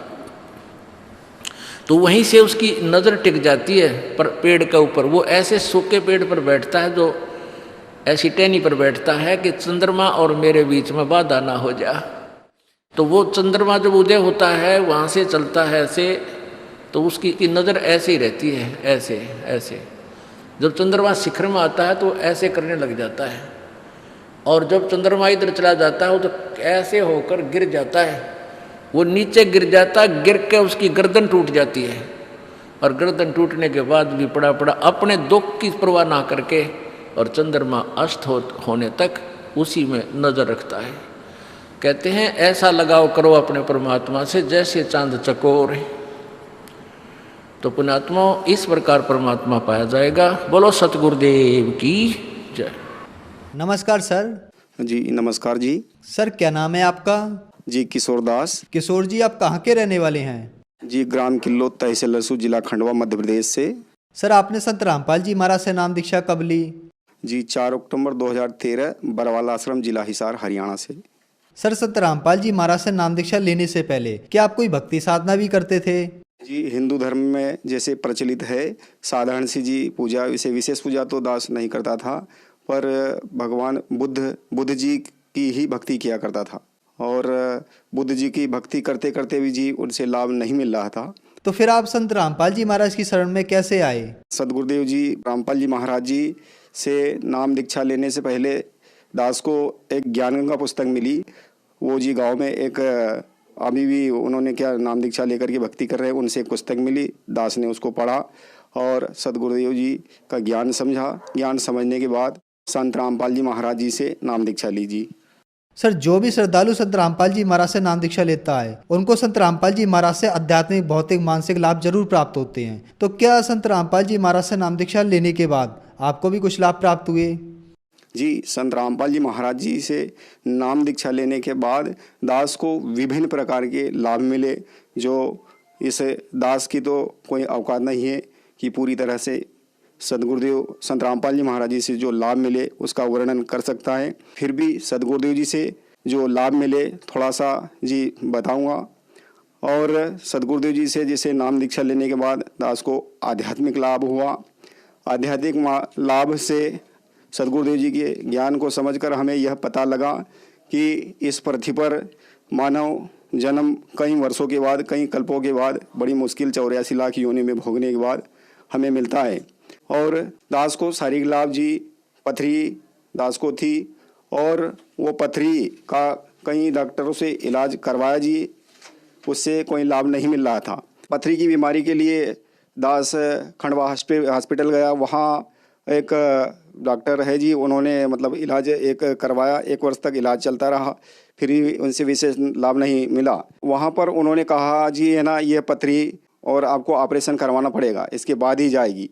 तो वहीं से उसकी नज़र टिक जाती है पर पेड़ के ऊपर। वो ऐसे सूखे पेड़ पर बैठता है, जो ऐसी टहनी पर बैठता है कि चंद्रमा और मेरे बीच में बाधा ना हो जा। तो वो चंद्रमा जब उदय होता है वहाँ से चलता है ऐसे, तो उसकी नज़र ऐसे ही रहती है, ऐसे ऐसे। जब चंद्रमा शिखर में आता है तो ऐसे करने लग जाता है, और जब चंद्रमा इधर चला जाता है वो तो ऐसे होकर गिर जाता है, वो नीचे गिर जाता है, गिर के उसकी गर्दन टूट जाती है, और गर्दन टूटने के बाद भी पड़ा पड़ा अपने दुख की परवाह ना करके और चंद्रमा अस्त होने तक उसी में नजर रखता है। कहते हैं ऐसा लगाव करो अपने परमात्मा से जैसे चांद चकोर है, तो पुण्यात्मा इस प्रकार परमात्मा पाया जाएगा। बोलो सतगुरुदेव की जय। नमस्कार सर। जी नमस्कार जी। सर क्या नाम है आपका? जी किशोर दास। किशोर जी आप कहाँ के रहने वाले हैं? जी ग्राम किल्लोद, तहसील लसू, जिला खंडवा, मध्य प्रदेश से। सर आपने संत रामपाल जी महाराज से नाम दीक्षा कब ली? जी 4 अक्टूबर 2013, बरवाला आश्रम, जिला हिसार, हरियाणा से। सर संत रामपाल जी महाराज से नाम दीक्षा लेने से पहले क्या आप कोई भक्ति साधना भी करते थे? जी हिंदू धर्म में जैसे प्रचलित है साधारण सी जी पूजा, इसे विशेष पूजा तो दास नहीं करता था, पर भगवान बुद्ध जी की ही भक्ति किया करता था, और बुद्ध जी की भक्ति करते करते भी जी उनसे लाभ नहीं मिल रहा था। तो फिर आप संत रामपाल जी महाराज की शरण में कैसे आए? सदगुरुदेव जी रामपाल जी महाराज जी से नाम दीक्षा लेने से पहले दास को एक ज्ञान गंगा पुस्तक मिली। वो जी गांव में एक अभी भी उन्होंने क्या नाम दीक्षा लेकर के भक्ति कर रहे हैं, उनसे एक पुस्तक मिली। दास ने उसको पढ़ा और सदगुरुदेव जी का ज्ञान समझा। ज्ञान समझने के बाद संत रामपाल जी महाराज जी से नाम दीक्षा लीजिए। सर जो भी श्रद्धालु संत रामपाल जी महाराज से नाम दीक्षा लेता है उनको संत रामपाल जी महाराज से आध्यात्मिक, भौतिक, मानसिक लाभ जरूर प्राप्त होते हैं। तो क्या संत रामपाल जी महाराज से नाम दीक्षा लेने के बाद आपको भी कुछ लाभ प्राप्त हुए? जी संत रामपाल जी महाराज जी से नाम दीक्षा लेने के बाद दास को विभिन्न प्रकार के लाभ मिले, जो इस दास की तो कोई औकात नहीं है कि पूरी तरह से सदगुरुदेव संत रामपाल जी महाराज जी से जो लाभ मिले उसका वर्णन कर सकता है। फिर भी सदगुरुदेव जी से जो लाभ मिले थोड़ा सा जी बताऊंगा। और सदगुरुदेव जी से जैसे नाम दीक्षा लेने के बाद दास को आध्यात्मिक लाभ हुआ। आध्यात्मिक लाभ से सदगुरुदेव जी के ज्ञान को समझकर हमें यह पता लगा कि इस पृथ्वी पर मानव जन्म कई वर्षों के बाद, कई कल्पों के बाद, बड़ी मुश्किल 84 लाख योनि में भोगने के बाद हमें मिलता है। और दास को शारीरिक लाभ जी पथरी दास को थी, और वो पथरी का कई डॉक्टरों से इलाज करवाया जी, उससे कोई लाभ नहीं मिल रहा था। पथरी की बीमारी के लिए दास खंडवा हॉस्पिटल गया। वहाँ एक डॉक्टर है जी, उन्होंने मतलब इलाज एक करवाया, 1 वर्ष तक इलाज चलता रहा, फिर भी उनसे विशेष लाभ नहीं मिला। वहाँ पर उन्होंने कहा जी है ना, ये पथरी और आपको ऑपरेशन करवाना पड़ेगा, इसके बाद ही जाएगी।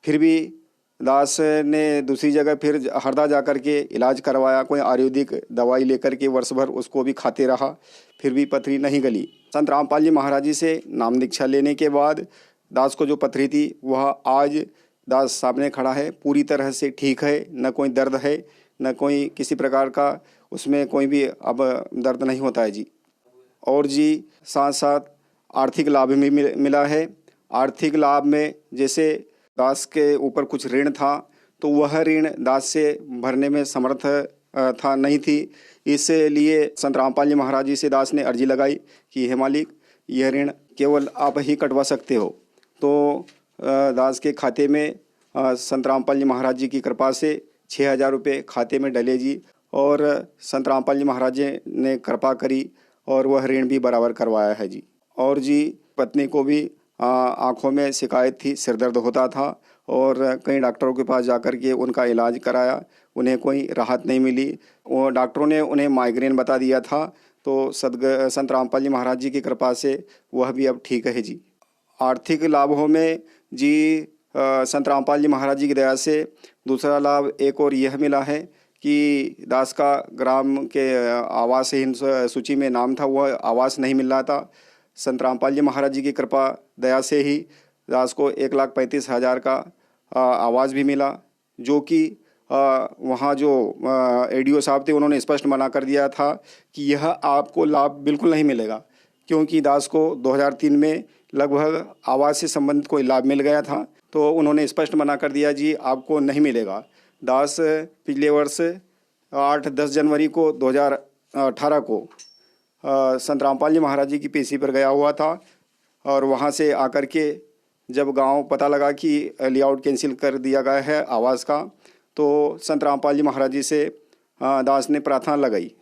फिर भी दास ने दूसरी जगह फिर हरदा जा कर के इलाज करवाया, कोई आयुर्वेदिक दवाई लेकर के वर्ष भर उसको भी खाते रहा, फिर भी पथरी नहीं गली। संत रामपाल जी महाराज जी से नाम दीक्षा लेने के बाद दास को जो पथरी थी वह आज दास सामने खड़ा है, पूरी तरह से ठीक है, न कोई दर्द है, न कोई किसी प्रकार का उसमें कोई भी अब दर्द नहीं होता है जी। और जी साथ साथ आर्थिक लाभ भी मिला है। आर्थिक लाभ में जैसे दास के ऊपर कुछ ऋण था, तो वह ऋण दास से भरने में समर्थ था नहीं थी। इसलिए संत रामपाल जी महाराज जी से दास ने अर्जी लगाई कि हे मालिक, यह ऋण केवल आप ही कटवा सकते हो। तो दास के खाते में संत रामपाल जी महाराज जी की कृपा से 6,000 रुपये खाते में डले जी, और संत रामपाल जी महाराज जी ने कृपा करी और वह ऋण भी बराबर करवाया है जी। और जी पत्नी को भी आँखों में शिकायत थी, सिर दर्द होता था, और कई डॉक्टरों के पास जाकर के उनका इलाज कराया, उन्हें कोई राहत नहीं मिली। वो डॉक्टरों ने उन्हें माइग्रेन बता दिया था, तो संत रामपाल जी महाराज जी की कृपा से वह भी अब ठीक है जी। आर्थिक लाभों में जी संत रामपाल जी महाराज जी की दया से दूसरा लाभ एक और यह मिला है कि दास का ग्राम के आवासहीन सूची में नाम था, वह आवास नहीं मिल रहा था। संत रामपाल जी महाराज जी की कृपा दया से ही दास को 1,35,000 का आवास भी मिला, जो कि वहाँ जो एडीओ साहब थे उन्होंने स्पष्ट मना कर दिया था कि यह आपको लाभ बिल्कुल नहीं मिलेगा, क्योंकि दास को 2003 में लगभग आवास से संबंधित कोई लाभ मिल गया था, तो उन्होंने स्पष्ट मना कर दिया जी आपको नहीं मिलेगा। दास पिछले वर्ष 8-10 जनवरी को 2018 को संत रामपाल जी महाराज जी की पेशी पर गया हुआ था, और वहाँ से आकर के जब गांव पता लगा कि लेआउट कैंसिल कर दिया गया है आवास का, तो संत रामपाल जी महाराज जी से दास ने प्रार्थना लगाई।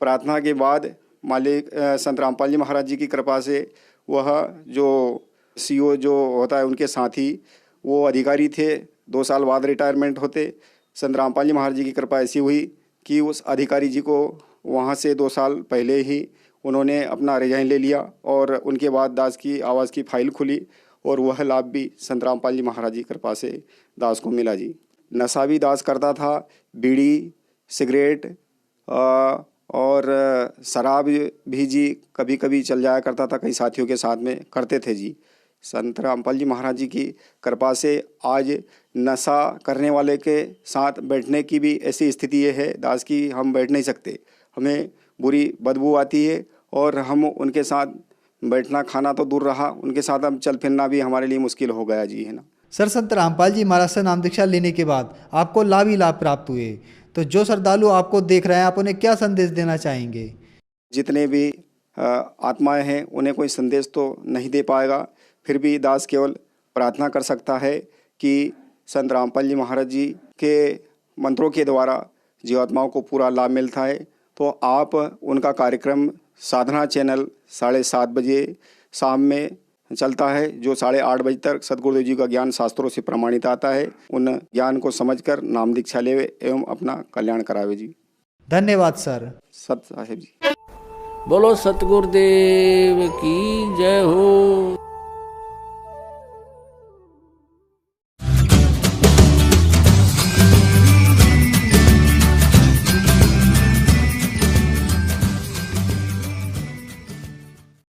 प्रार्थना के बाद मालिक संत रामपाल जी महाराज जी की कृपा से वह जो सीओ जो होता है उनके साथी वो अधिकारी थे, 2 साल बाद रिटायरमेंट होते। संत रामपाल जी महाराज जी की कृपा ऐसी हुई कि उस अधिकारी जी को वहाँ से 2 साल पहले ही उन्होंने अपना रिजाइन ले लिया, और उनके बाद दास की आवास की फाइल खुली, और वह लाभ भी संत रामपाल जी महाराज जी की कृपा से दास को मिला जी। नशा भी दास करता था, बीड़ी, सिगरेट और शराब भी जी कभी कभी चल जाया करता था, कई साथियों के साथ में करते थे जी। संत रामपाल जी महाराज जी की कृपा से आज नशा करने वाले के साथ बैठने की भी ऐसी स्थिति है दास की, हम बैठ नहीं सकते, हमें बुरी बदबू आती है, और हम उनके साथ बैठना खाना तो दूर रहा, उनके साथ हम चल फिरना भी हमारे लिए मुश्किल हो गया जी, है ना। सर, संत रामपाल जी महाराज से नाम दीक्षा लेने के बाद आपको लाभ ही लाभ प्राप्त हुए, तो जो श्रद्धालु आपको देख रहे हैं, आप उन्हें क्या संदेश देना चाहेंगे? जितने भी आत्माएं हैं उन्हें कोई संदेश तो नहीं दे पाएगा, फिर भी दास केवल प्रार्थना कर सकता है कि संत रामपाल जी महाराज जी के मंत्रों के द्वारा जीवात्माओं को पूरा लाभ मिलता है। तो आप उनका कार्यक्रम साधना चैनल 7:30 बजे शाम में चलता है, जो 8:30 बजे तक सदगुरुदेव जी का ज्ञान शास्त्रों से प्रमाणित आता है, उन ज्ञान को समझकर नाम दीक्षा लेवे एवं अपना कल्याण करावे जी। धन्यवाद सर। सत साहेब जी। बोलो सतगुरुदेव की जय हो।